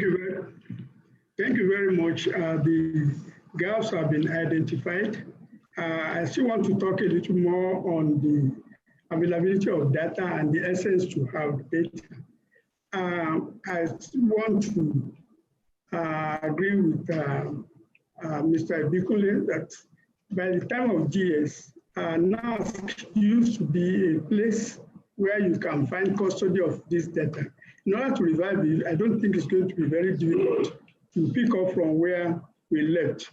you very much. The gaps have been identified. I still want to talk a little more on the availability of data and the essence to have data. I want to agree with Mr. Bikule that by the time of GS, NASC used to be a place where you can find custody of this data. In order to revive it, I don't think it's going to be very difficult to pick up from where we left.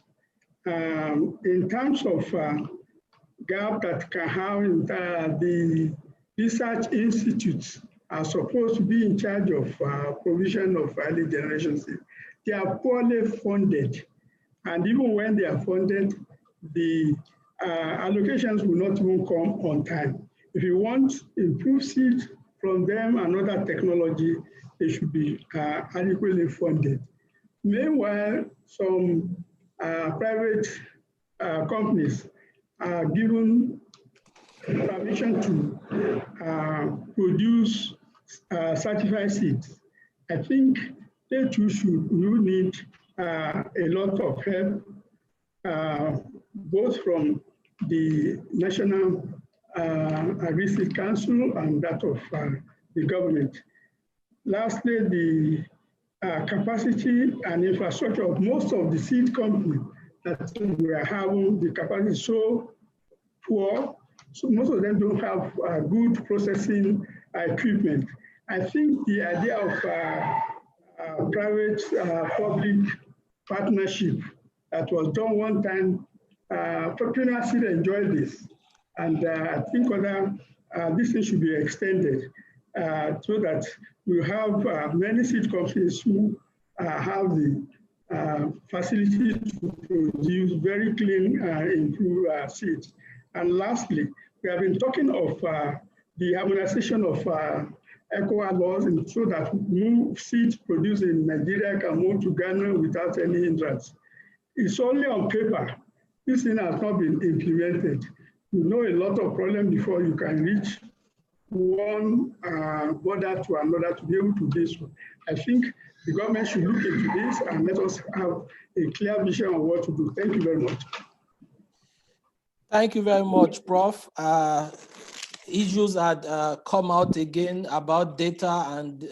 In terms of gap that can have, the research institutes are supposed to be in charge of provision of early generation seed. They are poorly funded. And even when they are funded, the allocations will not even come on time. If you want improved seed from them and other technology, they should be adequately funded. Meanwhile, some private companies are given permission to produce certified seeds. I think they too will need a lot of help, both from the National Agri-Seed Council and that of the government. Lastly, the capacity and infrastructure of most of the seed companies that we are having, the capacity is so poor, so most of them don't have good processing equipment. I think the idea of private-public partnership that was done one time, Pioneer Seed enjoyed this, and I think this thing should be extended so that we have many seed companies who have the facility to produce very clean, improved seeds. And lastly, we have been talking of the harmonization of ECOWAS laws so that seeds produced in Nigeria can move to Ghana without any hindrance. It's only on paper. This thing has not been implemented. You know a lot of problems before you can reach one border to another to be able to do so. I think the government should look into this and let us have a clear vision of what to do. Thank you very much. Thank you very much, Prof. Issues had come out again about data and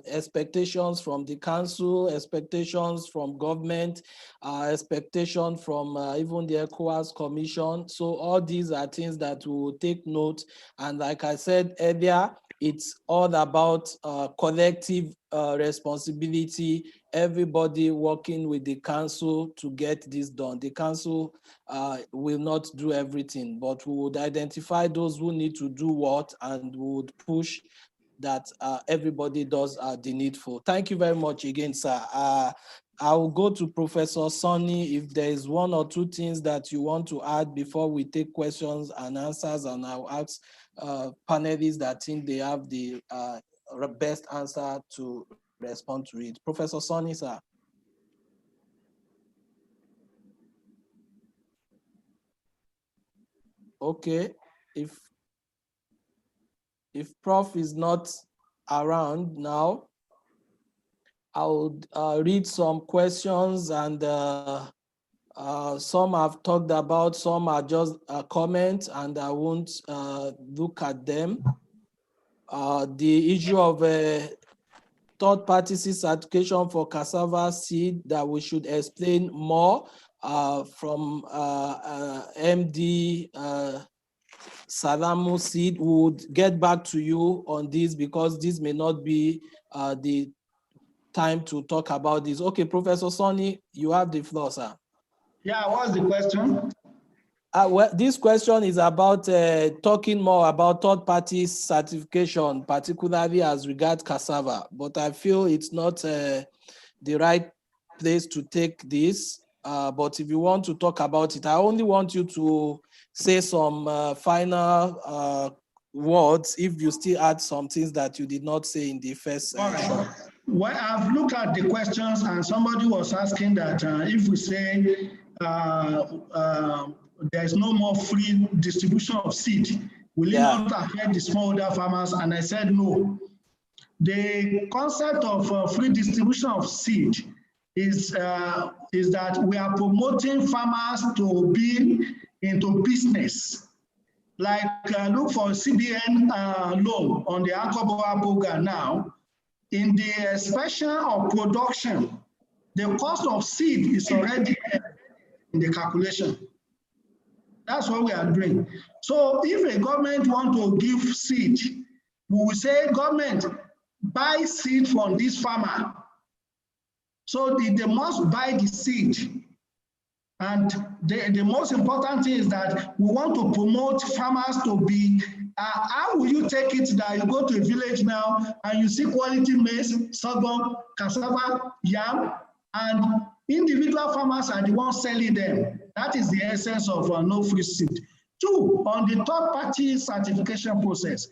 expectations from the council, expectations from government, expectation from even the ECOWAS Commission. So all these are things that we will take note. And like I said earlier, it's all about collective responsibility, everybody working with the council to get this done. The council will not do everything, but we would identify those who need to do what and we would push that everybody does the needful. Thank you very much again, sir. I will go to Professor Sonny if there is one or two things that you want to add before we take questions and answers, and I'll ask panelists that think they have the best answer to respond to it. Professor Sonny, sir. Okay, if Prof is not around now, I'll read some questions, and some I've talked about, some are just comments, and I won't look at them. The issue of third-party seed certification for cassava seed that we should explain more from MD Salamu Seed. Would get back to you on this because this may not be the time to talk about this. Okay, Professor Sonny, you have the floor, sir. Yeah, what's the question? Well, this question is about talking more about third-party certification, particularly as regards cassava. But I feel it's not the right place to take this. But if you want to talk about it, I only want you to say some final words if you still add some things that you did not say in the first show. Well, I've looked at the questions, and somebody was asking that if we say there is no more free distribution of seed, will it not affect the smallholder farmers? And I said no. The concept of free distribution of seed is that we are promoting farmers to be into business. Like look for CBN loan on the Ankoboa program now. In the expression of production, the cost of seed is already in the calculation. That's what we are doing. So if a government wants to give seed, we will say, government, buy seed from this farmer. So they must buy the seed. And the most important thing is that we want to promote farmers to be, how will you take it that you go to a village now and you see quality maize, sorghum, cassava, yam, and individual farmers are the ones selling them. That is the essence of no free seed. Two, on the third-party certification process.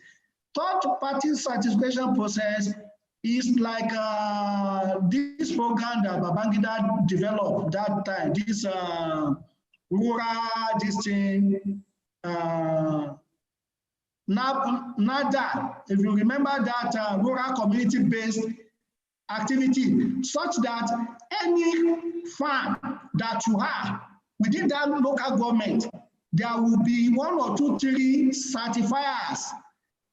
Third-party certification process is like this program that Babangida developed that time, this rural, this thing, NADA, if you remember that rural community-based activity, such that any farm that you have within that local government, there will be 1 or 2, 3 certifiers.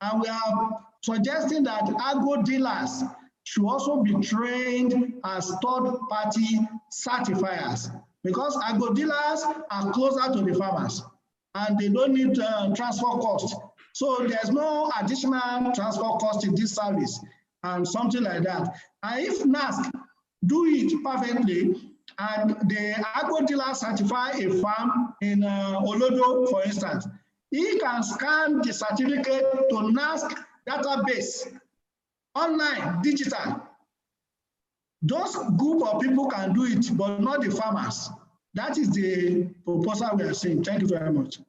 And we are suggesting that agro dealers should also be trained as third-party certifiers, because agro dealers are closer to the farmers and they don't need transfer cost. So there's no additional transfer cost in this service and something like that. And if NASC do it perfectly, and the agro dealer certify a farm in Olodo, for instance, he can scan the certificate to NASC database, online, digital. Those group of people can do it, but not the farmers. That is the proposal we are seeing. Thank you very much.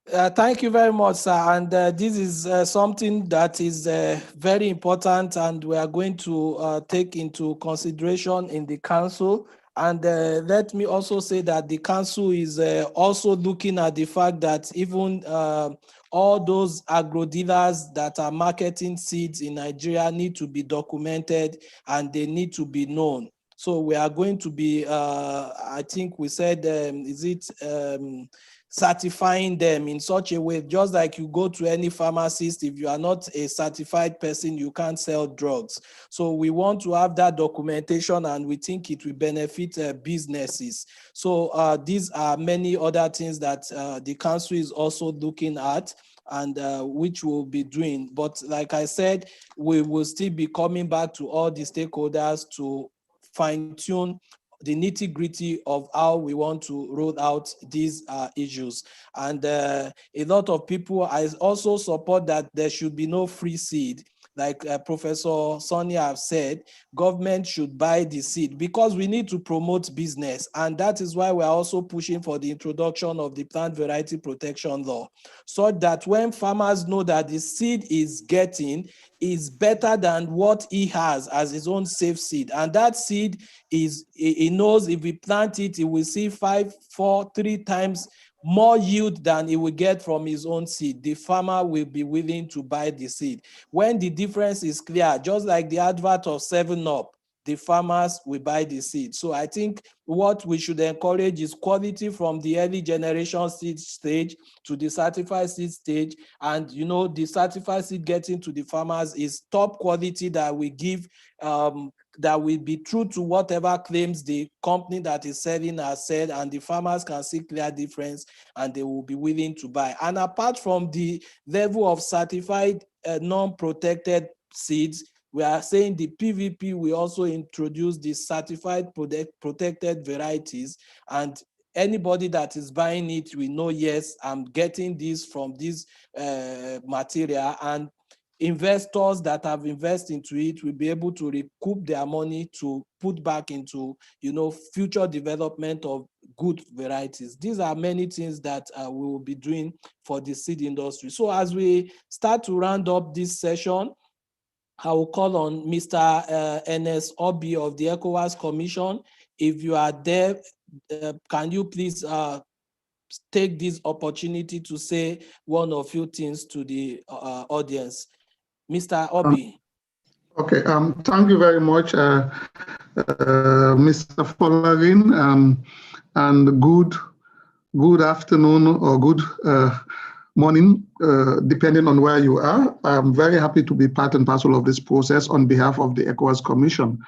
Thank you very much, sir. And this is something that is very important, and we are going to take into consideration in the council. And let me also say that the council is also looking at the fact that even all those agro dealers that are marketing seeds in Nigeria need to be documented and they need to be known. So we are going to be, I think we said, certifying them in such a way, just like you go to any pharmacist, if you are not a certified person, you can't sell drugs. So we want to have that documentation, and we think it will benefit businesses. So these are many other things that the council is also looking at, and which we'll be doing. But like I said, we will still be coming back to all the stakeholders to fine-tune the nitty-gritty of how we want to roll out these issues. And a lot of people, I also support that there should be no free seed. Like Professor Sonia have said, government should buy the seed because we need to promote business. And that is why we're also pushing for the introduction of the plant variety protection law, so that when farmers know that the seed is getting is better than what he has as his own safe seed. And that seed is, he knows if he plant it, he will see 5, 4, 3 times more yield than he will get from his own seed. The farmer will be willing to buy the seed. When the difference is clear, just like the advert of 7-Up, the farmers will buy the seed. So I think what we should encourage is quality from the early generation seed stage to the certified seed stage. And you know, the certified seed getting to the farmers is top quality that we give, that will be true to whatever claims the company that is selling has said, and the farmers can see clear difference and they will be willing to buy. And apart from the level of certified non-protected seeds, we are saying the PVP will also introduce the certified protected varieties, and anybody that is buying it will know, yes, I'm getting this from this material, and investors that have invested into it will be able to recoup their money to put back into, you know, future development of good varieties. These are many things that we will be doing for the seed industry. So as we start to round up this session, I will call on Mr. Ernest Obi of the ECOWAS Commission. If you are there, can you please take this opportunity to say one or few things to the audience? Mr. Obi. Okay, thank you very much, Mr. Folarin, and good afternoon or good morning, depending on where you are. I'm very happy to be part and parcel of this process on behalf of the ECOWAS Commission,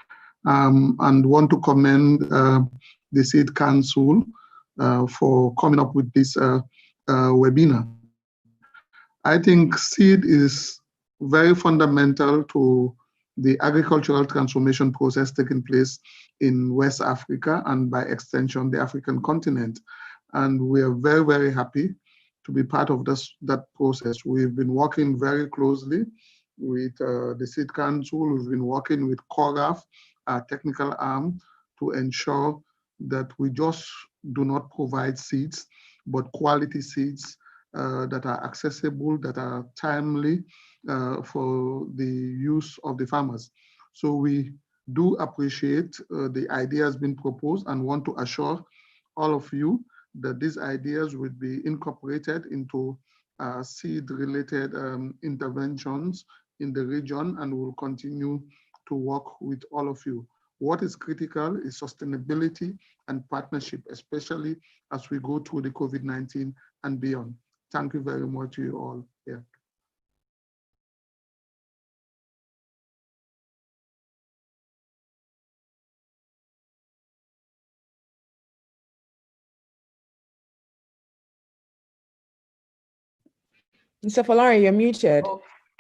and want to commend the Seed Council for coming up with this webinar. I think seed is very fundamental to the agricultural transformation process taking place in West Africa and by extension, the African continent. And we are very, very happy to be part of that process. We've been working very closely with the Seed Council. We've been working with CORAF, our technical arm, to ensure that we just do not provide seeds, but quality seeds that are accessible, that are timely for the use of the farmers. So we do appreciate the ideas being proposed and want to assure all of you that these ideas will be incorporated into seed-related interventions in the region, and will continue to work with all of you. What is critical is sustainability and partnership, especially as we go through the COVID-19 and beyond. Thank you very much to you all here. Mr. Folarin, you're muted.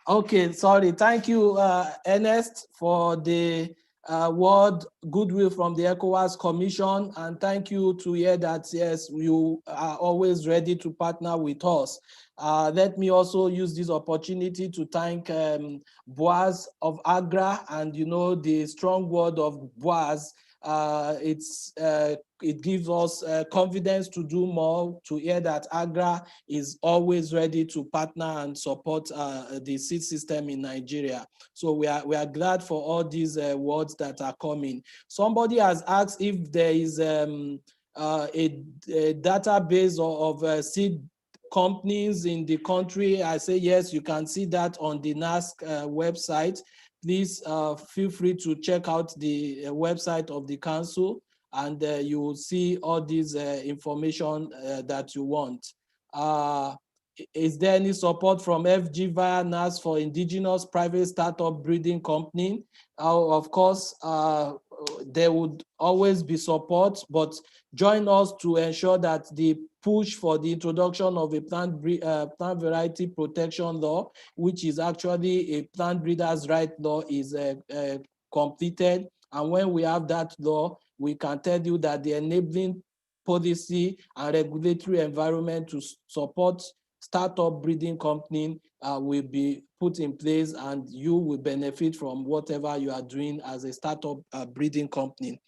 Okay, sorry. Thank you, Ernest, for the word goodwill from the ECOWAS Commission, and thank you to hear that, yes, you are always ready to partner with us. Let me also use this opportunity to thank Boaz of Agra, and you know, the strong word of Boaz it gives us confidence to do more, to hear that AGRA is always ready to partner and support the seed system in Nigeria. So we are glad for all these words that are coming. Somebody has asked if there is a database of seed companies in the country. I say yes, you can see that on the NASC website. Please feel free to check out the website of the council, and you will see all these information that you want. Is there any support from FG via NAS for indigenous private startup breeding company? Of course, there would always be support, but join us to ensure that the push for the introduction of a plant variety protection law, which is actually a plant breeders' right law, is completed. And when we have that law, we can tell you that the enabling policy and regulatory environment to support startup breeding company will be put in place, and you will benefit from whatever you are doing as a startup breeding company.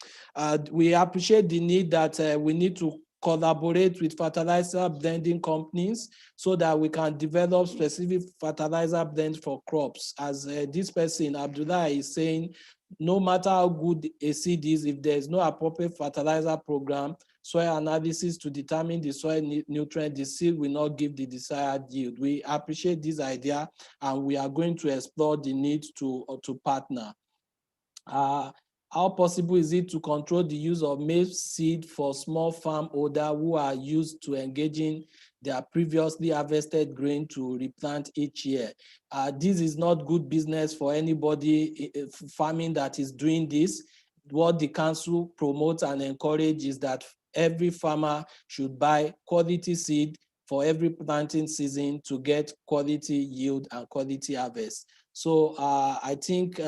We appreciate the need that we need to collaborate with fertilizer blending companies so that we can develop specific fertilizer blends for crops. As this person, Abdullah, is saying, no matter how good a seed is, if there is no appropriate fertilizer program, soil analysis to determine the soil nutrient, the seed will not give the desired yield. We appreciate this idea, and we are going to explore the need to partner. How possible is it to control the use of maize seed for small farm holder who are used to engaging their previously harvested grain to replant each year? This is not good business for anybody farming that is doing this. What the council promotes and encourages is that every farmer should buy quality seed for every planting season to get quality yield and quality harvest. So I think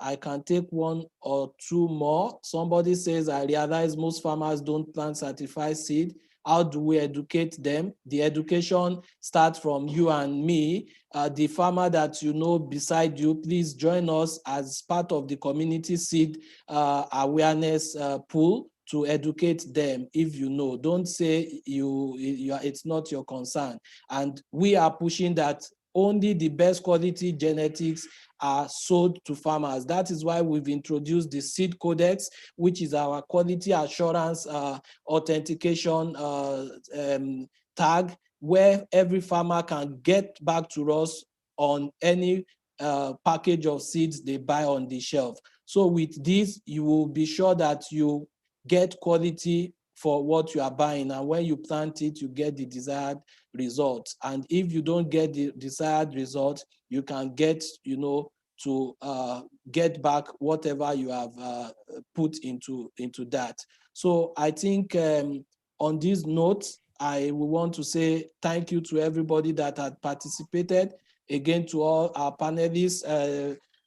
I can take one or two more. Somebody says, I realize most farmers don't plant certified seed. How do we educate them? The education starts from you and me. The farmer that you know beside you, please join us as part of the community seed awareness pool to educate them. If you know, don't say it's not your concern. And we are pushing that only the best quality genetics are sold to farmers. That is why we've introduced the Seed Codex, which is our quality assurance authentication tag, where every farmer can get back to us on any package of seeds they buy on the shelf. So with this, you will be sure that you get quality for what you are buying, and when you plant it, you get the desired result. And if you don't get the desired result, you can get, to get back whatever you have put into that. So I think on this note, I will want to say thank you to everybody that had participated. Again, to all our panelists,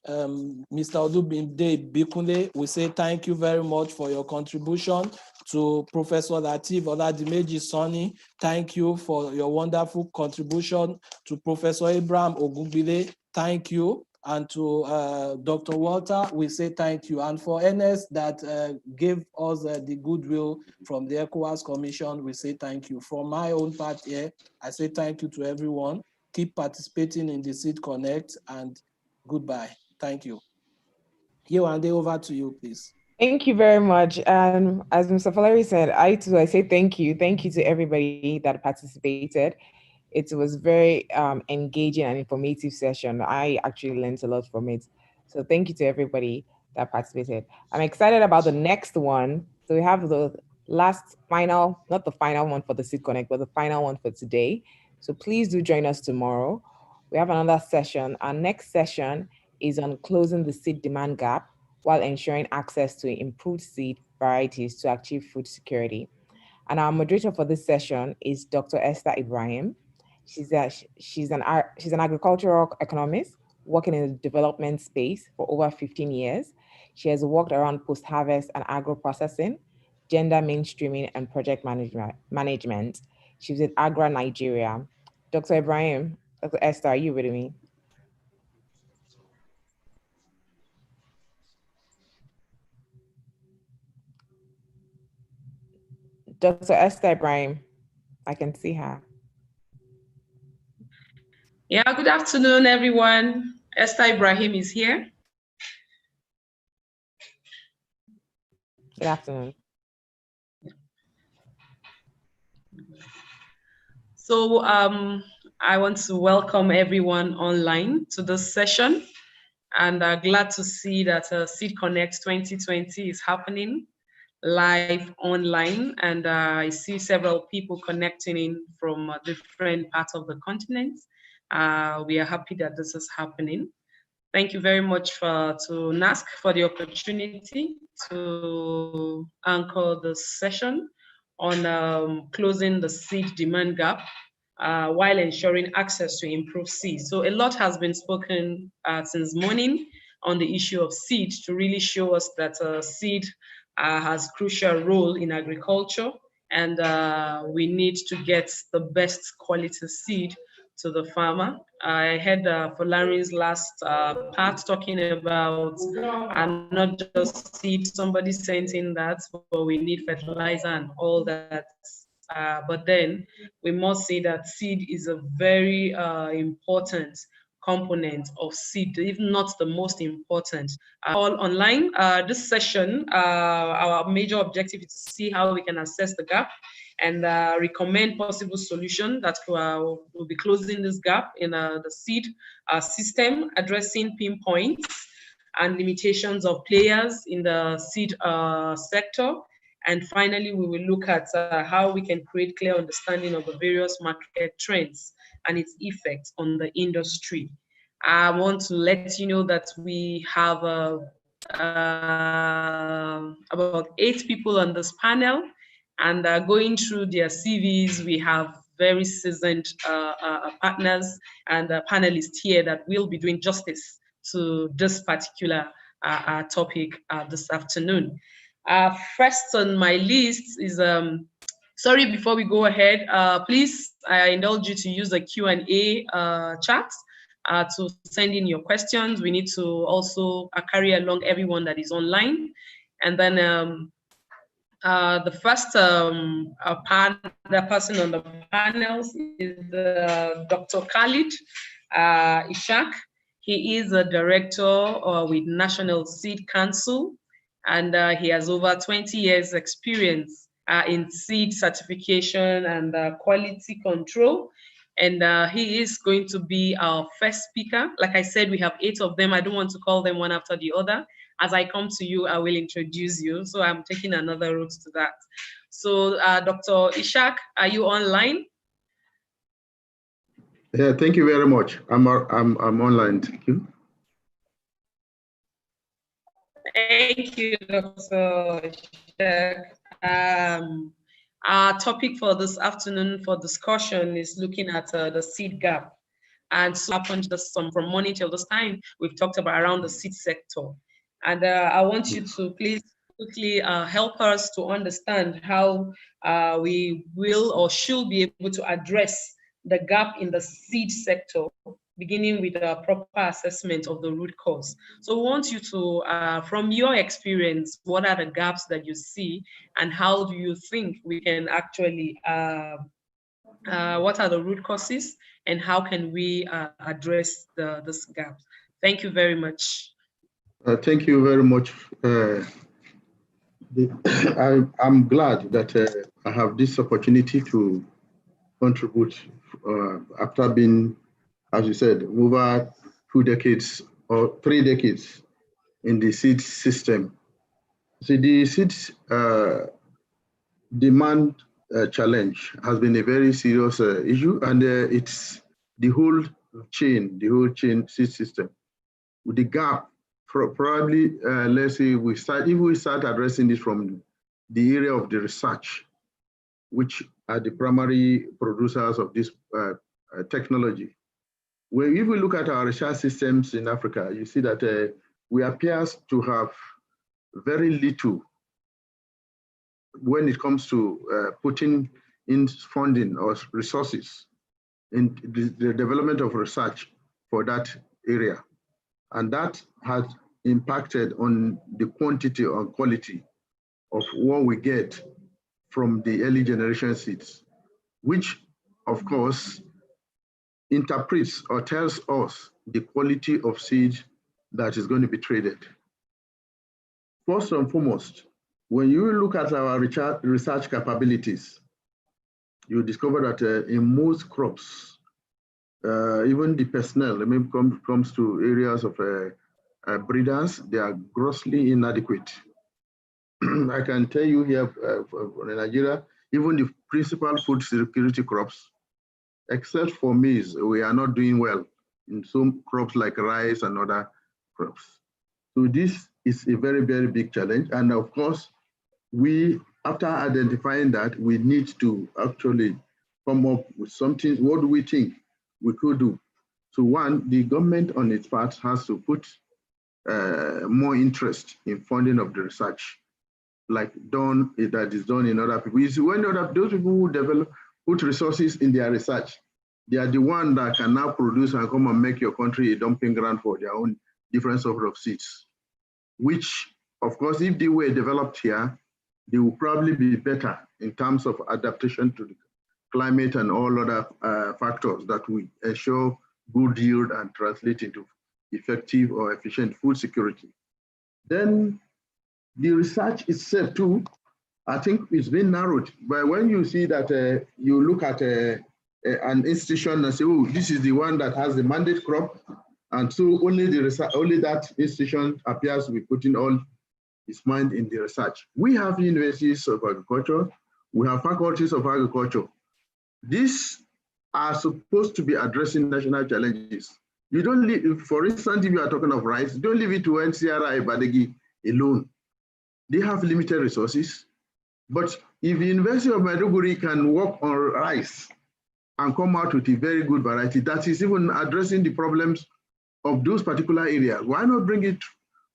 Mr. Odubinde Bikunle, we say thank you very much for your contribution. To Professor Lateef Oladimeji Sonny, thank you for your wonderful contribution. To Professor Abraham Ogunbile, thank you. And to Dr. Walter, we say thank you. And for Ernest that gave us the goodwill from the ECOWAS Commission, we say thank you. From my own part here, I say thank you to everyone. Keep participating in the Seedconnect, and goodbye. Thank you. Yewande, over to you, please. Thank you very much. And as Mr. Falari said, I say thank you. Thank you to everybody that participated. It was very engaging and informative session. I actually learned a lot from it. So thank you to everybody that participated. I'm excited about the next one. So we have the last final, not the final one for the Seedconnect, but the final one for today. So please do join us tomorrow. We have another session. Our next session is on closing the seed demand gap while ensuring access to improved seed varieties to achieve food security. And our moderator for this session is Dr. Esther Ibrahim. She's an agricultural economist working in the development space for over 15 years. She has worked around post-harvest and agro-processing, gender mainstreaming, and project management. She's in Agra, Nigeria. Dr. Ibrahim, Dr. Esther, are you with me? Dr. Esther Ibrahim, I can see her. Yeah, good afternoon, everyone. Esther Ibrahim is here. Good afternoon. So I want to welcome everyone online to this session, and glad to see that Seedconnect 2020 is happening live online, and I see several people connecting in from different parts of the continent. We are happy that this is happening. Thank you very much to NASC for the opportunity to anchor this session on closing the seed demand gap while ensuring access to improved seed. So a lot has been spoken since morning on the issue of seed to really show us that seed has crucial role in agriculture, and we need to get the best quality seed to the farmer. I heard Folari's last part talking about not just seed. Somebody sent in that, but we need fertilizer and all that. But then we must say that seed is a very important component of seed, if not the most important. All online. This session, our major objective is to see how we can assess the gap and recommend possible solution that will be closing this gap in the seed system, addressing pinpoints and limitations of players in the seed sector. And finally, we will look at how we can create clear understanding of the various market trends and its effects on the industry. I want to let you know that we have about 8 people on this panel, and going through their CVs, we have very seasoned partners and panelists here that will be doing justice to this particular topic this afternoon. First on my list is, sorry, before we go ahead, please, I indulge you to use the Q&A chat to send in your questions. We need to also carry along everyone that is online. And then the first person on the panels is Dr. Khalid Ishak. He is a director with National Seed Council, and he has over 20 years experience in seed certification and quality control. And he is going to be our first speaker. Like I said, we have 8 of them. I don't want to call them one after the other. As I come to you, I will introduce you. So I'm taking another route to that. So Dr. Ishak, are you online? Yeah, thank you very much. I'm online. Thank you. Thank you, Dr. Ishak. Our topic for this afternoon for discussion is looking at the seed gap. And so happened just from morning till this time, we've talked about around the seed sector. And I want you to please quickly help us to understand how we will or should be able to address the gap in the seed sector, beginning with a proper assessment of the root cause. So we want you to, from your experience, what are the gaps that you see, and how do you think we can actually, what are the root causes, and how can we address this gap? Thank you very much. Thank you very much. I'm glad that I have this opportunity to contribute after being, as you said, over 2 decades or 3 decades in the seed system. So the seed demand challenge has been a very serious issue, and it's the whole chain seed system. With the gap, probably, let's say if we start addressing this from the area of the research, which are the primary producers of this technology. If we look at our research systems in Africa, you see that we appear to have very little when it comes to putting in funding or resources in the development of research for that area. And that has impacted on the quantity or quality of what we get from the early generation seeds, which of course interprets or tells us the quality of seed that is going to be traded. First and foremost, when you look at our research capabilities, you discover that in most crops, even the personnel, when it comes to areas of breeders, they are grossly inadequate. I can tell you here in Nigeria, even the principal food security crops, except for maize, we are not doing well in some crops like rice and other crops. So this is a very, very big challenge. And of course, we, after identifying that, we need to actually come up with something. What do we think we could do? So one, the government on its part has to put more interest in funding of the research, like that is done in other people. You see, when those people who put resources in their research, they are the one that can now produce and come and make your country a dumping ground for their own different sort of seeds, which, of course, if they were developed here, they will probably be better in terms of adaptation to the climate and all other factors that will ensure good yield and translate into effective or efficient food security. Then the research itself too, I think it's been narrowed. But when you see that you look at an institution and say, oh, this is the one that has the mandate crop, and so only that institution appears to be putting all its mind in the research. We have universities of agriculture, we have faculties of agriculture. These are supposed to be addressing national challenges. You don't leave, for instance, if you are talking of rice, don't leave it to NCRI Badegi alone. They have limited resources, but if the University of Maiduguri can work on rice and come out with a very good variety that is even addressing the problems of those particular areas, why not bring it,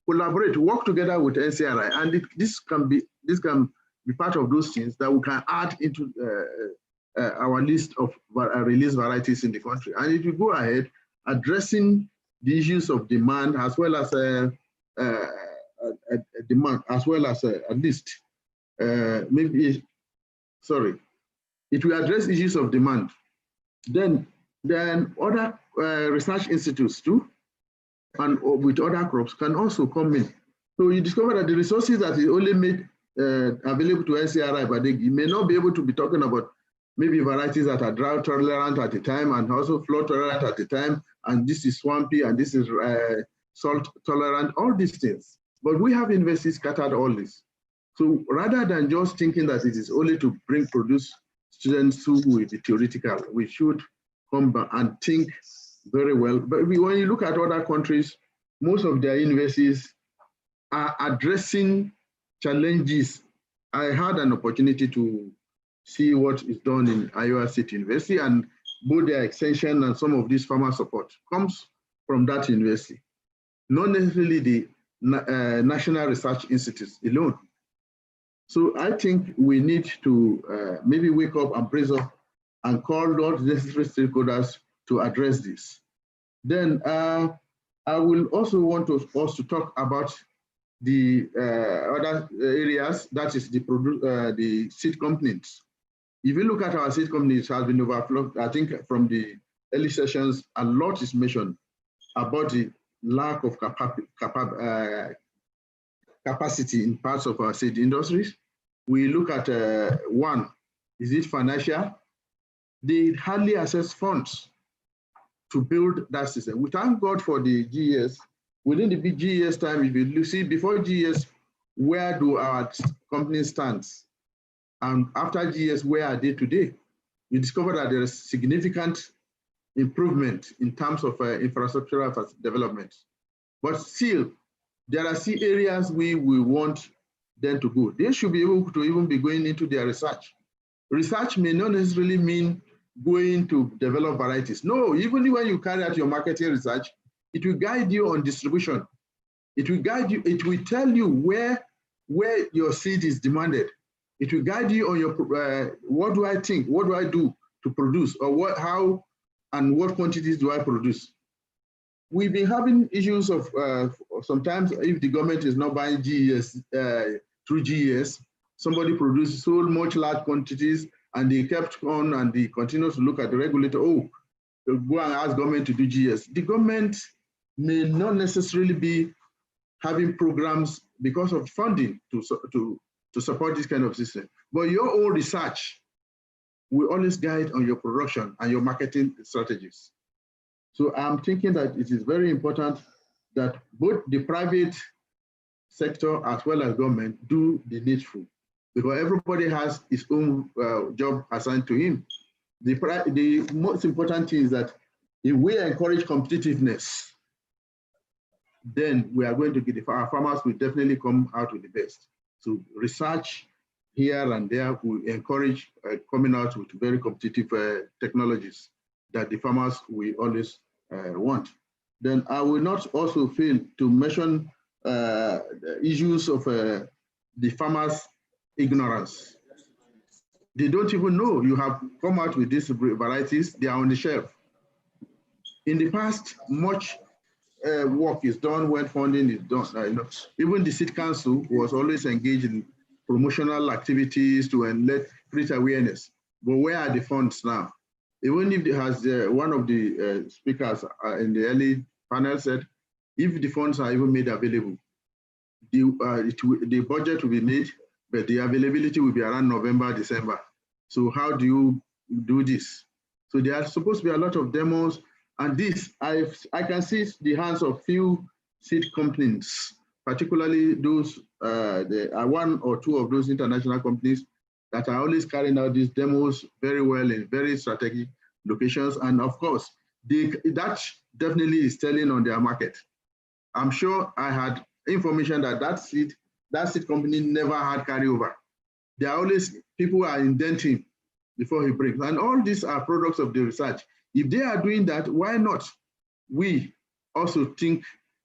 collaborate, work together with NCRI, and this can be part of those things that we can add into our list of release varieties in the country. And it will go ahead addressing the issues of demand as well as demand, as well as at least it will address issues of demand. Then other research institutes too, and with other crops can also come in. So you discover that the resources that is only made available to NCRI, but they may not be able to be talking about maybe varieties that are drought tolerant at the time and also flood tolerant at the time, and this is swampy and this is salt tolerant, all these things. But we have universities scattered all this. So rather than just thinking that it is only to produce students who will be theoretical, we should come back and think very well. But when you look at other countries, most of their universities are addressing challenges. I had an opportunity to see what is done in Iowa State University, and both their extension and some of this farmer support comes from that university, not necessarily the National Research Institutes alone. So I think we need to maybe wake up and brace up and call those necessary stakeholders to address this. Then I will also want us to talk about the other areas, that is the seed companies. If you look at our seed companies, it has been overflowed. I think from the early sessions, a lot is mentioned about the lack of capacity in parts of our seed industries. We look at one, is it financial? They hardly access funds to build that system. We thank God for the GES. Within the GES time, if you see before GES, where do our companies stand? And after GES, where are they today? You discover that there is significant improvement in terms of infrastructural development. But still, there are still areas we want them to go. They should be able to even be going into their research. Research may not necessarily mean going to develop varieties. No, even when you carry out your marketing research, it will guide you on distribution. It will guide you, it will tell you where your seed is demanded. It will guide you on your, what do I think, what do I do to produce, or how and what quantities do I produce? We've been having issues of sometimes if the government is not buying GES through GES, somebody produced so much large quantities and they kept on and they continue to look at the regulator, oh, go and ask government to do GS. The government may not necessarily be having programs because of funding to support this kind of system. But your own research will always guide on your production and your marketing strategies. So I'm thinking that it is very important that both the private sector as well as government do the needful, because everybody has his own job assigned to him. The most important thing is that if we encourage competitiveness, then we are going to get our farmers will definitely come out with the best. So research here and there will encourage coming out with very competitive technologies that the farmers will always want. Then I will not also fail to mention issues of the farmers' ignorance. They don't even know you have come out with these varieties, they are on the shelf. In the past, much work is done when funding is done. Even the Seed Council was always engaged in promotional activities to create awareness. But where are the funds now? Even if it has one of the speakers in the early panel said, if the funds are even made available, the budget will be made, but the availability will be around November, December. So how do you do this? So there are supposed to be a lot of demos, and this, I can see the hands of few seed companies, particularly those, there are one or two of those international companies that are always carrying out these demos very well in very strategic locations. And of course, that definitely is telling on their market. I'm sure I had information that seed company never had carryover. There are always people are indenting before he brings. And all these are products of the research. If they are doing that, why not? We also think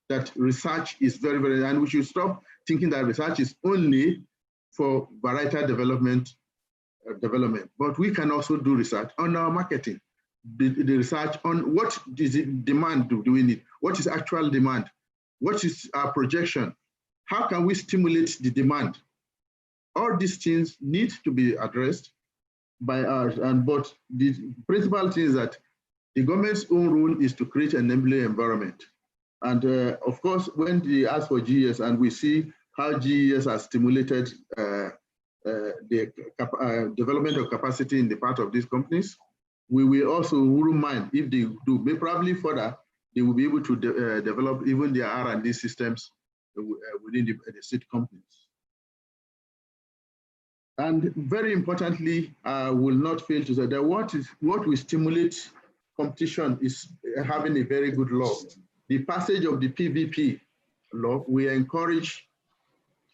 that research is very, very, and we should stop thinking that research is only for varietal development. But we can also do research on our marketing, the research on what is it demand do we need? What is actual demand? What is our projection? How can we stimulate the demand? All these things need to be addressed by us, but the principal thing is that the government's own role is to create an enabling environment. And of course, when they ask for GES and we see how GES has stimulated the development of capacity in the part of these companies, we will also wouldn't mind if they do, but probably further, they will be able to develop even their R&D systems within the seed companies. And very importantly, I will not fail to say that what will stimulate competition is having a very good law. The passage of the PVP law, we encourage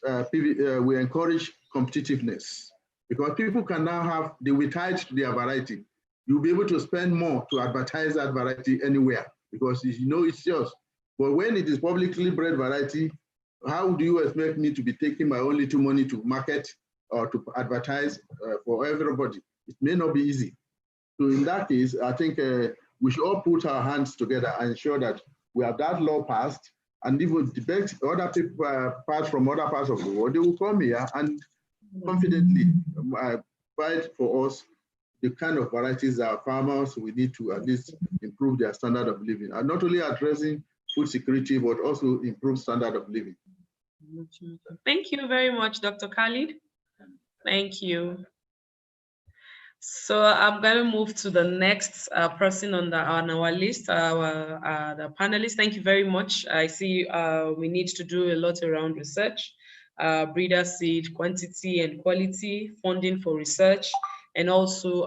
competitiveness, because people can now have, they will tie to their variety. You'll be able to spend more to advertise that variety anywhere, because you know it's yours. But when it is publicly bred variety, how do you expect me to be taking my own little money to market or to advertise for everybody? It may not be easy. So in that case, I think we should all put our hands together and ensure that we have that law passed, and if we debate other people pass from other parts of the world, they will come here and confidently fight for us the kind of varieties that our farmers we need to at least improve their standard of living, and not only addressing food security, but also improve standard of living. Thank you very much, Dr. Khalid. Thank you. So I'm going to move to the next person on our list, the panelists. Thank you very much. I see we need to do a lot around research, breeder seed, quantity and quality, funding for research, and also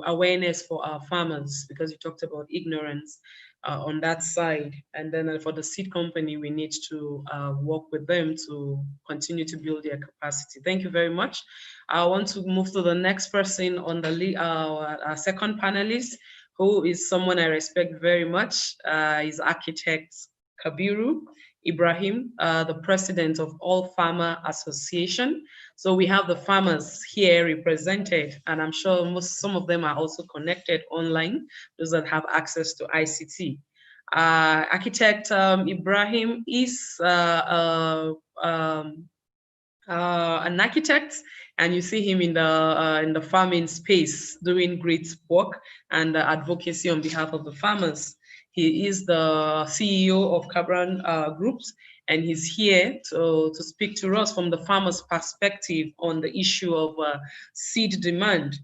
awareness for our farmers, because you talked about ignorance on that side. And then for the seed company, we need to work with them to continue to build their capacity. Thank you very much. I want to move to the next person on the our second panelist, who is someone I respect very much. Is architect Kabiru Ibrahim, the president of All Farmer Association. So we have the farmers here represented, and I'm sure some of them are also connected online, those that have access to ICT. Architect Ibrahim is an architect, and you see him in the farming space doing great work and advocacy on behalf of the farmers. He is the CEO of Cabran Groups, and he's here to speak to us from the farmers' perspective on the issue of seed demand.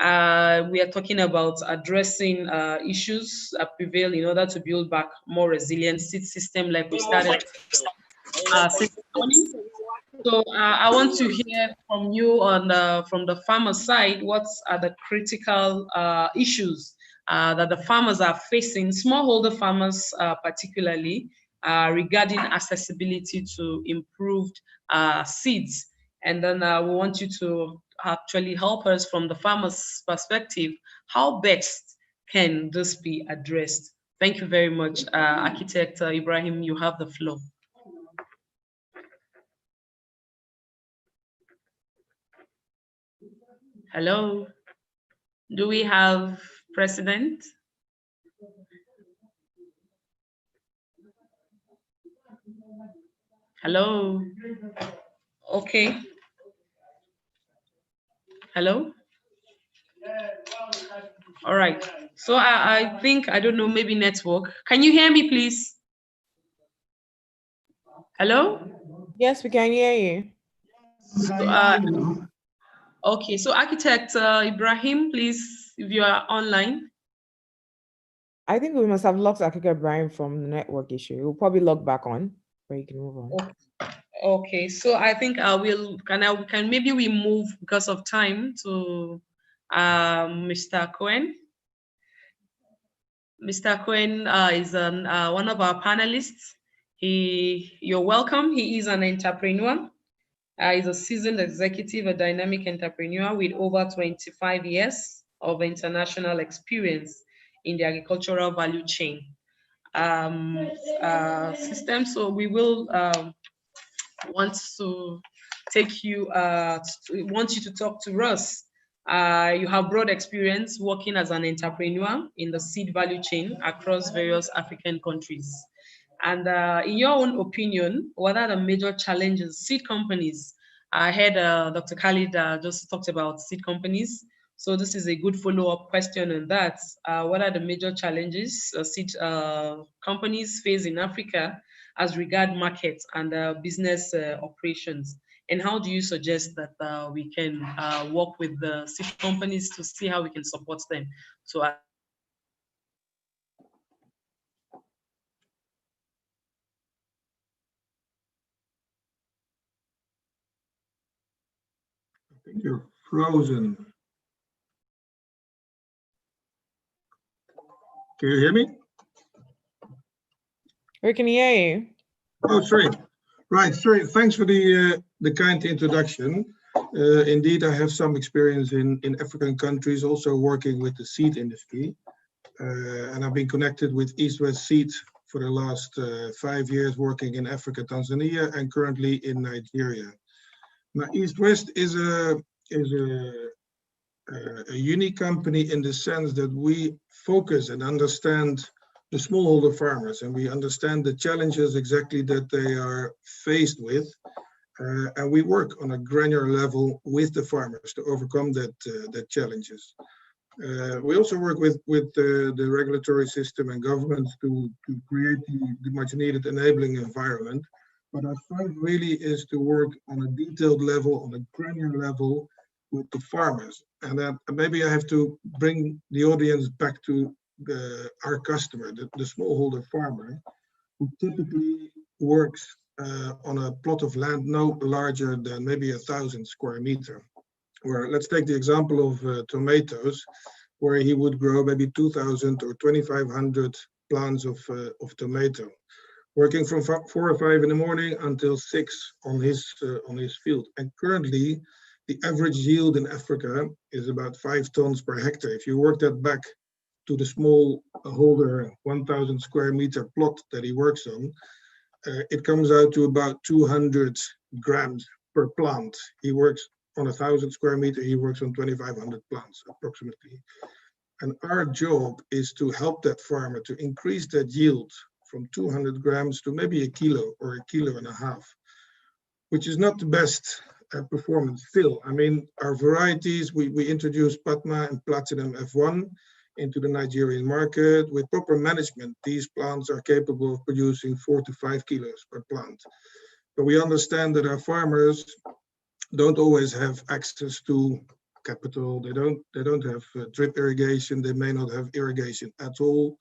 We are talking about addressing issues that prevail in order to build back more resilient seed system, like we started since morning. So I want to hear from you on from the farmer side. What are the critical issues that the farmers are facing, smallholder farmers particularly, regarding accessibility to improved seeds? And then we want you to actually help us from the farmer's perspective. How best can this be addressed? Thank you very much, Architect Ibrahim. You have the floor. Hello, do we have President? Hello, okay. Hello? All right, so I think, I don't know, maybe network. Can you hear me, please? Hello? Yes, we can hear you. So, okay, so Architect Ibrahim, please, if you are online. I think we must have locked Architect Ibrahim from the network issue. We'll probably log back on, where you can move on. Okay, so I think maybe we move because of time to Mr. Cohen. Mr. Cohen is one of our panelists. You're welcome. He is an entrepreneur. He's a seasoned executive, a dynamic entrepreneur with over 25 years of international experience in the agricultural value chain system. So we will want to take you, want you to talk to us. You have broad experience working as an entrepreneur in the seed value chain across various African countries. And in your own opinion, what are the major challenges seed companies? I heard Dr. Khalid just talked about seed companies. So this is a good follow-up question on that. What are the major challenges seed companies face in Africa as regard markets and business operations? And how do you suggest that we can work with the seed companies to see how we can support them? So I think you're frozen. Can you hear me? We can hear you. Oh, sorry. Right, sorry. Thanks for the kind introduction. Indeed, I have some experience in African countries, also working with the seed industry. And I've been connected with East West Seed for the last 5 years, working in Africa, Tanzania, and currently in Nigeria. Now, East West is a unique company in the sense that we focus and understand the smallholder farmers, and we understand the challenges exactly that they are faced with, and we work on a granular level with the farmers to overcome that challenges. We also work with the regulatory system and governments to create the much needed enabling environment. But our strength really is to work on a detailed level, on a granular level with the farmers. And then maybe I have to bring the audience back to our customer, the smallholder farmer, who typically works on a plot of land no larger than maybe 1,000 square meters. Where let's take the example of tomatoes, where he would grow maybe 2,000 or 2,500 plants of tomato, working from 4 or 5 in the morning until 6 on his field. And currently, the average yield in Africa is about 5 tons per hectare. If you work that back to the small holder 1,000 square meter plot that he works on, it comes out to about 200 grams per plant. He works on 1,000 square meter, he works on 2,500 plants approximately. And our job is to help that farmer to increase that yield from 200 grams to maybe 1 kilo or 1.5 kilos, which is not the best performance still. I mean, our varieties, we introduced Padma and Platinum F1 into the Nigerian market. With proper management, these plants are capable of producing 4 to 5 kilos per plant. But we understand that our farmers don't always have access to capital. They don't have drip irrigation. They may not have irrigation at all.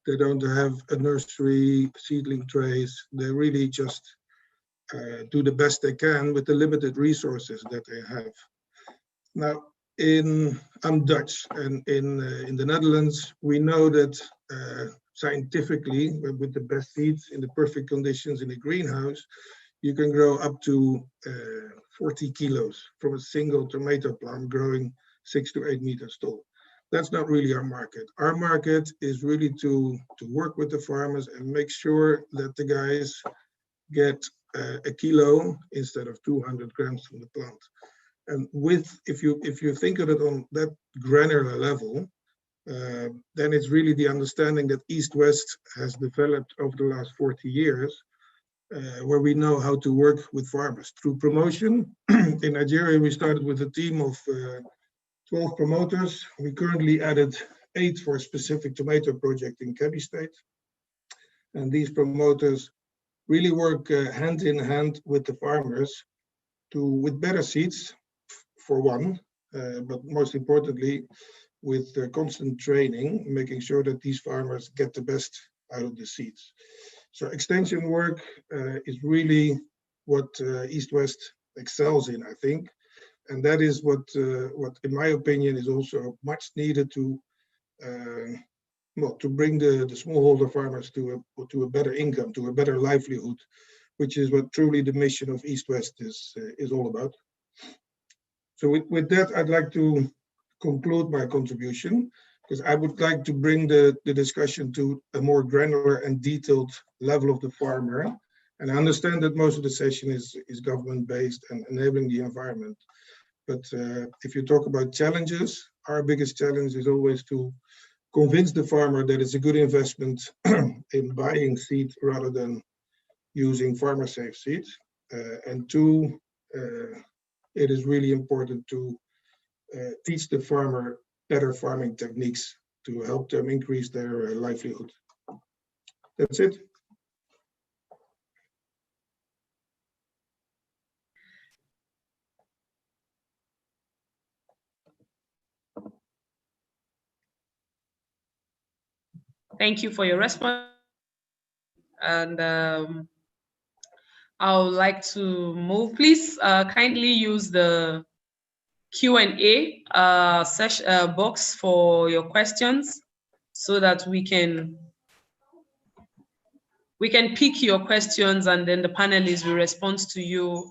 They don't have a nursery, seedling trays. They really just do the best they can with the limited resources that they have. Now, I'm Dutch, and in the Netherlands, we know that scientifically, with the best seeds in the perfect conditions in the greenhouse, you can grow up to 40 kilos from a single tomato plant growing 6 to 8 meters tall. That's not really our market. Our market is really to work with the farmers and make sure that the guys get a kilo instead of 200 grams from the plant. And if you think of it on that granular level, then it's really the understanding that East-West has developed over the last 40 years, where we know how to work with farmers through promotion. In Nigeria, we started with a team of 12 promoters. We currently added 8 for a specific tomato project in Kebbi State. And these promoters really work hand in hand with the farmers with better seeds, for one, but most importantly, with constant training, making sure that these farmers get the best out of the seeds. So extension work is really what East-West excels in, I think. And that is what in my opinion, is also much needed to bring the smallholder farmers to a better income, to a better livelihood, which is what truly the mission of East-West is all about. So with that, I'd like to conclude my contribution, because I would like to bring the discussion to a more granular and detailed level of the farmer. And I understand that most of the session is government-based and enabling the environment. But if you talk about challenges, our biggest challenge is always to convince the farmer that it's a good investment in buying seed rather than using farmer-safe seeds. And two, it is really important to teach the farmer better farming techniques to help them increase their livelihood. That's it. Thank you for your response. And I would like to move. Please kindly use the Q&A box for your questions, so that we can pick your questions, and then the panelists will respond to you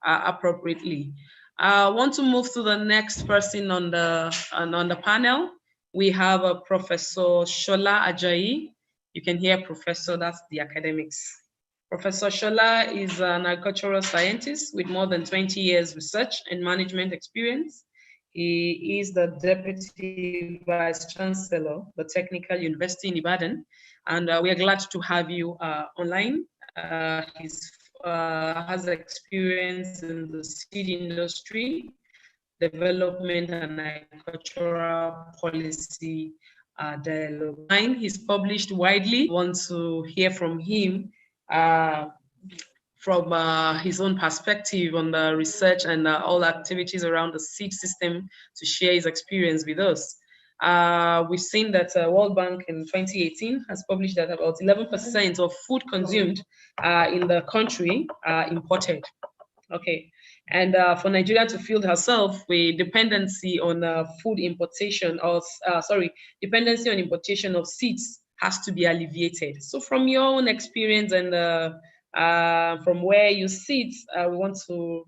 appropriately. I want to move to the next person on the panel. We have a Professor Shola Ajayi. You can hear Professor, that's the academics. Professor Shola is an agricultural scientist with more than 20 years research and management experience. He is the Deputy Vice Chancellor, the Technical University in Ibadan, and we are glad to have you online. He has experience in the seed industry, development and agricultural policy dialogue. He's published widely. Want to hear from him from his own perspective on the research and all activities around the seed system, to share his experience with us. We've seen that World Bank in 2018 has published that about 11% of food consumed in the country are imported. Okay, and for Nigeria to field herself with dependency on food importation, or dependency on importation of seeds has to be alleviated. So from your own experience and from where you sit, we want to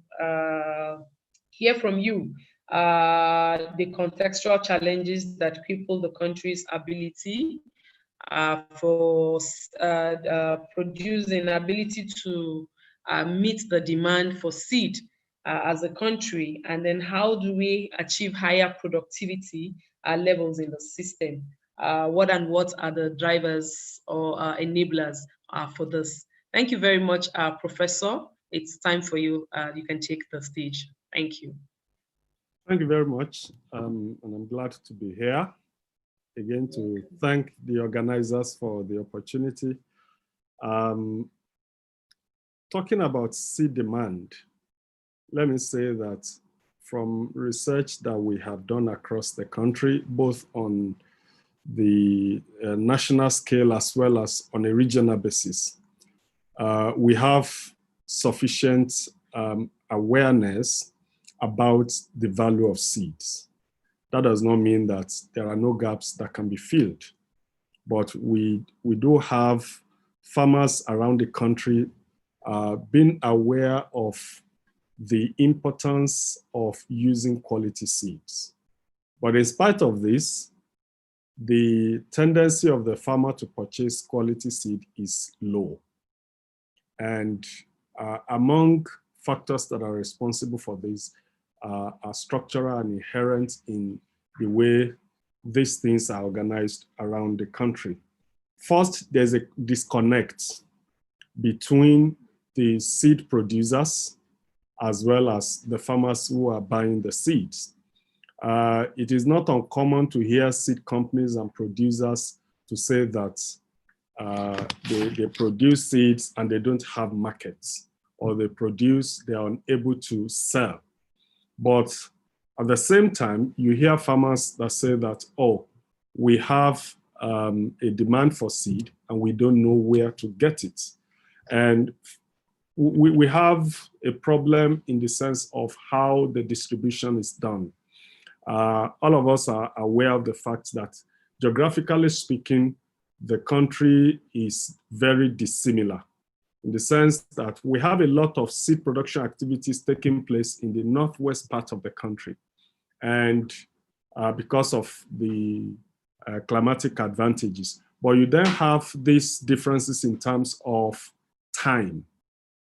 hear from you the contextual challenges that cripple the country's ability for producing, ability to meet the demand for seed as a country, and then how do we achieve higher productivity levels in the system? What are the drivers or enablers for this? Thank you very much, Professor. it's time for you. You can take the stage. Thank you. Thank you very much. And I'm glad to be here. Again, to thank the organizers for the opportunity. Talking about seed demand, let me say that from research that we have done across the country, both on the national scale as well as on a regional basis, we have sufficient awareness about the value of seeds. That does not mean that there are no gaps that can be filled, but we do have farmers around the country being aware of the importance of using quality seeds. But in spite of this, the tendency of the farmer to purchase quality seed is low. And among factors that are responsible for this are structural and inherent in the way these things are organized around the country. First, there's a disconnect between the seed producers as well as the farmers who are buying the seeds. It is not uncommon to hear seed companies and producers to say that they produce seeds and they don't have markets, or they are unable to sell. But at the same time, you hear farmers that say that, oh, we have a demand for seed and we don't know where to get it. And we have a problem in the sense of how the distribution is done. All of us are aware of the fact that, geographically speaking, the country is very dissimilar, in the sense that we have a lot of seed production activities taking place in the northwest part of the country. And because of the climatic advantages. But you then have these differences in terms of time.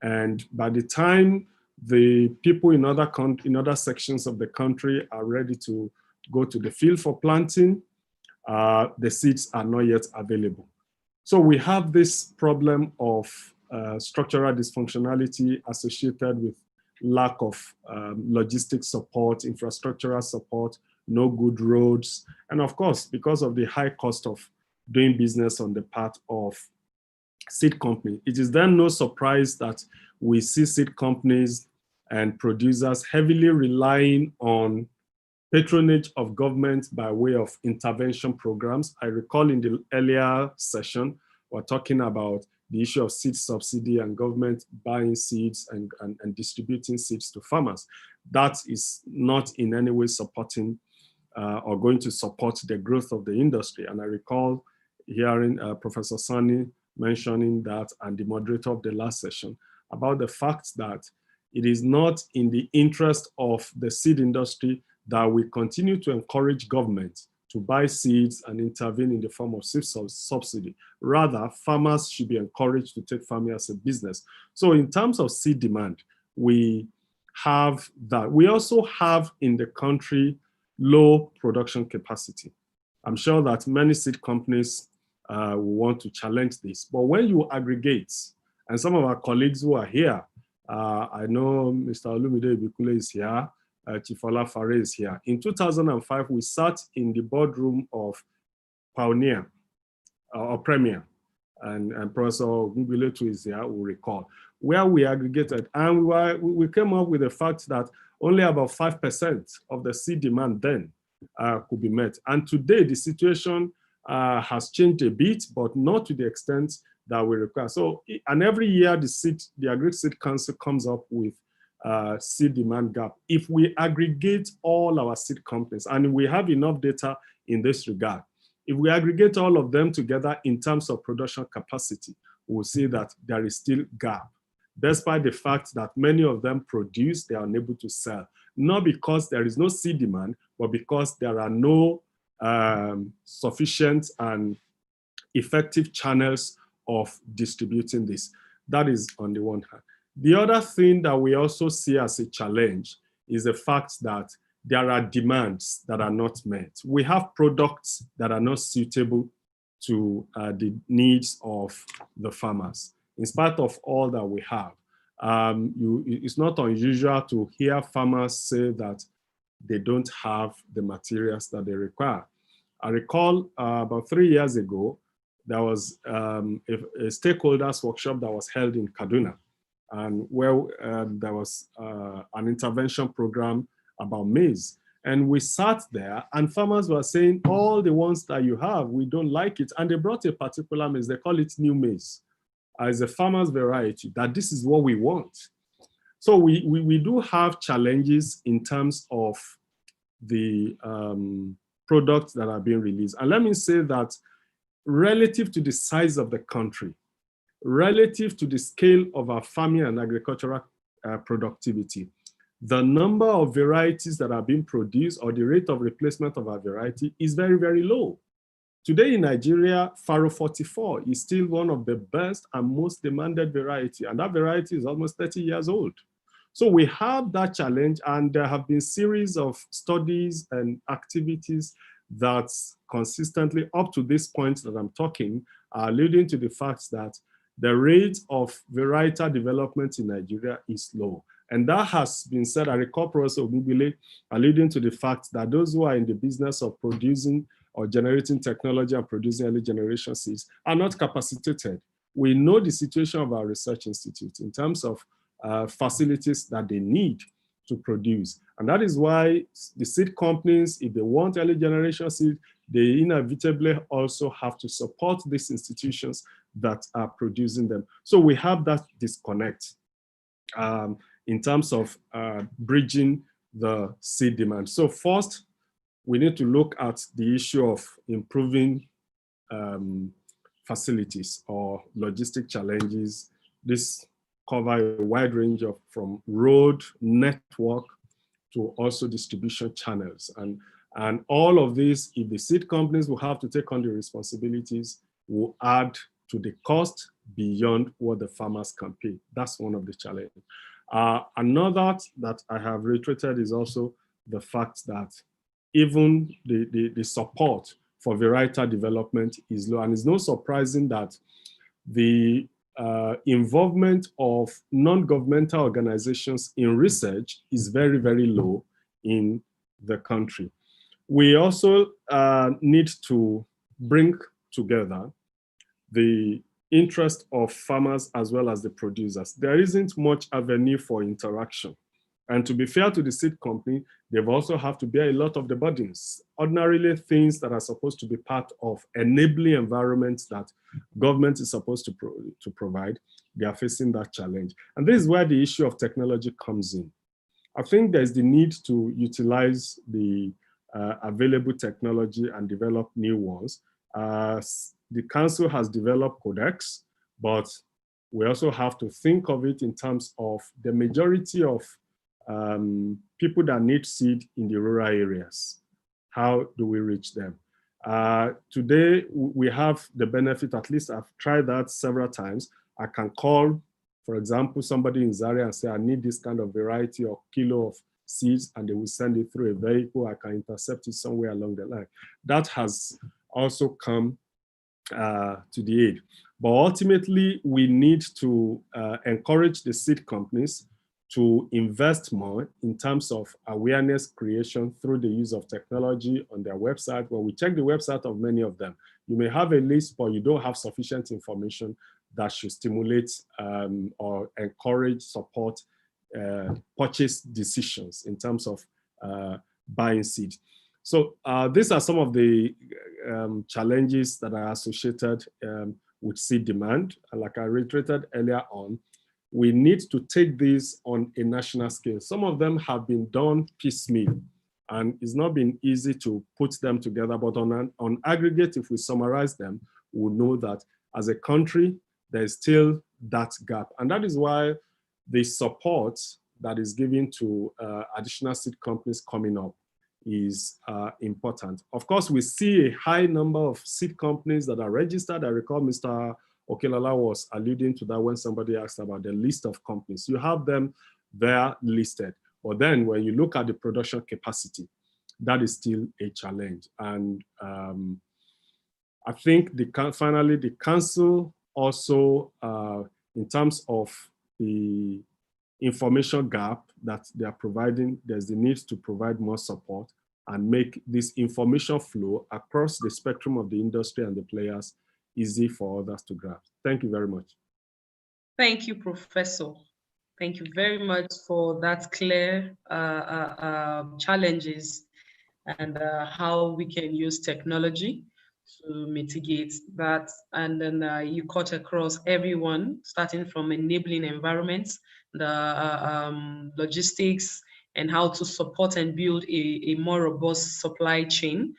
And by the time the people in other sections of the country are ready to go to the field for planting, the seeds are not yet available. So we have this problem of structural dysfunctionality associated with lack of logistic support, infrastructural support, no good roads, and of course, because of the high cost of doing business on the part of seed company. It is then no surprise that we see seed companies and producers heavily relying on patronage of government by way of intervention programs. I recall in the earlier session, we're talking about the issue of seed subsidy and government buying seeds and distributing seeds to farmers. That is not in any way supporting or going to support the growth of the industry. And I recall hearing Professor Sani mentioning that, and the moderator of the last session, about the fact that it is not in the interest of the seed industry that we continue to encourage government to buy seeds and intervene in the form of seed subsidy. Rather, farmers should be encouraged to take farming as a business. So in terms of seed demand, we have that. We also have in the country low production capacity. I'm sure that many seed companies will want to challenge this. But when you aggregate, and some of our colleagues who are here, I know Mr. Olumide Ibikule is here, Chifola Fare is here. In 2005, we sat in the boardroom of Pioneer, or Premier, and Professor Ogunbiletu is here, will recall, where we aggregated, and we came up with the fact that only about 5% of the seed demand then could be met. And today, the situation has changed a bit, but not to the extent that we require. So, and every year, the Agri-Seed Council comes up with seed demand gap. If we aggregate all our seed companies, and we have enough data in this regard, if we aggregate all of them together in terms of production capacity, we'll see that there is still gap, despite the fact that many of them produce, they are unable to sell. Not because there is no seed demand, but because there are no sufficient and effective channels of distributing this. That is on the one hand. The other thing that we also see as a challenge is the fact that there are demands that are not met. We have products that are not suitable to the needs of the farmers. In spite of all that we have, It's not unusual to hear farmers say that they don't have the materials that they require. I recall about 3 years ago, there was a stakeholders workshop that was held in Kaduna, and where there was an intervention program about maize. And we sat there and farmers were saying, all the ones that you have, we don't like it. And they brought a particular maize, they call it new maize, as a farmer's variety, that this is what we want. So we do have challenges in terms of the products that are being released. And let me say that relative to the size of the country, relative to the scale of our farming and agricultural productivity, the number of varieties that are being produced or the rate of replacement of our variety is very, very low. Today in Nigeria, Faro 44 is still one of the best and most demanded variety, and that variety is almost 30 years old. So we have that challenge, and there have been series of studies and activities that consistently up to this point that I'm talking are alluding to the fact that the rate of varietal development in Nigeria is low. And that has been said. I recall Professor Obubile alluding to the fact that those who are in the business of producing or generating technology and producing early generation seeds are not capacitated. We know the situation of our research institute in terms of facilities that they need to produce. And that is why the seed companies, if they want early generation seed, they inevitably also have to support these institutions that are producing them. So we have that disconnect in terms of bridging the seed demand. So first, we need to look at the issue of improving facilities or logistic challenges. This cover a wide range of from road network to also distribution channels. And all of this, if the seed companies will have to take on the responsibilities, will add to the cost beyond what the farmers can pay. That's one of the challenges. Another that I have reiterated is also the fact that even the support for varietal development is low. And it's no surprising that the involvement of non-governmental organizations in research is very, very low in the country. We also need to bring together the interest of farmers as well as the producers. There isn't much avenue for interaction. And to be fair to the seed company, they've also have to bear a lot of the burdens. Ordinarily, things that are supposed to be part of enabling environments that government is supposed to provide, they are facing that challenge. And this is where the issue of technology comes in. I think there's the need to utilize the available technology and develop new ones. The council has developed codex, but we also have to think of it in terms of the majority of people that need seed in the rural areas. How do we reach them? Today, we have the benefit, at least I've tried that several times. I can call, for example, somebody in Zaria and say, I need this kind of variety or kilo of seeds, and they will send it through a vehicle. I can intercept it somewhere along the line. That has also come to the aid. But ultimately, we need to encourage the seed companies to invest more in terms of awareness creation through the use of technology on their website. When we check the website of many of them, you may have a list, but you don't have sufficient information that should stimulate or encourage, support purchase decisions in terms of buying seed. So these are some of the challenges that are associated with seed demand. And like I reiterated earlier on, we need to take these on a national scale. Some of them have been done piecemeal, and it's not been easy to put them together, but on aggregate, if we summarize them, we'll know that as a country, there's still that gap. And that is why the support that is given to additional seed companies coming up is important. Of course, we see a high number of seed companies that are registered. I recall Mr. Okelala was alluding to that when somebody asked about the list of companies. You have them there listed. But then when you look at the production capacity, that is still a challenge. And I think finally the council also, in terms of the information gap that they are providing. There's the need to provide more support and make this information flow across the spectrum of the industry and the players easy for others to grasp. Thank you very much. Thank you, Professor. Thank you very much for that clear challenges and how we can use technology to mitigate that. And then you cut across everyone, starting from enabling environments, the logistics, and how to support and build a more robust supply chain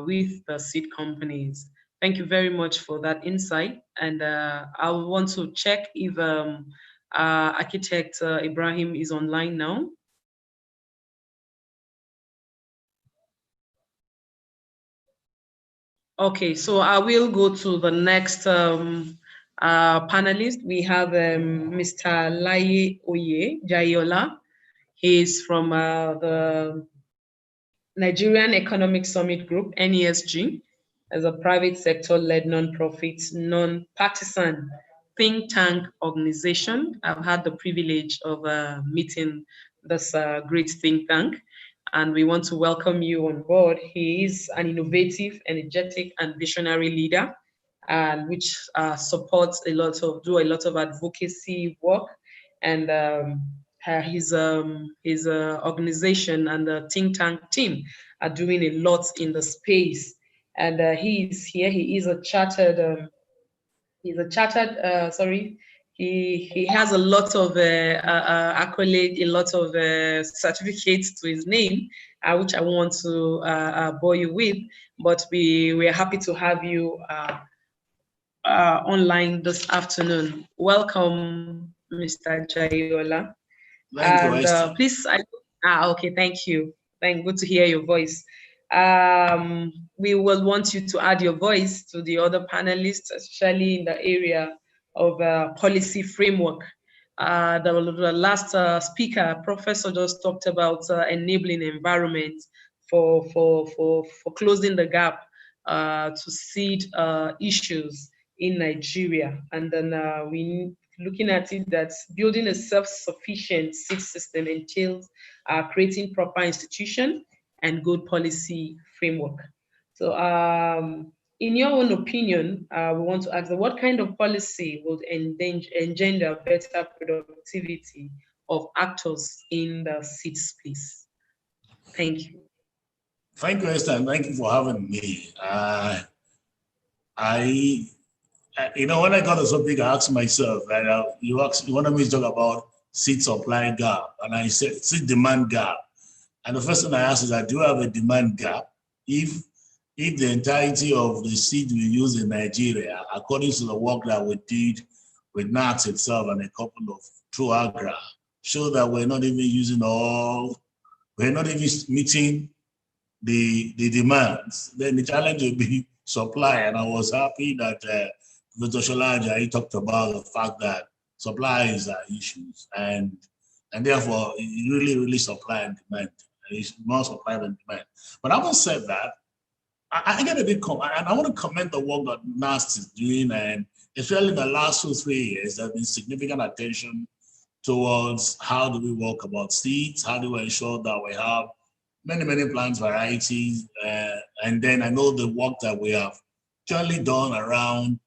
with the seed companies. Thank you very much for that insight. And I want to check if Architect Ibrahim is online now. Okay, so I will go to the next panelist. We have Mr. Laye Oye Jayola. He's from the Nigerian Economic Summit Group, NESG, as a private sector-led non-profit, non-partisan think tank organization. I've had the privilege of meeting this great think tank, and we want to welcome you on board. He is an innovative, energetic, and visionary leader, and which supports a lot of advocacy work, and his organization and the think tank team are doing a lot in the space. And he is here. He is a chartered. He has a lot of accolades, a lot of certificates to his name, which I want to bore you with. But we're happy to have you online this afternoon. Welcome, Mr. Jayola. And please, okay, thank you. Good to hear your voice. We will want you to add your voice to the other panelists, especially in the area of policy framework. The last speaker, Professor, just talked about enabling environment for closing the gap to seed issues in Nigeria. And then we looking at it that building a self-sufficient seed system entails creating proper institution and good policy framework. So in your own opinion, we want to ask what kind of policy would engender better productivity of actors in the seed space? Thank you. Thank you, Esther, and thank you for having me. When I got to something, I asked myself, you wanted me to talk about seed supply gap, and I said seed demand gap. And the first thing I asked is, do I have a demand gap? If the entirety of the seed we use in Nigeria, according to the work that we did with NACS itself and a couple of True Agra, show that we're not even meeting the demands, then the challenge will be supply. And I was happy that Dr. Sholaja, he talked about the fact that supplies are issues, and therefore really supply and demand. It's more supply than demand. But having said that, I get a bit, and I want to commend the work that NAST is doing, and especially in the last 2-3 years, there's been significant attention towards how do we work about seeds, how do we ensure that we have many plant varieties, and then I know the work that we have generally done around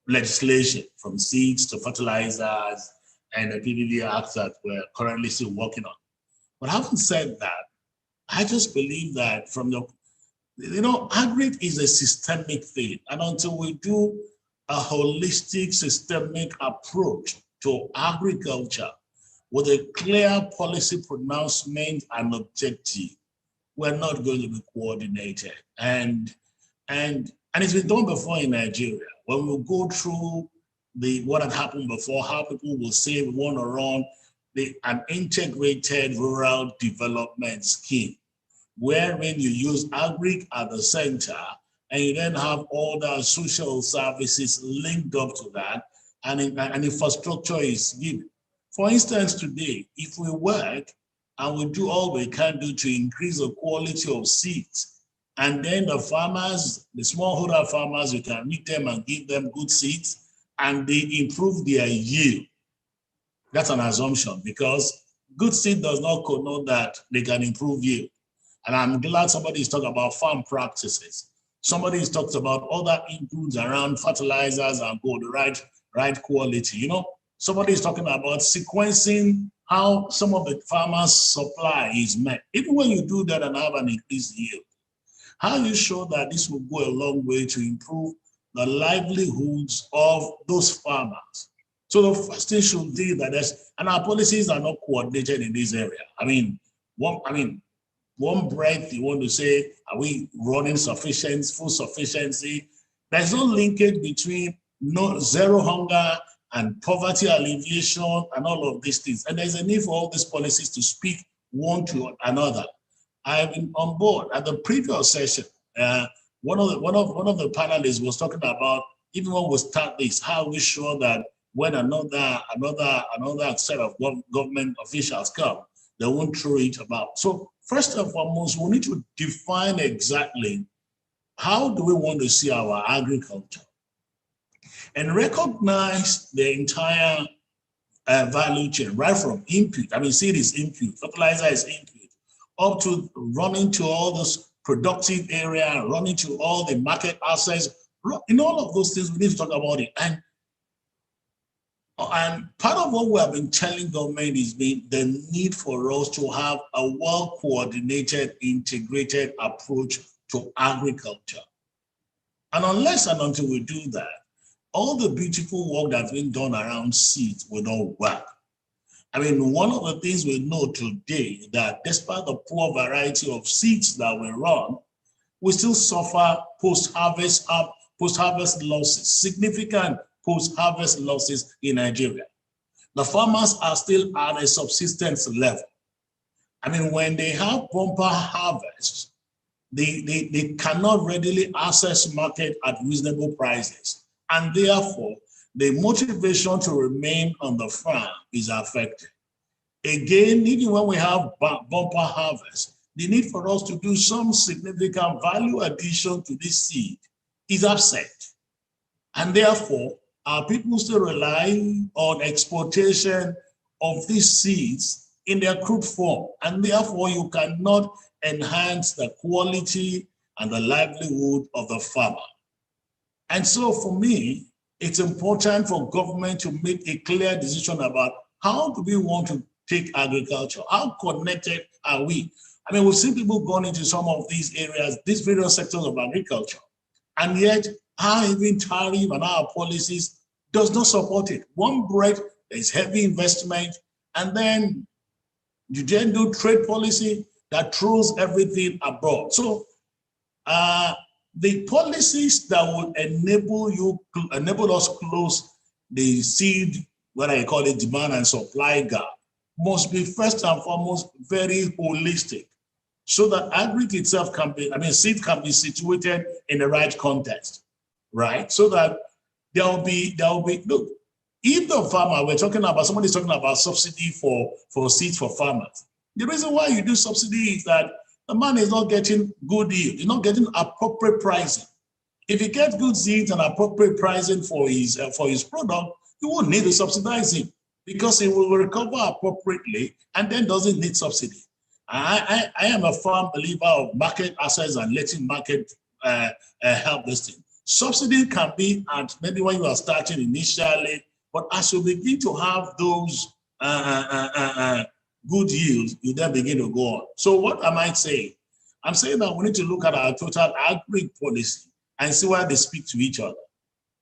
legislation, from seeds to fertilizers and the PPP Act that we're currently still working on. But having said that, I just believe that from the, agri is a systemic thing, and until we do a holistic systemic approach to agriculture with a clear policy pronouncement and objective, we're not going to be coordinated. And it's been done before in Nigeria. When we go through what had happened before, how people will say we want to run an integrated rural development scheme, wherein you use agri at the center, and you then have all the social services linked up to that, and infrastructure is given. For instance, today, if we work and we do all we can do to increase the quality of seeds, and then the farmers, the smallholder farmers, you can meet them and give them good seeds, and they improve their yield. That's an assumption because good seed does not connote that they can improve yield. And I'm glad somebody is talking about farm practices. Somebody has talked about other inputs around fertilizers and gold, the right quality. You know, somebody is talking about sequencing how some of the farmers' supply is met. Even when you do that and have an increased yield, how you show that this will go a long way to improve the livelihoods of those farmers. So the first thing should be that and our policies are not coordinated in this area. One breath you want to say, are we running food sufficiency? There's no linkage between zero hunger and poverty alleviation and all of these things. And there's a need for all these policies to speak one to another. I've been on board at the previous session. One of the panelists was talking about, even when we start this, how we sure that when another set of government officials come, they won't throw it about. So first and foremost, we need to define exactly how do we want to see our agriculture and recognize the entire value chain, right from input. Seed is input, fertilizer is input, up to running to all those productive area, running to all the market access. In all of those things, we need to talk about it. And part of what we have been telling government is the need for us to have a well-coordinated, integrated approach to agriculture. And unless and until we do that, all the beautiful work that's been done around seeds will not work. One of the things we know today that despite the poor variety of seeds that we run, we still suffer post-harvest losses, significant post-harvest losses in Nigeria. The farmers are still at a subsistence level. When they have bumper harvests, they cannot readily access market at reasonable prices. And therefore, the motivation to remain on the farm is affected. Again, even when we have bumper harvest, the need for us to do some significant value addition to this seed is absent. And therefore, our people still rely on exportation of these seeds in their crude form. And therefore, you cannot enhance the quality and the livelihood of the farmer. And so for me, it's important for government to make a clear decision about how do we want to take agriculture? How connected are we? We've seen people going into some of these areas, these various sectors of agriculture, and yet our even tariff and our policies does not support it. One breath, there's heavy investment, and then you then do trade policy that throws everything abroad. So the policies that would enable us close the seed, what I call it, demand and supply gap, must be first and foremost very holistic, so that agric itself can be, seed can be situated in the right context, right? So that there will be, look, if the farmer, somebody's talking about subsidy for seeds for farmers. The reason why you do subsidy is that the man is not getting good yield, he's not getting appropriate pricing. If he gets good seeds and appropriate pricing for his product, you won't need to subsidize him because he will recover appropriately and then doesn't need subsidy. I am a firm believer of market access and letting market help this thing. Subsidy can be at maybe when you are starting initially, but as you begin to have those good yields, you then begin to go on. So what am I saying? I'm saying that we need to look at our total agri policy and see why they speak to each other.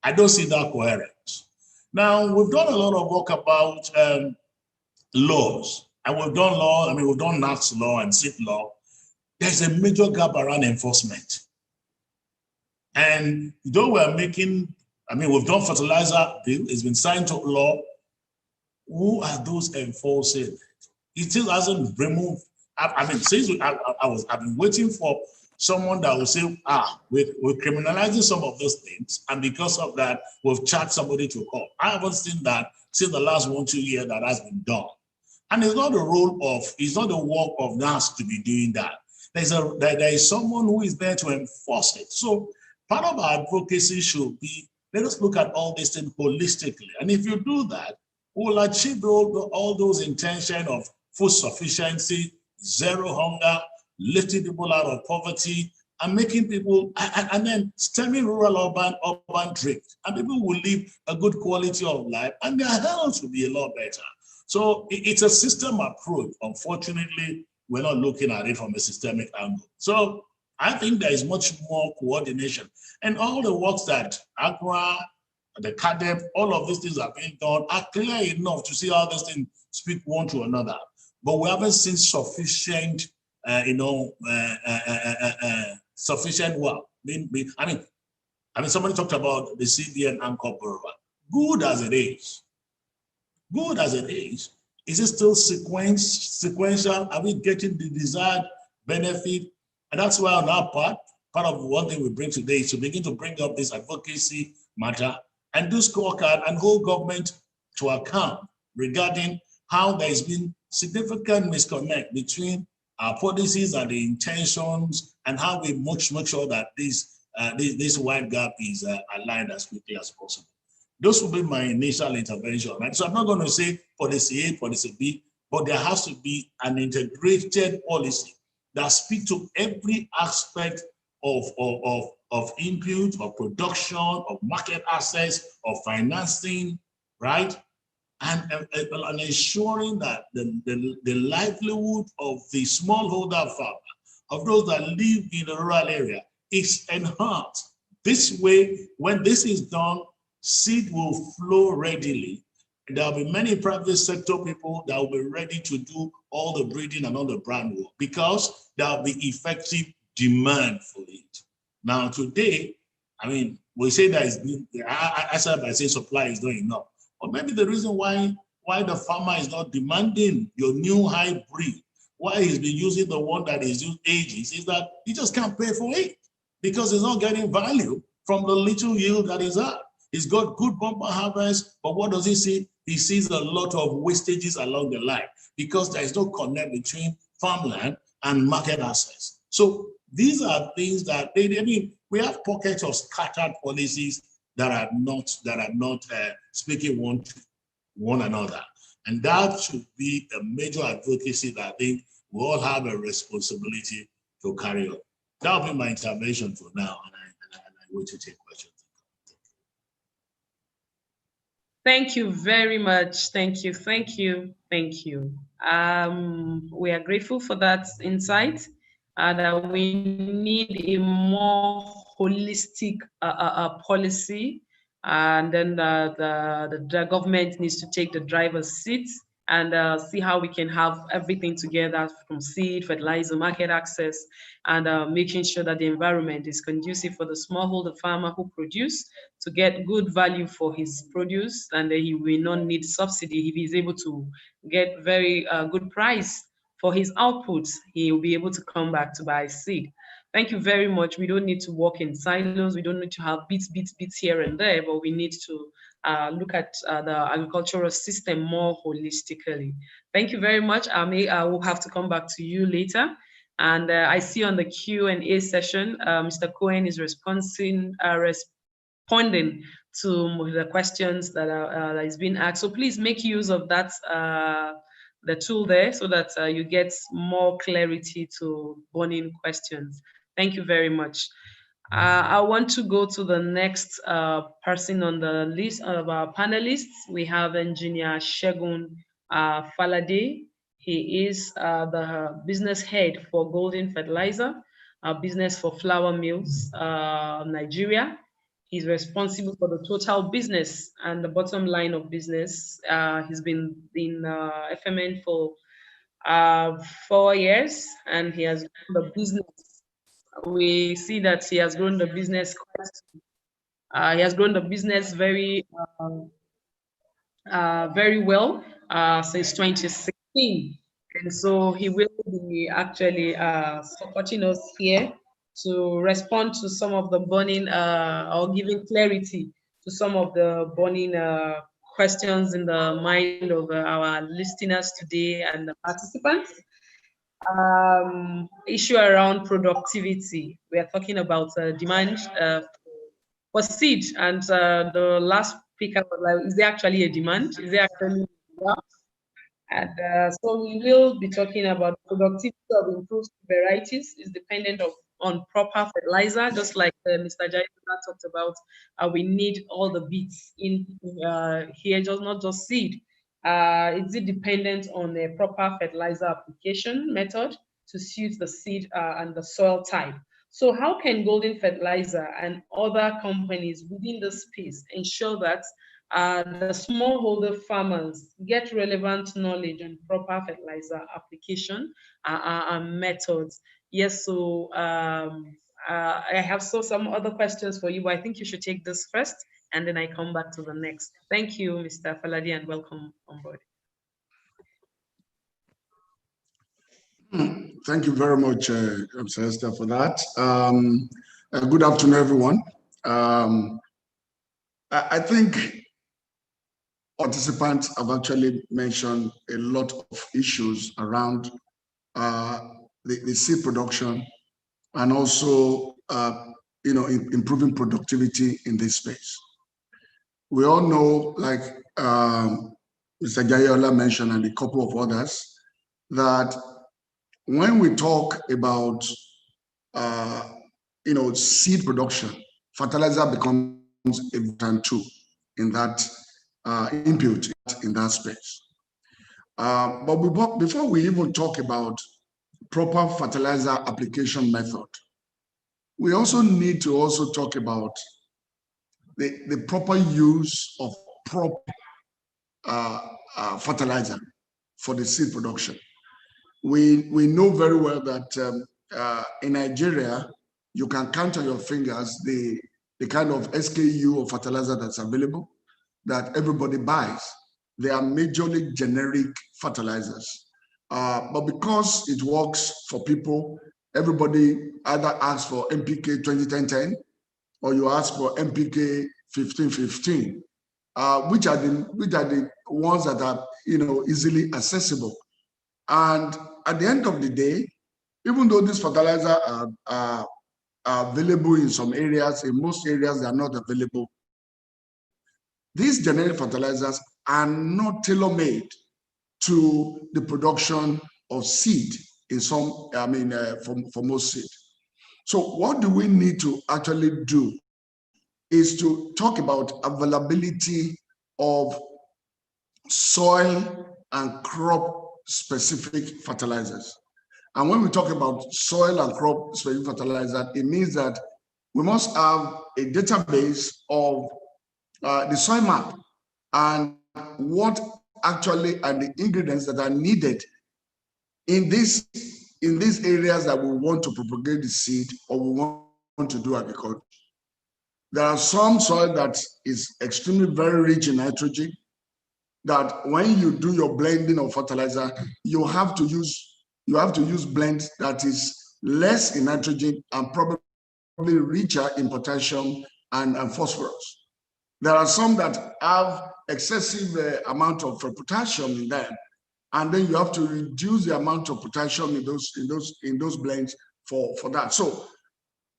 I don't see that coherence. Now, we've done a lot of work about laws, and we've done law, we've done NACS law and SIT law. There's a major gap around enforcement. And though we're making, we've done fertilizer bill, it's been signed to law. Who are those enforcing? It still hasn't removed. Since I've been waiting for someone that will say, we're criminalizing some of those things, and because of that, we've charged somebody to court. I haven't seen that since the last 1-2 years that has been done. And it's not the work of NAS to be doing that. There is someone who is there to enforce it. So part of our advocacy should be, let us look at all these things holistically. And if you do that, we will achieve all those intentions of food sufficiency, zero hunger, lifting people out of poverty, and making people, and then stemming rural urban drift. And people will live a good quality of life, and their health will be a lot better. So it's a system approach. Unfortunately, we're not looking at it from a systemic angle. So I think there is much more coordination. And all the works that AGRA, the CADEP, all of these things are being done are clear enough to see how these things speak one to another. But we haven't seen sufficient, sufficient work. I mean, somebody talked about the CBN anchor borrower. Good as it is, is it still sequential? Are we getting the desired benefit? And that's why on our part of one thing we bring today is to begin to bring up this advocacy matter and do scorecard and hold government to account regarding how there has been significant misconnect between our policies and the intentions, and how we make sure that this wide gap is aligned as quickly as possible. Those will be my initial intervention. Right? So I'm not going to say policy A, policy B, but there has to be an integrated policy that speaks to every aspect of input, of production, of market access, of financing, right? And ensuring that the livelihood of the smallholder farmer, of those that live in the rural area, is enhanced. This way, when this is done, seed will flow readily. There will be many private sector people that will be ready to do all the breeding and all the brand work because there will be effective demand for it. Now, today, I mean, we say that I said by saying supply is not enough. Or maybe the reason why the farmer is not demanding your new hybrid, why he's been using the one that is used ages, is that he just can't pay for it because he's not getting value from the little yield that is at. He's got good bumper harvest, but what does he see? He sees a lot of wastages along the line because there is no connect between farmland and market access. So these are things that we have pockets of scattered policies that are not speaking one to one another, and that should be a major advocacy that I think we all have a responsibility to carry on. That will be my intervention for now, and I wait to take questions. Thank you very much. Thank you. We are grateful for that insight, that we need a more holistic policy, and then the government needs to take the driver's seat and see how we can have everything together, from seed, fertilizer, market access, and making sure that the environment is conducive for the smallholder farmer who produce to get good value for his produce, and he will not need subsidy. If he's able to get very good price for his outputs, he will be able to come back to buy seed. Thank you very much. We don't need to work in silos. We don't need to have bits here and there, but we need to look at the agricultural system more holistically. Thank you very much. I will have to come back to you later. And I see on the Q&A session, Mr. Cohen is responding to the questions that is being asked. So please make use of that, the tool there, so that you get more clarity to burning questions. Thank you very much. I want to go to the next person on the list of our panelists. We have Engineer Segun Falade. He is the business head for Golden Fertilizer, a business for flour mills, Nigeria. He's responsible for the total business and the bottom line of business. He's been in FMN for 4 years, and he has grown the business. We see that he has grown the business very well since 2016. And so he will be actually supporting us here to respond to some of the burning or giving clarity to some of the burning questions in the mind of our listeners today and the participants. Issue around productivity. We are talking about demand for seed, and the last speaker was like, is there actually a demand? Is there actually enough? And so we will be talking about productivity of improved varieties is dependent on proper fertilizer, just like Mr. Jai talked about. We need all the bits in here, just not just seed. Is it dependent on a proper fertilizer application method to suit the seed and the soil type? So how can Golden Fertilizer and other companies within the space ensure that the smallholder farmers get relevant knowledge and proper fertilizer application and methods? Yes, so I have some other questions for you, but I think you should take this first, and then I come back to the next. Thank you, Mr. Faladi, and welcome on board. Thank you very much, Mr. Esther, for that. Good afternoon, everyone. I think participants have actually mentioned a lot of issues around the seed production and also, improving productivity in this space. We all know, like Mr. Jayola mentioned and a couple of others, that when we talk about seed production, fertilizer becomes a important tool in that input in that space. But before we even talk about proper fertilizer application method, we also need to also talk about the proper use of proper fertilizer for the seed production. We know very well that in Nigeria, you can count on your fingers the kind of SKU of fertilizer that's available that everybody buys. They are majorly generic fertilizers. But because it works for people, everybody either asks for NPK 20-10-10 or you ask for NPK 15-15, which are the ones that are easily accessible. And at the end of the day, even though these fertilizers are available in some areas, in most areas they are not available, these generic fertilizers are not tailor-made to the production of seed in some, for most seed. So what do we need to actually do is to talk about availability of soil and crop specific fertilizers. And when we talk about soil and crop specific fertilizer, it means that we must have a database of the soil map and what actually are the ingredients that are needed in these areas that we want to propagate the seed or we want to do agriculture. There are some soil that is extremely very rich in nitrogen, that when you do your blending of fertilizer, you have to use blend that is less in nitrogen and probably richer in potassium and phosphorus. There are some that have excessive amount of potassium in them, and then you have to reduce the amount of potassium in those blends for that. So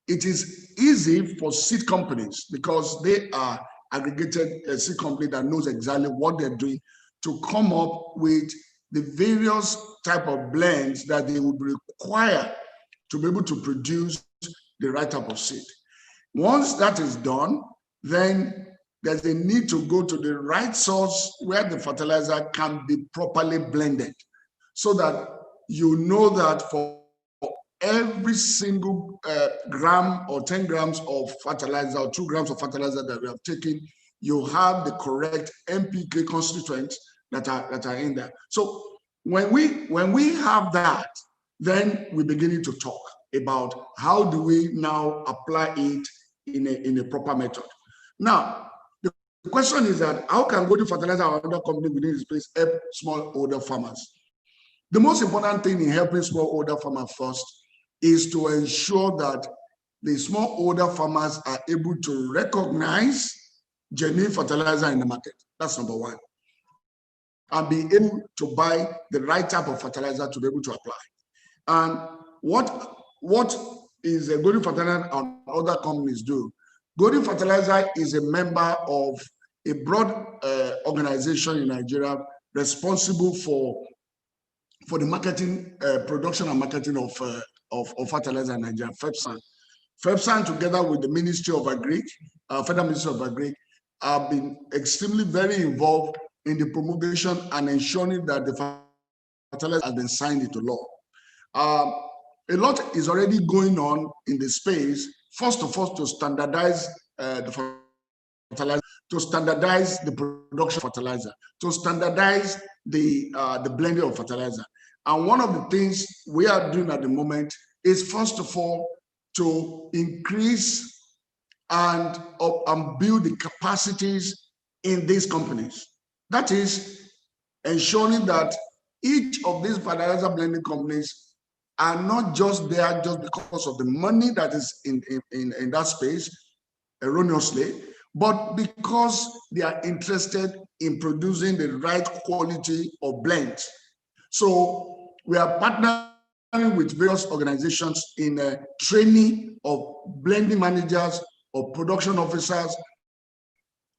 it is easy for seed companies, because they are aggregated seed company that knows exactly what they're doing, to come up with the various type of blends that they would require to be able to produce the right type of seed. Once that is done, then there's a need to go to the right source where the fertilizer can be properly blended, so that you know that for every single gram or 10 grams of fertilizer or 2 grams of fertilizer that we have taken, you have the correct NPK constituents that are in there. So when we have that, then we're beginning to talk about how do we now apply it in a proper method. Now, the question is that how can Golden Fertilizer or other company within this space help smallholder farmers? The most important thing in helping smallholder farmers first is to ensure that the smallholder farmers are able to recognize genuine fertilizer in the market. That's number one. And be able to buy the right type of fertilizer to be able to apply. And what is a Golden Fertilizer and other companies do? Golden Fertilizer is a member of a broad organization in Nigeria responsible for the marketing, production and marketing of fertilizer in Nigeria, FEPSAN. FEPSAN, together with the Ministry of Agri, Federal Ministry of Agri, have been extremely very involved in the promulgation and ensuring that the fertilizer has been signed into law. A lot is already going on in the space. First of all, to standardize the fertilizer, to standardize the production of fertilizer, to standardize the blending of fertilizer. And one of the things we are doing at the moment is, first of all, to increase and build the capacities in these companies. That is ensuring that each of these fertilizer blending companies are not just there just because of the money that is in that space, erroneously, but because they are interested in producing the right quality of blends. So we are partnering with various organizations in training of blending managers or production officers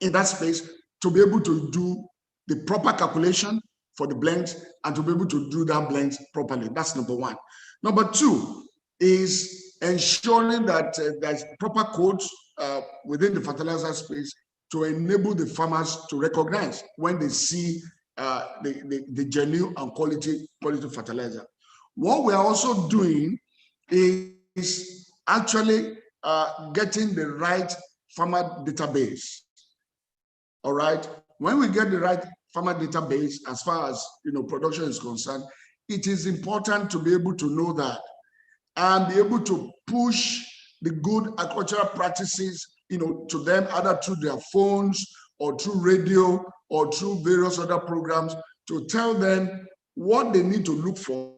in that space to be able to do the proper calculation for the blends and to be able to do that blends properly. That's number one. Number two is ensuring that there's proper codes within the fertilizer space to enable the farmers to recognize when they see the genuine and quality fertilizer. What we are also doing is actually getting the right farmer database. All right. When we get the right farmer database, as far as production is concerned, it is important to be able to know that and be able to push the good agricultural practices, to them, either through their phones or through radio or through various other programs, to tell them what they need to look for,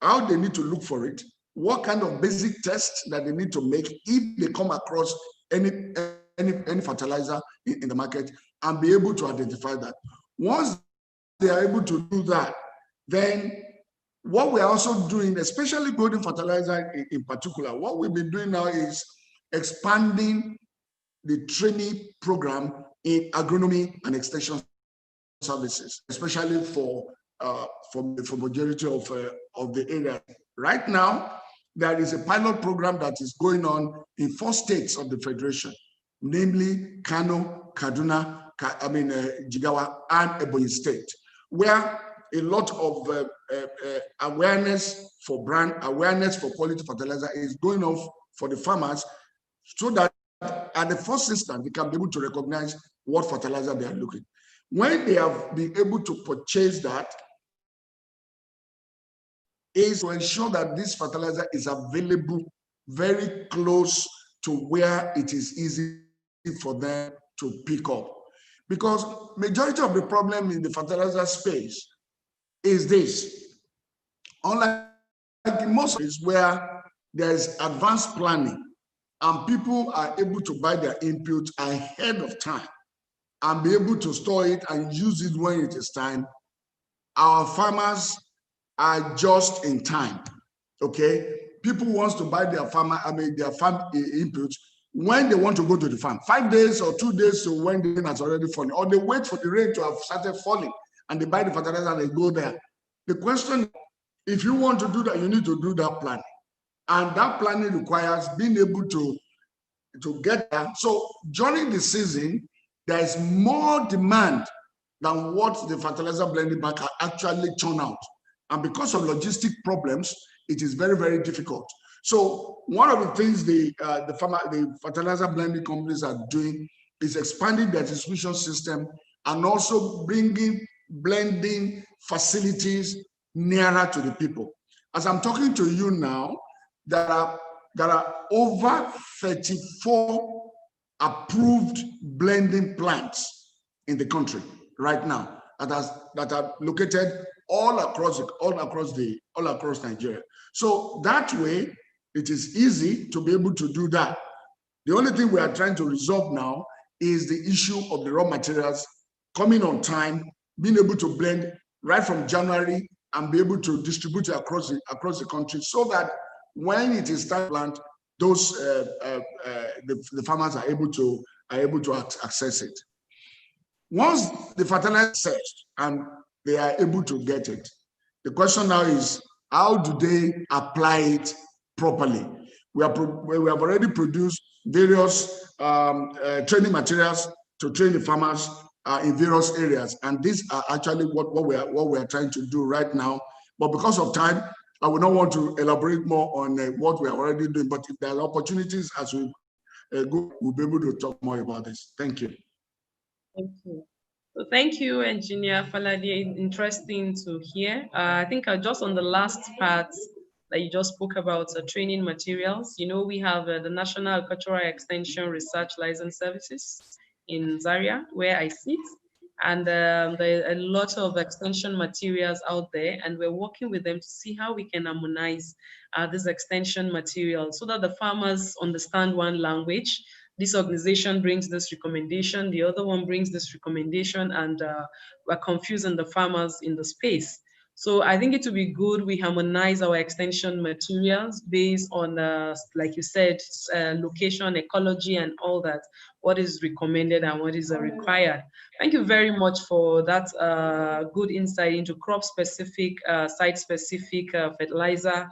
how they need to look for it, what kind of basic tests that they need to make if they come across any fertilizer in the market, and be able to identify that. Once they are able to do that, then what we're also doing, especially golden fertilizer in particular, what we've been doing now is expanding the training program in agronomy and extension services, especially for majority of the area. Right now, there is a pilot program that is going on in 4 states of the Federation, namely Kano, Kaduna, Jigawa, and Ebonyi State, where a lot of awareness for brand, awareness for quality fertilizer is going on for the farmers, so that at the first instance, they can be able to recognize what fertilizer they are looking. When they have been able to purchase that, is to ensure that this fertilizer is available very close to where it is easy for them to pick up. Because majority of the problem in the fertilizer space is this. Unlike most places where there is advanced planning and people are able to buy their inputs ahead of time and be able to store it and use it when it is time, our farmers are just in time. Okay, people want to buy their farm inputs when they want to go to the farm, 5 days or 2 days to when the rain has already fallen, or they wait for the rain to have started falling and they buy the fertilizer and they go there. The question, if you want to do that, you need to do that planning, and that planning requires being able to get there. So during the season, there is more demand than what the fertilizer blending bank can actually churn out. And because of logistic problems, it is very, very difficult. So one of the things the fertilizer blending companies are doing is expanding their distribution system and also bringing blending facilities nearer to the people. As I'm talking to you now, there are over 34 approved blending plants in the country right now that are located all across Nigeria. So that way, it is easy to be able to do that. The only thing we are trying to resolve now is the issue of the raw materials coming on time, being able to blend right from January and be able to distribute it across the country, so that when it is time to plant, those the farmers are able to access it. Once the fertilizer is searched and they are able to get it, the question now is, how do they apply it properly? We have already produced various training materials to train the farmers in various areas, and these are actually what we are trying to do right now. But because of time, I would not want to elaborate more on what we are already doing. But if there are opportunities as we go, we'll be able to talk more about this. Thank you. Thank you. So thank you, Engineer Falade. Interesting to hear. I think just on the last part that you just spoke about training materials, you know, we have the National Agricultural Extension Research License Services in Zaria, where I sit. And there are a lot of extension materials out there, and we're working with them to see how we can harmonize this extension material so that the farmers understand one language. This organization brings this recommendation, the other one brings this recommendation, and we're confusing the farmers in the space. So I think it would be good we harmonize our extension materials based on, like you said, location, ecology, and all that, what is recommended and what is required. Thank you very much for that good insight into crop-specific, site-specific fertilizer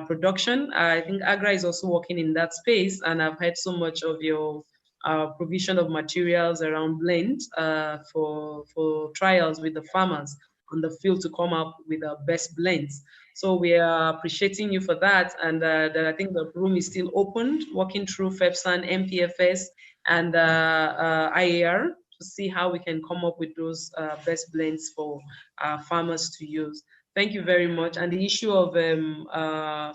production. I think AGRA is also working in that space, and I've heard so much of your provision of materials around blends for trials with the farmers on the field to come up with the best blends. So we are appreciating you for that, and that I think the room is still open, working through FEPSAN, MPFS, and IAR to see how we can come up with those best blends for farmers to use. Thank you very much. And the issue of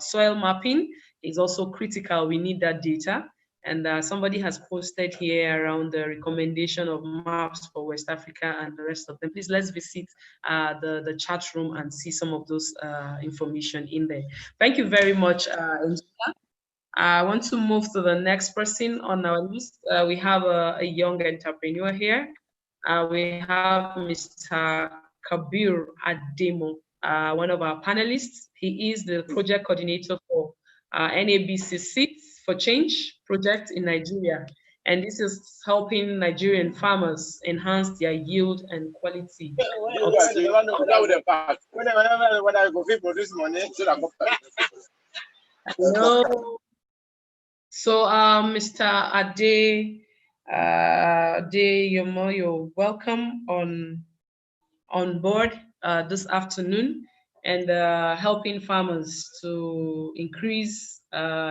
soil mapping is also critical. We need that data. And somebody has posted here around the recommendation of maps for West Africa and the rest of them. Please, let's visit the chat room and see some of those information in there. Thank you very much, Angela. I want to move to the next person on our list. We have a young entrepreneur here. We have Mr. Kabir Ademo, one of our panelists. He is the project coordinator for NABC Seeds for Change project in Nigeria. And this is helping Nigerian farmers enhance their yield and quality. Hello. So, Mr. Adeyomo, you're welcome on board this afternoon, and helping farmers to increase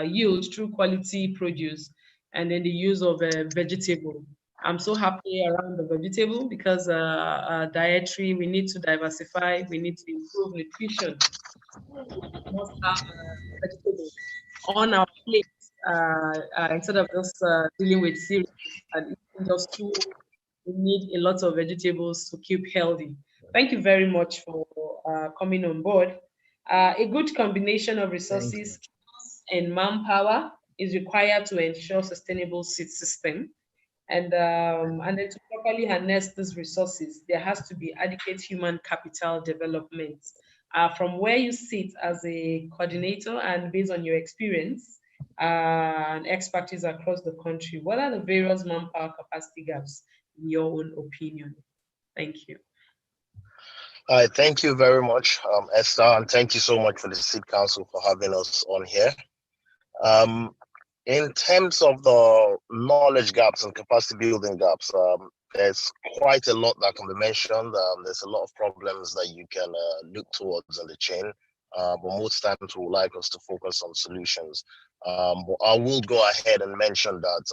yield through quality produce and then the use of vegetable. I'm so happy around the vegetable because dietary, we need to diversify, we need to improve nutrition. We must have vegetables on our plate instead of just dealing with cereals and eating just two. We need a lot of vegetables to keep healthy. Thank you very much for coming on board. A good combination of resources and manpower is required to ensure sustainable seed system. And then to properly harness these resources, there has to be adequate human capital development. From where you sit as a coordinator and based on your experience and expertise across the country, what are the various manpower capacity gaps in your own opinion? Thank you. Thank you very much, Esther, and thank you so much for the Seed Council for having us on here. In terms of the knowledge gaps and capacity building gaps, there's quite a lot that can be mentioned. There's a lot of problems that you can look towards in the chain, but most times we would like us to focus on solutions. But I will go ahead and mention that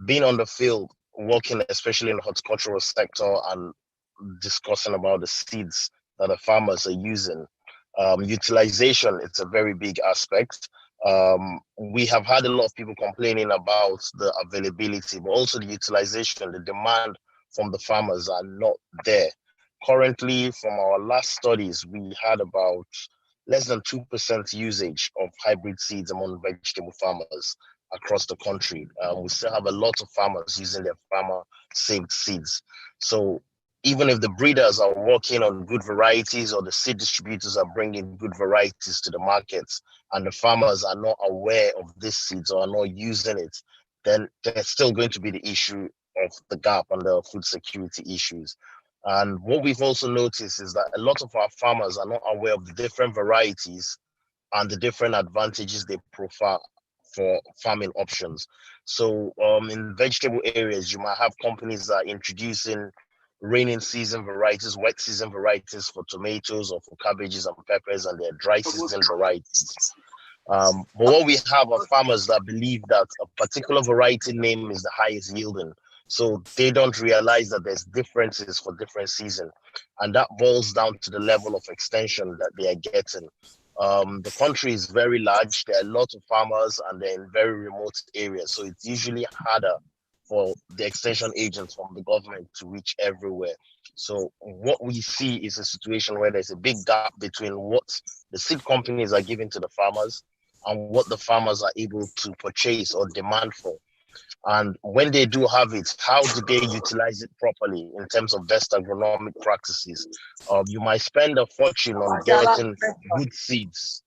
being on the field, working especially in the horticultural sector and discussing about the seeds that the farmers are using, utilization, it's a very big aspect. We have had a lot of people complaining about the availability, but also the utilization, the demand from the farmers are not there. Currently, from our last studies, we had about less than 2% usage of hybrid seeds among vegetable farmers across the country. We still have a lot of farmers using their farmer-saved seeds. So even if the breeders are working on good varieties or the seed distributors are bringing good varieties to the markets and the farmers are not aware of these seeds or are not using it, then there's still going to be the issue of the gap and the food security issues. And what we've also noticed is that a lot of our farmers are not aware of the different varieties and the different advantages they prefer for farming options. So in vegetable areas, you might have companies that are introducing rainy season varieties, wet season varieties for tomatoes or for cabbages and peppers, and their dry season varieties. But what we have are farmers that believe that a particular variety name is the highest yielding. So they don't realize that there's differences for different seasons. And that boils down to the level of extension that they are getting. The country is very large. There are a lot of farmers and they're in very remote areas. So it's usually harder for the extension agents from the government to reach everywhere. So what we see is a situation where there's a big gap between what the seed companies are giving to the farmers and what the farmers are able to purchase or demand for. And when they do have it, how do they utilize it properly in terms of best agronomic practices? You might spend a fortune on getting good seeds,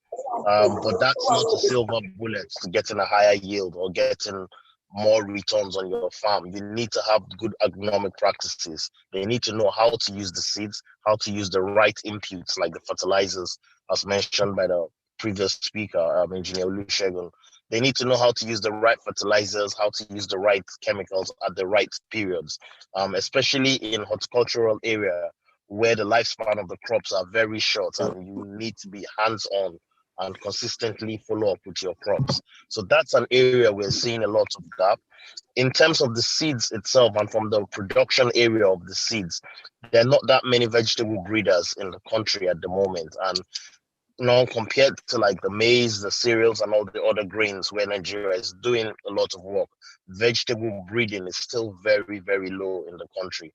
but that's not a silver bullet to getting a higher yield or getting more returns on your farm. You need to have good agronomic practices. They need to know how to use the seeds, how to use the right inputs like the fertilizers, as mentioned by the previous speaker, Engineer Olusegun. They need to know how to use the right fertilizers, how to use the right chemicals at the right periods, especially in horticultural area where the lifespan of the crops are very short and you need to be hands-on and consistently follow up with your crops. So that's an area we're seeing a lot of gap. In terms of the seeds itself and from the production area of the seeds, there are not that many vegetable breeders in the country at the moment. And compared to like the maize, the cereals, and all the other grains where Nigeria is doing a lot of work, vegetable breeding is still very, very low in the country.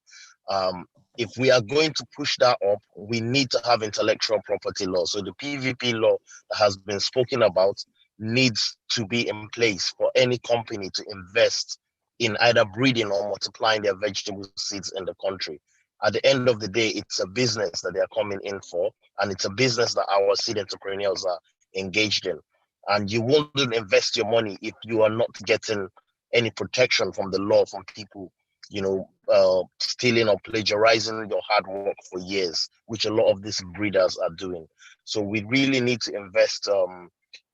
If we are going to push that up, we need to have intellectual property law. So the PVP law that has been spoken about needs to be in place for any company to invest in either breeding or multiplying their vegetable seeds in the country. At the end of the day, it's a business that they are coming in for, and it's a business that our seed entrepreneurs are engaged in. And you wouldn't invest your money if you are not getting any protection from the law from people, stealing or plagiarizing your hard work for years, which a lot of these breeders are doing. So we really need to invest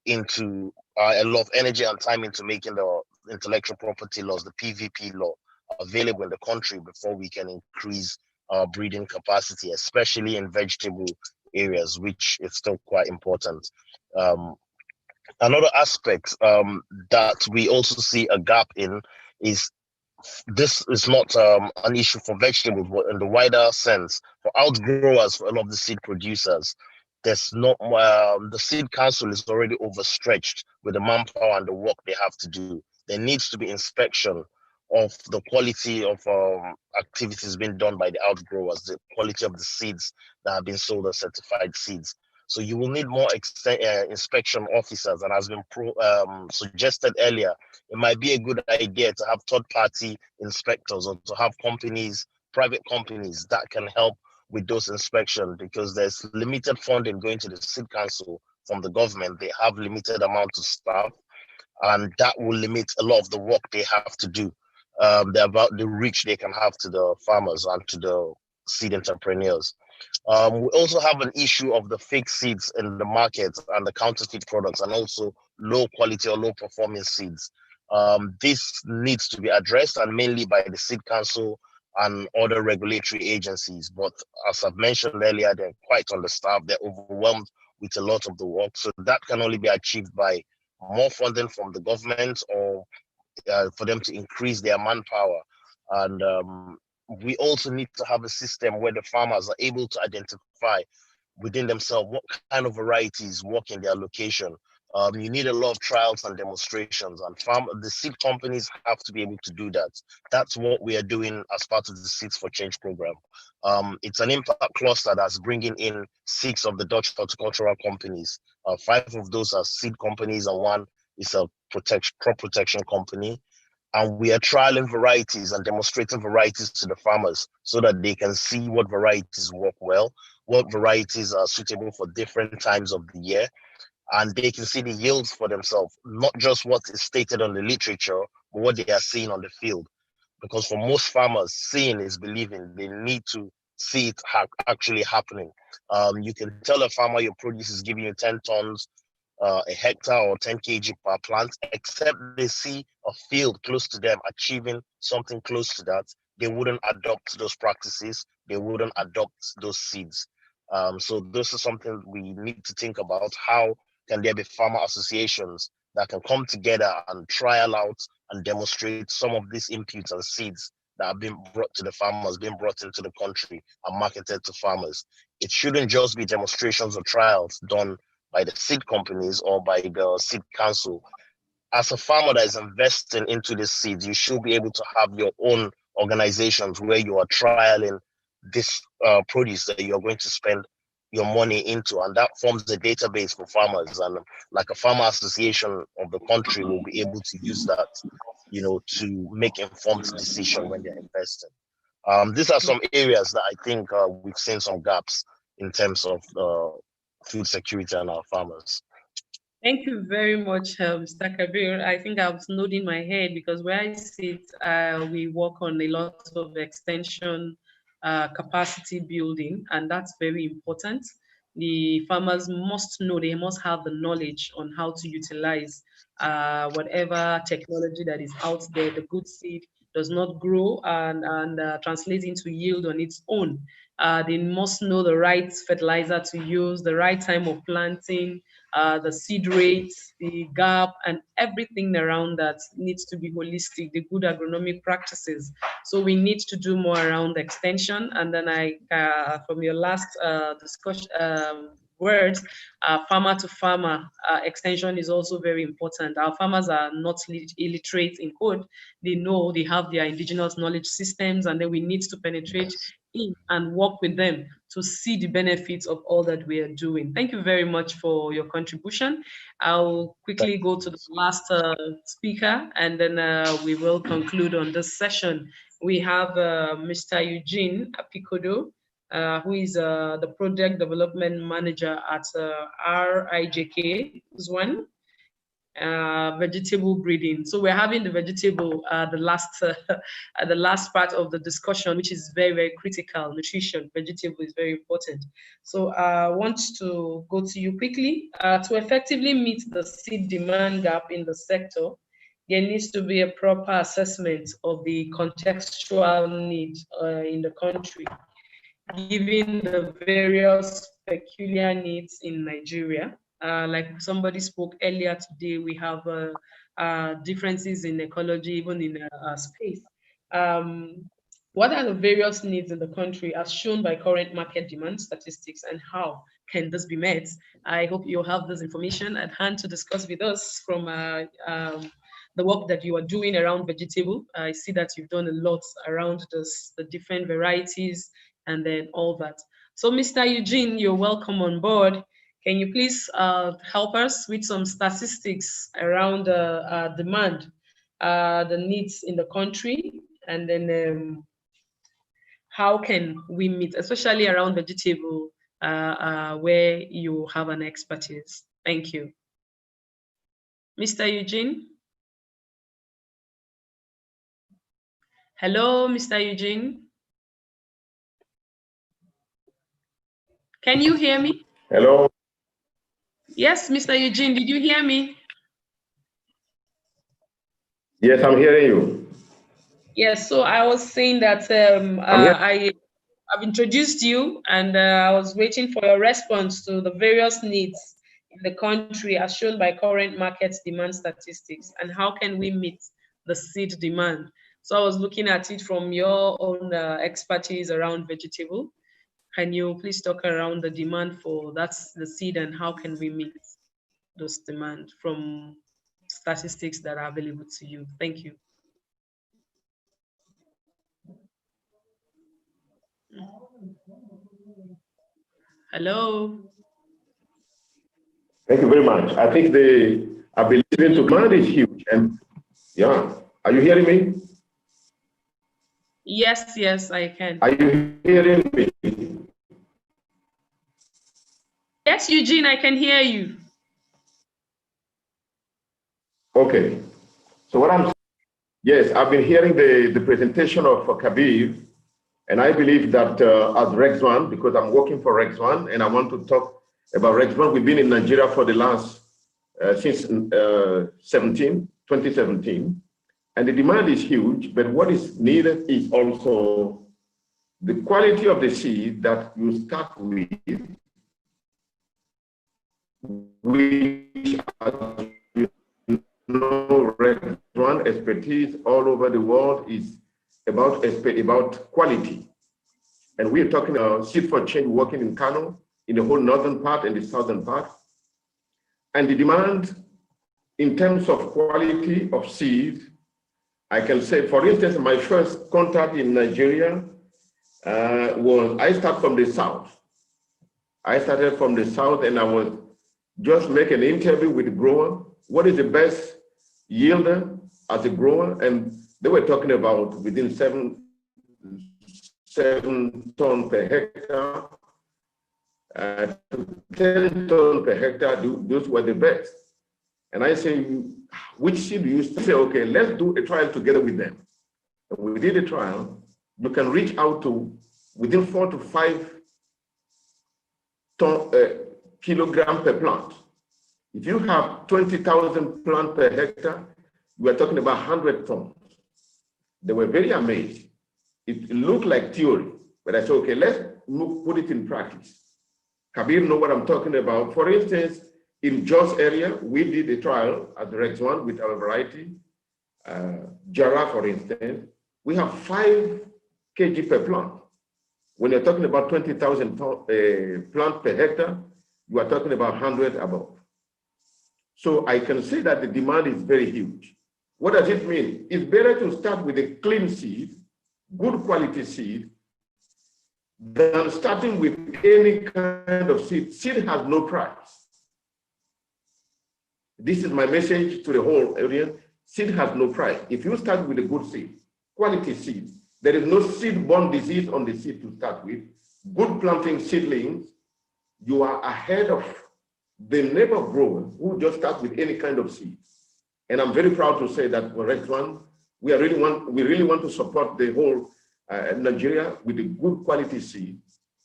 into a lot of energy and time into making the intellectual property laws, the PVP law, available in the country before we can increase our breeding capacity, especially in vegetable areas, which is still quite important. Another aspect that we also see a gap in is this is not an issue for vegetables, but in the wider sense, for outgrowers, for a lot of the seed producers, there's not the seed council is already overstretched with the manpower and the work they have to do. There needs to be inspection of the quality of activities being done by the outgrowers, the quality of the seeds that have been sold as certified seeds. So you will need more inspection officers, and as been suggested earlier, it might be a good idea to have third-party inspectors or to have companies, private companies that can help with those inspections, because there's limited funding going to the seed council from the government. They have limited amount of staff, and that will limit a lot of the work they have to do. About the reach they can have to the farmers and to the seed entrepreneurs. We also have an issue of the fake seeds in the market and the counterfeit products, and also low quality or low performing seeds. This needs to be addressed, and mainly by the Seed Council and other regulatory agencies. But as I've mentioned earlier, they're quite understaffed, they're overwhelmed with a lot of the work. So that can only be achieved by more funding from the government, or for them to increase their manpower. And we also need to have a system where the farmers are able to identify within themselves what kind of varieties work in their location. You need a lot of trials and demonstrations, and the seed companies have to be able to do that. That's what we are doing as part of the Seeds for Change program. It's an impact cluster that's bringing in 6 of the Dutch horticultural companies. 5 of those are seed companies, and 1 is a crop protection company. And we are trialing varieties and demonstrating varieties to the farmers so that they can see what varieties work well, what varieties are suitable for different times of the year, and they can see the yields for themselves, not just what is stated on the literature, but what they are seeing on the field. because for most farmers, seeing is believing. They need to see it actually happening. You can tell a farmer your produce is giving you 10 tons a hectare or 10 kg per plant, except they see a field close to them achieving something close to that, they wouldn't adopt those practices, they wouldn't adopt those seeds. So this is something we need to think about. How can there be farmer associations that can come together and trial out and demonstrate some of these inputs and seeds that have been brought to the farmers, being brought into the country and marketed to farmers? It shouldn't just be demonstrations or trials done by the seed companies or by the seed council. As a farmer that is investing into this seed, you should be able to have your own organizations where you are trialing this produce that you're going to spend your money into, and that forms a database for farmers. And like a farmer association of the country will be able to use that, to make informed decision when they're investing. These are some areas that I think we've seen some gaps in terms of food security and our farmers. Thank you very much, Mr. Kabir. I think I was nodding my head because where I sit, we work on a lot of extension capacity building, and that's very important. The farmers must know, they must have the knowledge on how to utilize whatever technology that is out there. The good seed does not grow and translate into yield on its own. They must know the right fertilizer to use, the right time of planting, the seed rates, the gap, and everything around that needs to be holistic, the good agronomic practices. So we need to do more around extension. And then from your last discussion, words, farmer to farmer extension is also very important. Our farmers are not illiterate in code. They know, they have their indigenous knowledge systems, and then we need to penetrate in and work with them to see the benefits of all that we are doing. Thank you very much for your contribution. I'll quickly go to the last speaker, and then we will conclude on this session. We have Mr. Eugene Apikodo, who is the Project Development Manager at RIJK Zwan. Vegetable breeding. So we're having the vegetable, the last part of the discussion, which is very, very critical. Nutrition, vegetable is very important. So I want to go to you quickly. To effectively meet the seed demand gap in the sector, there needs to be a proper assessment of the contextual needs in the country, given the various peculiar needs in Nigeria. Like somebody spoke earlier today, we have differences in ecology, even in space. What are the various needs in the country as shown by current market demand statistics, and how can this be met? I hope you'll have this information at hand to discuss with us from the work that you are doing around vegetable. I see that you've done a lot around this, the different varieties, and then all that. So Mr. Eugene, you're welcome on board. Can you please help us with some statistics around demand, the needs in the country, and then how can we meet, especially around vegetable, where you have an expertise? Thank you. Mr. Eugene? Hello, Mr. Eugene? Can you hear me? Hello. Yes, Mr. Eugene, did you hear me? Yes, I'm hearing you. Yes, so I was saying that I've introduced you, and I was waiting for your response to the various needs in the country as shown by current market demand statistics, and how can we meet the seed demand. So I was looking at it from your own expertise around vegetable. Can you please talk around the demand for the seed, and how can we meet those demand from statistics that are available to you? Thank you. Hello. Thank you very much. I think the ability to demand is huge. And yeah, are you hearing me? Yes, yes, I can. Are you hearing me? Yes, Eugene, I can hear you. Okay. So what I'm Yes, I've been hearing the presentation of Kabir, and I believe that as Rex One, because I'm working for Rex One, and I want to talk about Rex One. We've been in Nigeria for the last, since 2017, and the demand is huge, but what is needed is also the quality of the seed that you start with, which, as you know, Rex One expertise all over the world is about quality. And we're talking about Seed for Change working in Kano, in the whole northern part and the southern part. And the demand in terms of quality of seed, I can say, for instance, my first contact in Nigeria was, I start from the south. I started from the south and I was just making an interview with the grower. What is the best yielder as a grower? And they were talking about within 7 tons per hectare, 10 tons per hectare, those were the best. And I say, which seed do you say, okay, let's do a trial together with them. And we did a trial. You can reach out to within 4 to 5 kilograms per plant. If you have 20,000 plants per hectare, we are talking about 100 tons. They were very amazed. It looked like theory, but I said, okay, let's put it in practice. Kabir know what I'm talking about. For instance, in Jos area, we did a trial at the Rex One with our variety. Jara, for instance, we have 5 kg per plant. When you're talking about 20,000 plants per hectare, you are talking about 100 above. So I can say that the demand is very huge. What does it mean? It's better to start with a clean seed, good quality seed, than starting with any kind of seed. Seed has no price. This is my message to the whole audience. Seed has no price. If you start with a good seed, quality seed, there is no seed-borne disease on the seed to start with. Good planting seedlings, you are ahead of the neighbor grower who just start with any kind of seed. And I'm very proud to say that for Rex One, we really want to support the whole Nigeria with a good quality seed.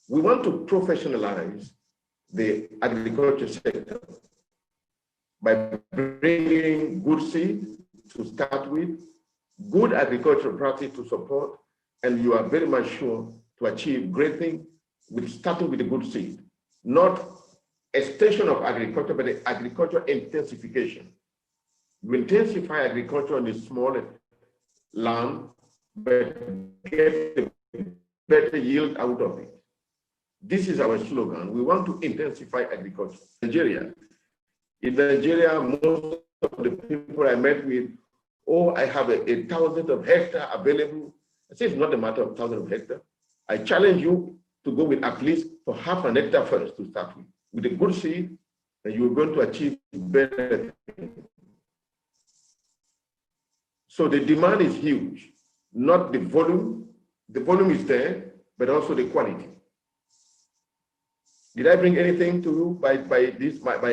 We want to professionalize the agriculture sector by bringing good seed to start with, good agricultural practice to support, and you are very much sure to achieve great things with starting with a good seed. Not extension of agriculture, but the agriculture intensification. You intensify agriculture on a small land, but get a better yield out of it. This is our slogan. We want to intensify agriculture. In Nigeria, most of the people I met with, oh, I have 1,000 of hectare available. I say it's not a matter of 1,000 of hectare. I challenge you to go with at least for half an hectare first to start with a good seed, and you're going to achieve better things. So the demand is huge, not the volume. The volume is there, but also the quality. Did I bring anything to you by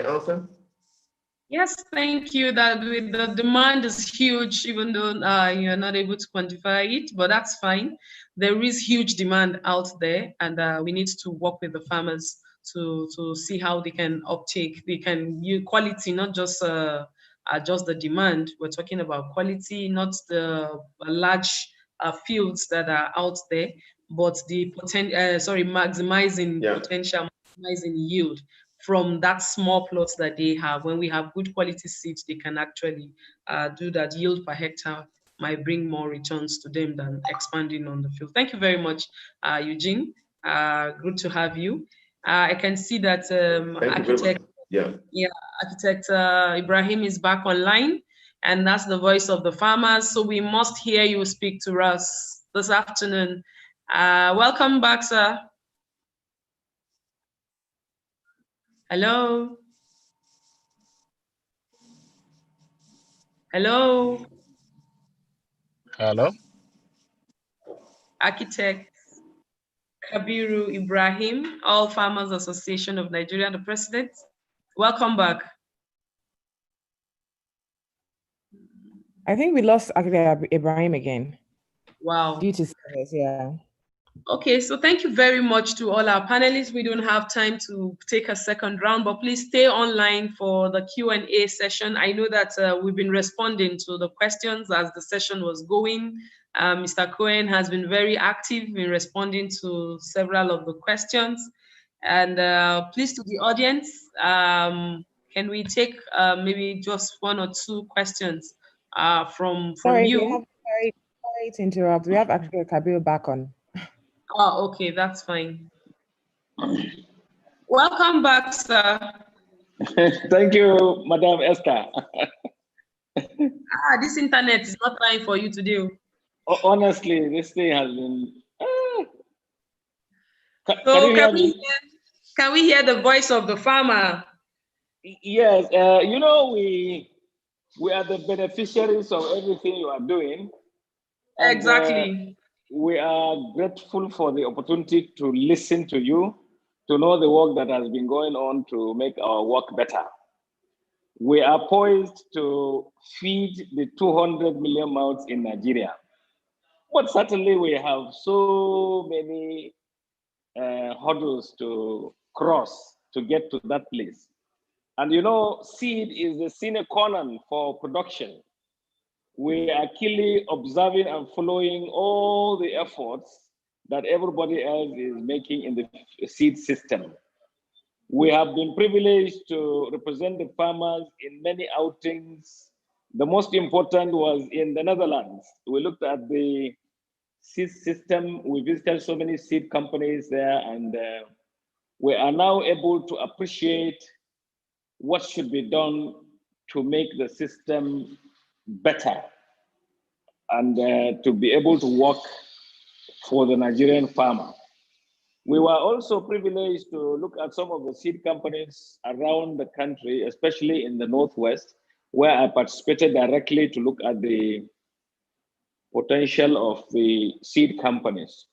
answer? Yes, thank you. That with the demand is huge, even though you're not able to quantify it, but that's fine. There is huge demand out there, and we need to work with the farmers to see how they can uptake. They can use quality, not just the demand. We're talking about quality, not the large fields that are out there, but the maximizing potential, maximizing yield from that small plots that they have. When we have good quality seeds, they can actually do that. Yield per hectare might bring more returns to them than expanding on the field. Thank you very much, Eugene. Good to have you. I can see that architect Ibrahim is back online, and that's the voice of the farmers. So we must hear you speak to us this afternoon. Welcome back, sir. Hello. Hello. Hello. Architect Kabiru Ibrahim, All Farmers Association of Nigeria, the president. Welcome back. I think we lost Ibrahim again. Wow. Due to service, yeah. Okay, so thank you very much to all our panelists. We don't have time to take a second round, but please stay online for the Q&A session. I know that we've been responding to the questions as the session was going. Mr. Cohen has been very active in responding to several of the questions. And please, to the audience, can we take maybe just one or two questions from you? Sorry to interrupt. We have Akika Kabir back on. Oh, okay, that's fine. Welcome back, sir. Thank you, Madam Esther. This internet is not trying for you to do. Honestly, this thing has been. So can we hear the voice of the farmer? Yes, we are the beneficiaries of everything you are doing. And, exactly. We are grateful for the opportunity to listen to you, to know the work that has been going on to make our work better. We are poised to feed the 200 million mouths in Nigeria. But certainly we have so many hurdles to cross to get to that place. And seed is the sine qua non for production. We are keenly observing and following all the efforts that everybody else is making in the seed system. We have been privileged to represent the farmers in many outings. The most important was in the Netherlands. We looked at the seed system. We visited so many seed companies there, and we are now able to appreciate what should be done to make the system better and to be able to work for the Nigerian farmer. We were also privileged to look at some of the seed companies around the country, especially in the Northwest, where I participated directly to look at the potential of the seed companies.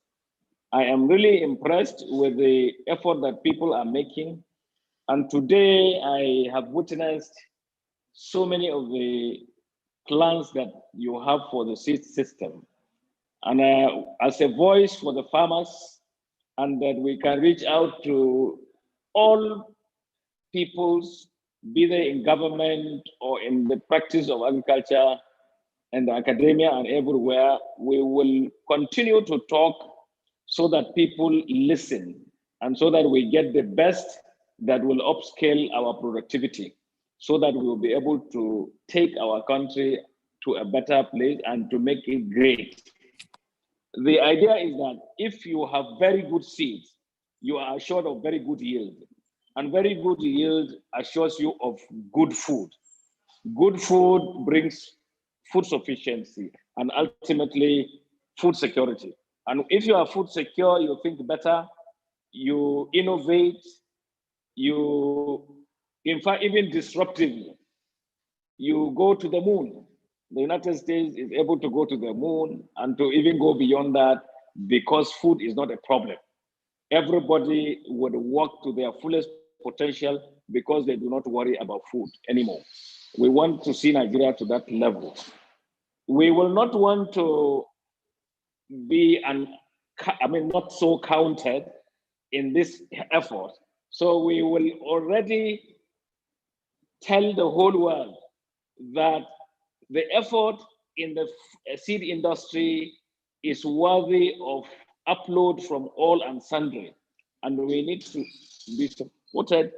I am really impressed with the effort that people are making. And today I have witnessed so many of the plans that you have for the seed system. And as a voice for the farmers, and that we can reach out to all peoples, be they in government or in the practice of agriculture and academia and everywhere, we will continue to talk so that people listen and so that we get the best that will upscale our productivity so that we will be able to take our country to a better place and to make it great. The idea is that if you have very good seeds, you are assured of very good yield. And very good yield assures you of good food. Good food brings food sufficiency and ultimately food security. And if you are food secure, you think better, you innovate, you, in fact, even disruptively, you go to the moon. The United States is able to go to the moon and to even go beyond that because food is not a problem. Everybody would work to their fullest potential because they do not worry about food anymore. We want to see Nigeria to that level. We will not want to be not so counted in this effort. So we will already tell the whole world that the effort in the seed industry is worthy of upload from all and sundry. And we need to be supported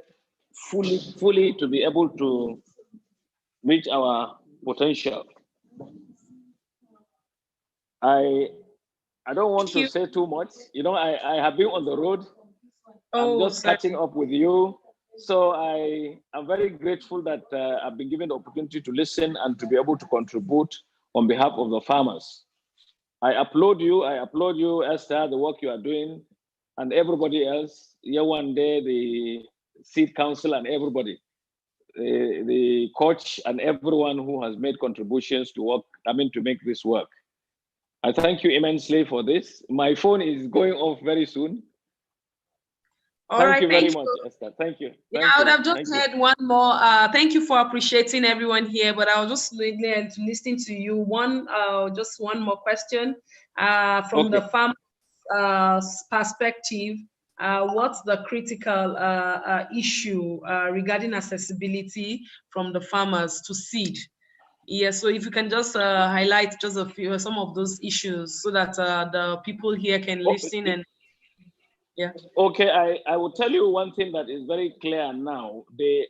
fully to be able to reach our potential. I don't want to say too much. I have been on the road. I'm just catching up with you. So I am very grateful that I've been given the opportunity to listen and to be able to contribute on behalf of the farmers. I applaud you, Esther, the work you are doing, and everybody else, one day, the Seed Council and everybody, the coach and everyone who has made contributions to to make this work. I thank you immensely for this. My phone is going off very soon. All Thank right, you very thank much, you. Esther. Thank you. Yeah, Thank I would you. have just Thank you. heard one more. Thank you for appreciating everyone here, but I was just listening to you. Just one more question from the farm perspective. What's the critical issue regarding accessibility from the farmers to seed? Yeah, so if you can just highlight just some of those issues so that the people here can listen and yeah. Okay, I will tell you one thing that is very clear now.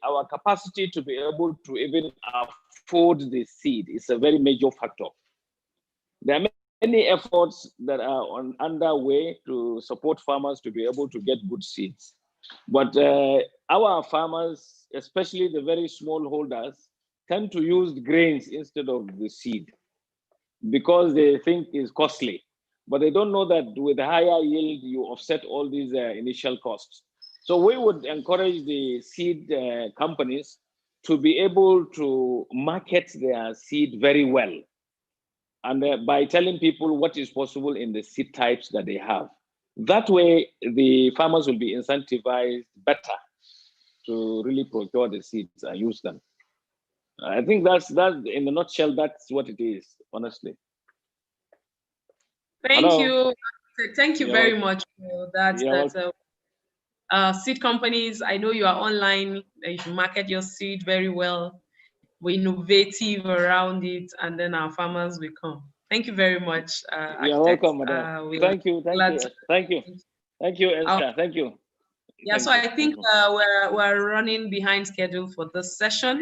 Our capacity to be able to even afford the seed is a very major factor. There are many efforts that are underway to support farmers to be able to get good seeds. But our farmers, especially the very small holders, tend to use grains instead of the seed because they think it's costly. But they don't know that with higher yield, you offset all these initial costs. So we would encourage the seed companies to be able to market their seed very well. And by telling people what is possible in the seed types that they have. That way, the farmers will be incentivized better to really procure the seeds and use them. I think that's in a nutshell, that's what it is, honestly. Thank you. Thank you You're very welcome. much for that. Seed companies, I know you are online, you should market your seed very well. We're innovative around it, and then our farmers will come. Thank you very much, You're welcome, madam. Thank you, Esther. Thank you, Esther. Thank you. Yeah, so I think we're running behind schedule for this session.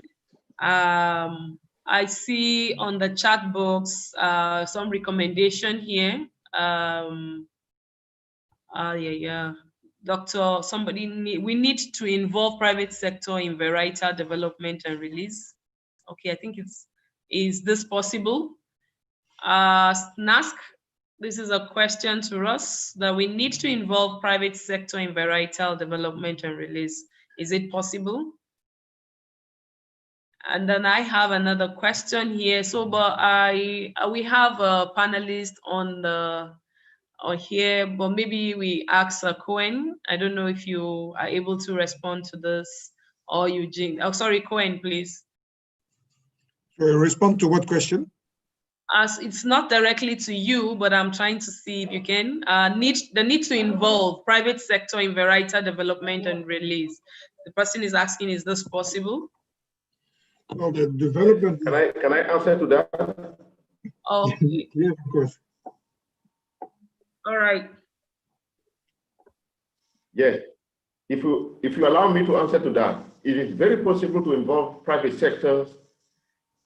I see on the chat box some recommendation here. Doctor, we need to involve private sector in varietal development and release. Okay, I think is this possible? NASC, this is a question to us that we need to involve private sector in varietal development and release. Is it possible? And then I have another question here. So, but we have a panelist on here, but maybe we ask Cohen. I don't know if you are able to respond to this, or Eugene. Oh, sorry, Cohen, please. Respond to what question? As it's not directly to you, but I'm trying to see if you can. The need to involve private sector in varietal development and release. The person is asking, is this possible? Well, the development. Can I answer to that? Oh, yeah, of course. All right. Yes. If you allow me to answer to that, it is very possible to involve private sectors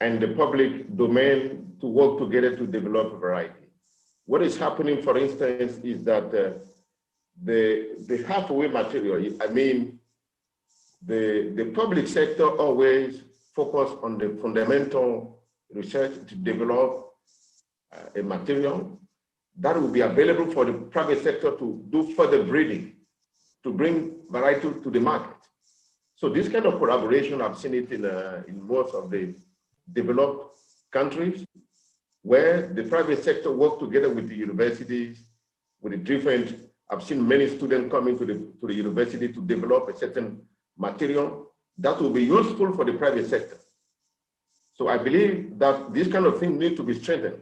and the public domain to work together to develop a variety. What is happening, for instance, is that the halfway material, I mean, the public sector always focus on the fundamental research to develop a material that will be available for the private sector to do further breeding, to bring variety to the market. So this kind of collaboration, I've seen it in most of the developed countries, where the private sector work together with the universities, with the different, I've seen many students coming to the university to develop a certain material that will be useful for the private sector. So I believe that this kind of thing needs to be strengthened.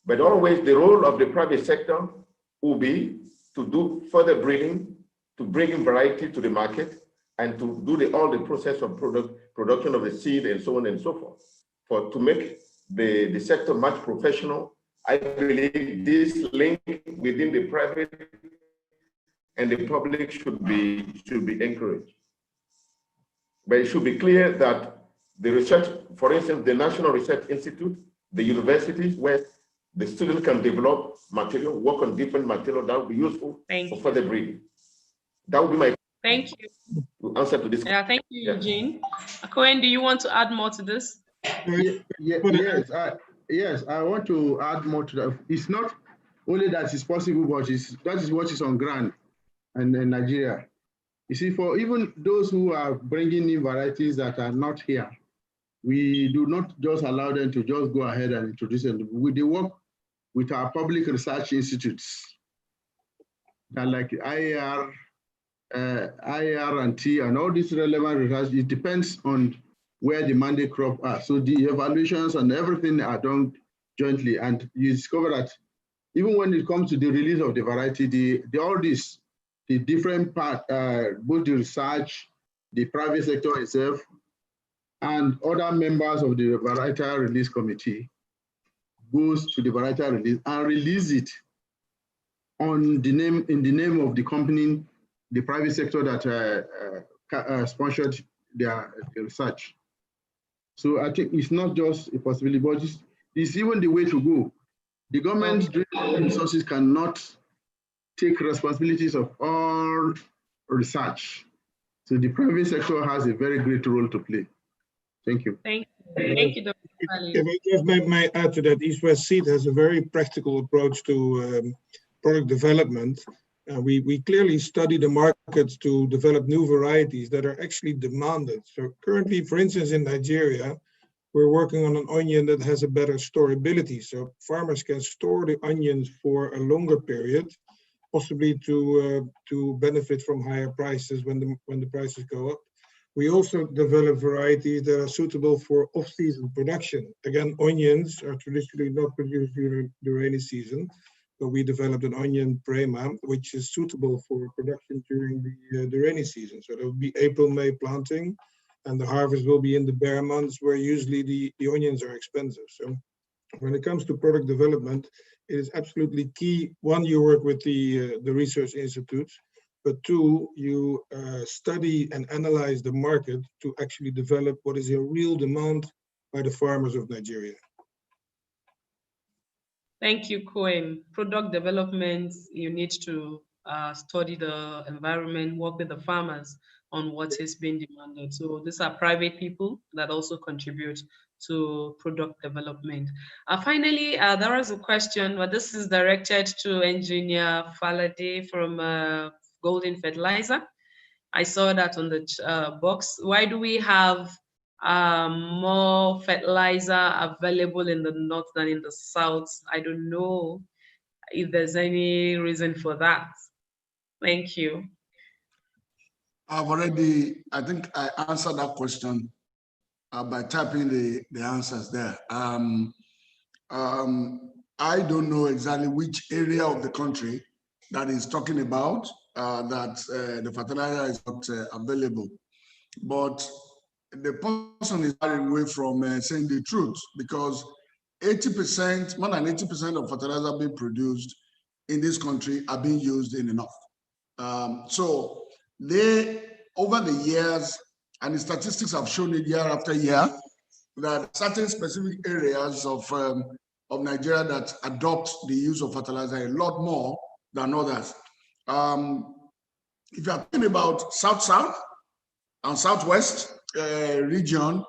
But always the role of the private sector will be to do further breeding, to bring in variety to the market, and to do all the process of production of the seed and so on and so forth. To make the sector much professional, I believe this link within the private and the public should be encouraged. But it should be clear that the research, for instance, the National Research Institute, the universities, where the students can develop material, work on different material that will be useful for further breeding. That would be my answer to this. Yeah, thank you, Eugene. Cohen, do you want to add more to this? Yes, I want to add more to that. It's not only that it's possible, but that is what is on ground in Nigeria. You see, for even those who are bringing in varieties that are not here, we do not just allow them to just go ahead and introduce them. They work with our public research institutes, like IAR IR&T and all these relevant research, it depends on where the mandate crop are. So the evaluations and everything are done jointly, and you discover that even when it comes to the release of the variety, the different part, both the research, the private sector itself, and other members of the varietal release committee goes to the varietal release and release it on the name, in the name of the company, the private sector that sponsored their research. So I think it's not just a possibility, but it's even the way to go. The government resources cannot take responsibilities of all research. So the private sector has a very great role to play. Thank you. Thank you. Thank you, Dr. If I just may add to that, East West Seed has a very practical approach to product development. We clearly study the markets to develop new varieties that are actually demanded. So currently, for instance, in Nigeria, we're working on an onion that has a better storability. So farmers can store the onions for a longer period, possibly to benefit from higher prices when the prices go up. We also develop varieties that are suitable for off-season production. Again, onions are traditionally not produced during the rainy season, but we developed an onion prema, which is suitable for production during the rainy season. So that would be April, May planting, and the harvest will be in the bare months where usually the onions are expensive. So when it comes to product development, it is absolutely key. One, you work with the research institutes, but two, you study and analyze the market to actually develop what is a real demand by the farmers of Nigeria. Thank you, Cohen. Product development, you need to study the environment, work with the farmers on what is being demanded. So these are private people that also contribute to product development. Finally, there is a question, but this is directed to Engineer Falade from Golden Fertilizer. I saw that on the box. Why do we have more fertilizer available in the north than in the south? I don't know if there's any reason for that. Thank you. I think I answered that question by typing the answers there. I don't know exactly which area of the country that is talking about that the fertilizer is not available. But the person is far away from saying the truth, because 80%, more than 80% of fertilizer being produced in this country are being used in the north. So they, over the years, and the statistics have shown it year after year, that certain specific areas of Nigeria that adopt the use of fertilizer a lot more than others. If you are talking about South-South and Southwest region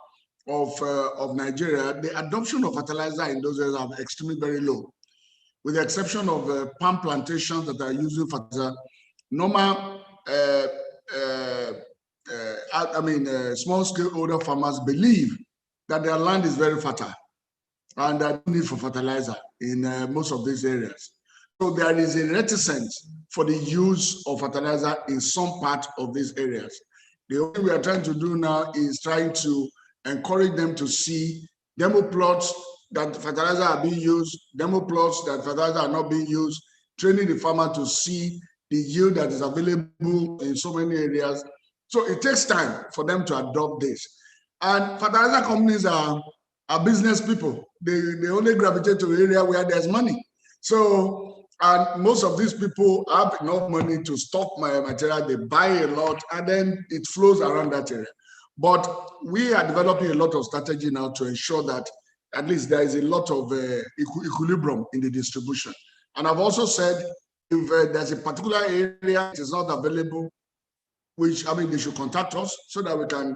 of Nigeria, the adoption of fertilizer in those areas are extremely very low, with the exception of palm plantations that are using fertilizer. Normal, small-scale older farmers believe that their land is very fertile and that need for fertilizer in most of these areas. So there is a reticence for the use of fertilizer in some part of these areas. The only thing we are trying to do now is trying to encourage them to see demo plots that fertilizer are being used, demo plots that fertilizer are not being used, training the farmer to see the yield that is available in so many areas. So it takes time for them to adopt this. And fertilizer companies are business people. They only gravitate to an area where there's money. So, and most of these people have enough money to stock my material, they buy a lot, and then it flows around that area. But we are developing a lot of strategy now to ensure that at least there is a lot of equilibrium in the distribution. And I've also said, if there's a particular area that is not available, which, I mean, they should contact us so that we can,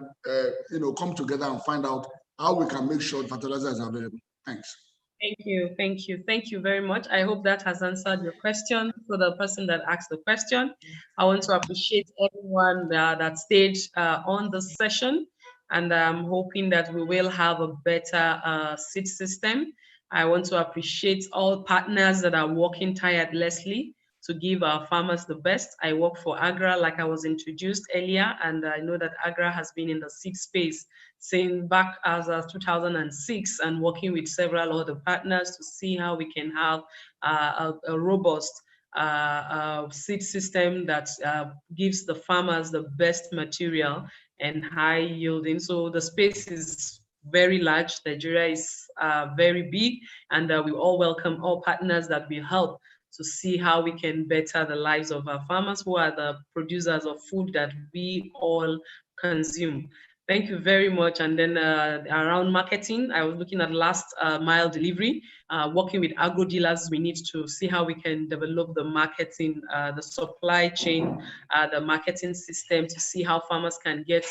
come together and find out how we can make sure fertilizer is available. Thanks. Thank you, thank you, thank you very much. I hope that has answered your question. For the person that asked the question, I want to appreciate everyone that stayed on this session, and I'm hoping that we will have a better seed system. I want to appreciate all partners that are working tirelessly to give our farmers the best. I work for AGRA, like I was introduced earlier, and I know that AGRA has been in the seed space since back as 2006 and working with several other partners to see how we can have a robust seed system that gives the farmers the best material and high yielding. So the space is very large. Nigeria is very big, and we all welcome all partners that will help to see how we can better the lives of our farmers, who are the producers of food that we all consume. Thank you very much. And then around marketing, I was looking at last mile delivery, working with agro dealers. We need to see how we can develop the marketing, the supply chain, the marketing system to see how farmers can get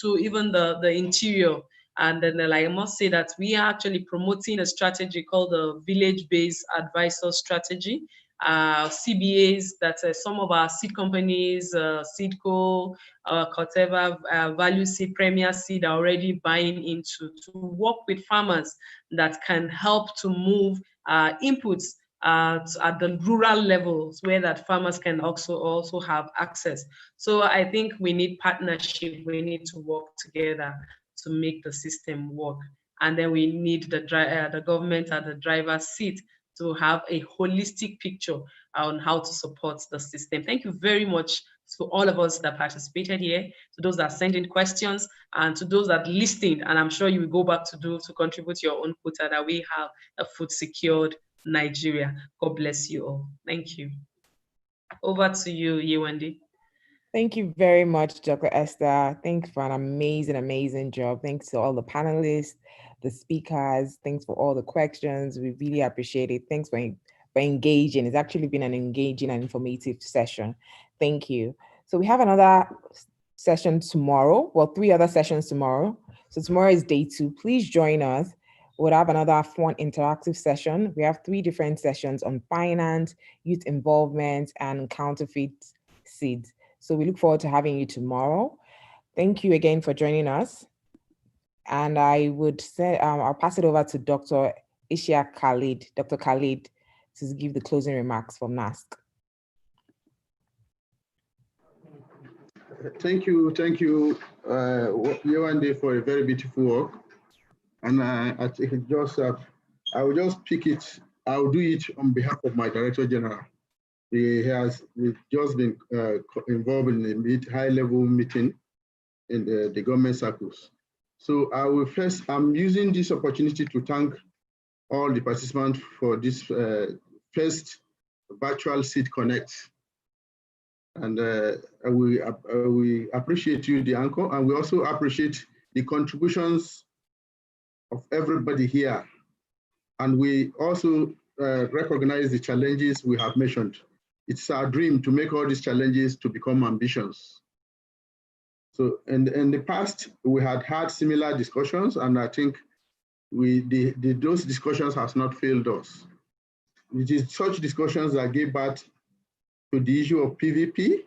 to even the interior. And then I must say that we are actually promoting a strategy called the village-based advisor strategy. CBAs that some of our seed companies, Seedco, whatever, Value Seed, Premier Seed are already buying into to work with farmers that can help to move inputs at the rural levels where that farmers can also have access. So I think we need partnership. We need to work together to make the system work. And then we need the government at the driver's seat to have a holistic picture on how to support the system. Thank you very much to all of us that participated here, to those that sent in questions, and to those that listened. And I'm sure you will go back to contribute your own quota that we have a food secured Nigeria. God bless you all. Thank you. Over to you, Yewande. Thank you very much, Dr. Esther. Thanks for an amazing job. Thanks to all the panelists, the speakers. Thanks for all the questions. We really appreciate it. Thanks for engaging. It's actually been an engaging and informative session. Thank you. So we have another session tomorrow. Well, 3 other sessions tomorrow. So tomorrow is day 2. Please join us. We'll have another fun interactive session. We have 3 different sessions on finance, youth involvement, and counterfeit seeds. So we look forward to having you tomorrow. Thank you again for joining us. And I would say, I'll pass it over to Dr. Ishia Khalid, Dr. Khalid, to give the closing remarks from NASC. Thank you, Yewande, for a very beautiful work. And I think I will just pick it. I will do it on behalf of my Director General. He has just been involved in a high-level meeting in the government circles. So I'm using this opportunity to thank all the participants for this first virtual Seedconnect. And we appreciate you, the anchor, and we also appreciate the contributions of everybody here. And we also recognize the challenges we have mentioned. It's our dream to make all these challenges to become ambitions. So in the past, we had similar discussions, and I think those discussions has not failed us. It is such discussions that gave birth to the issue of PVP,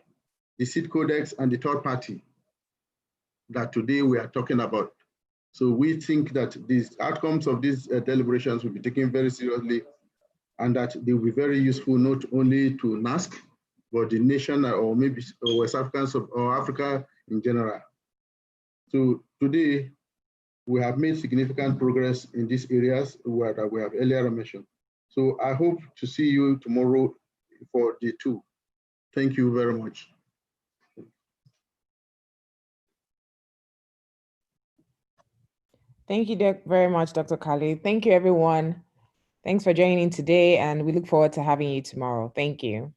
the seed codex, and the third party that today we are talking about. So we think that these outcomes of these deliberations will be taken very seriously, and that they will be very useful not only to NASC, but the nation or maybe West Africans or Africa in general. So today, we have made significant progress in these areas that we have earlier mentioned. So I hope to see you tomorrow for day 2. Thank you very much. Thank you very much, Dr. Khalid. Thank you, everyone. Thanks for joining today, and we look forward to having you tomorrow. Thank you.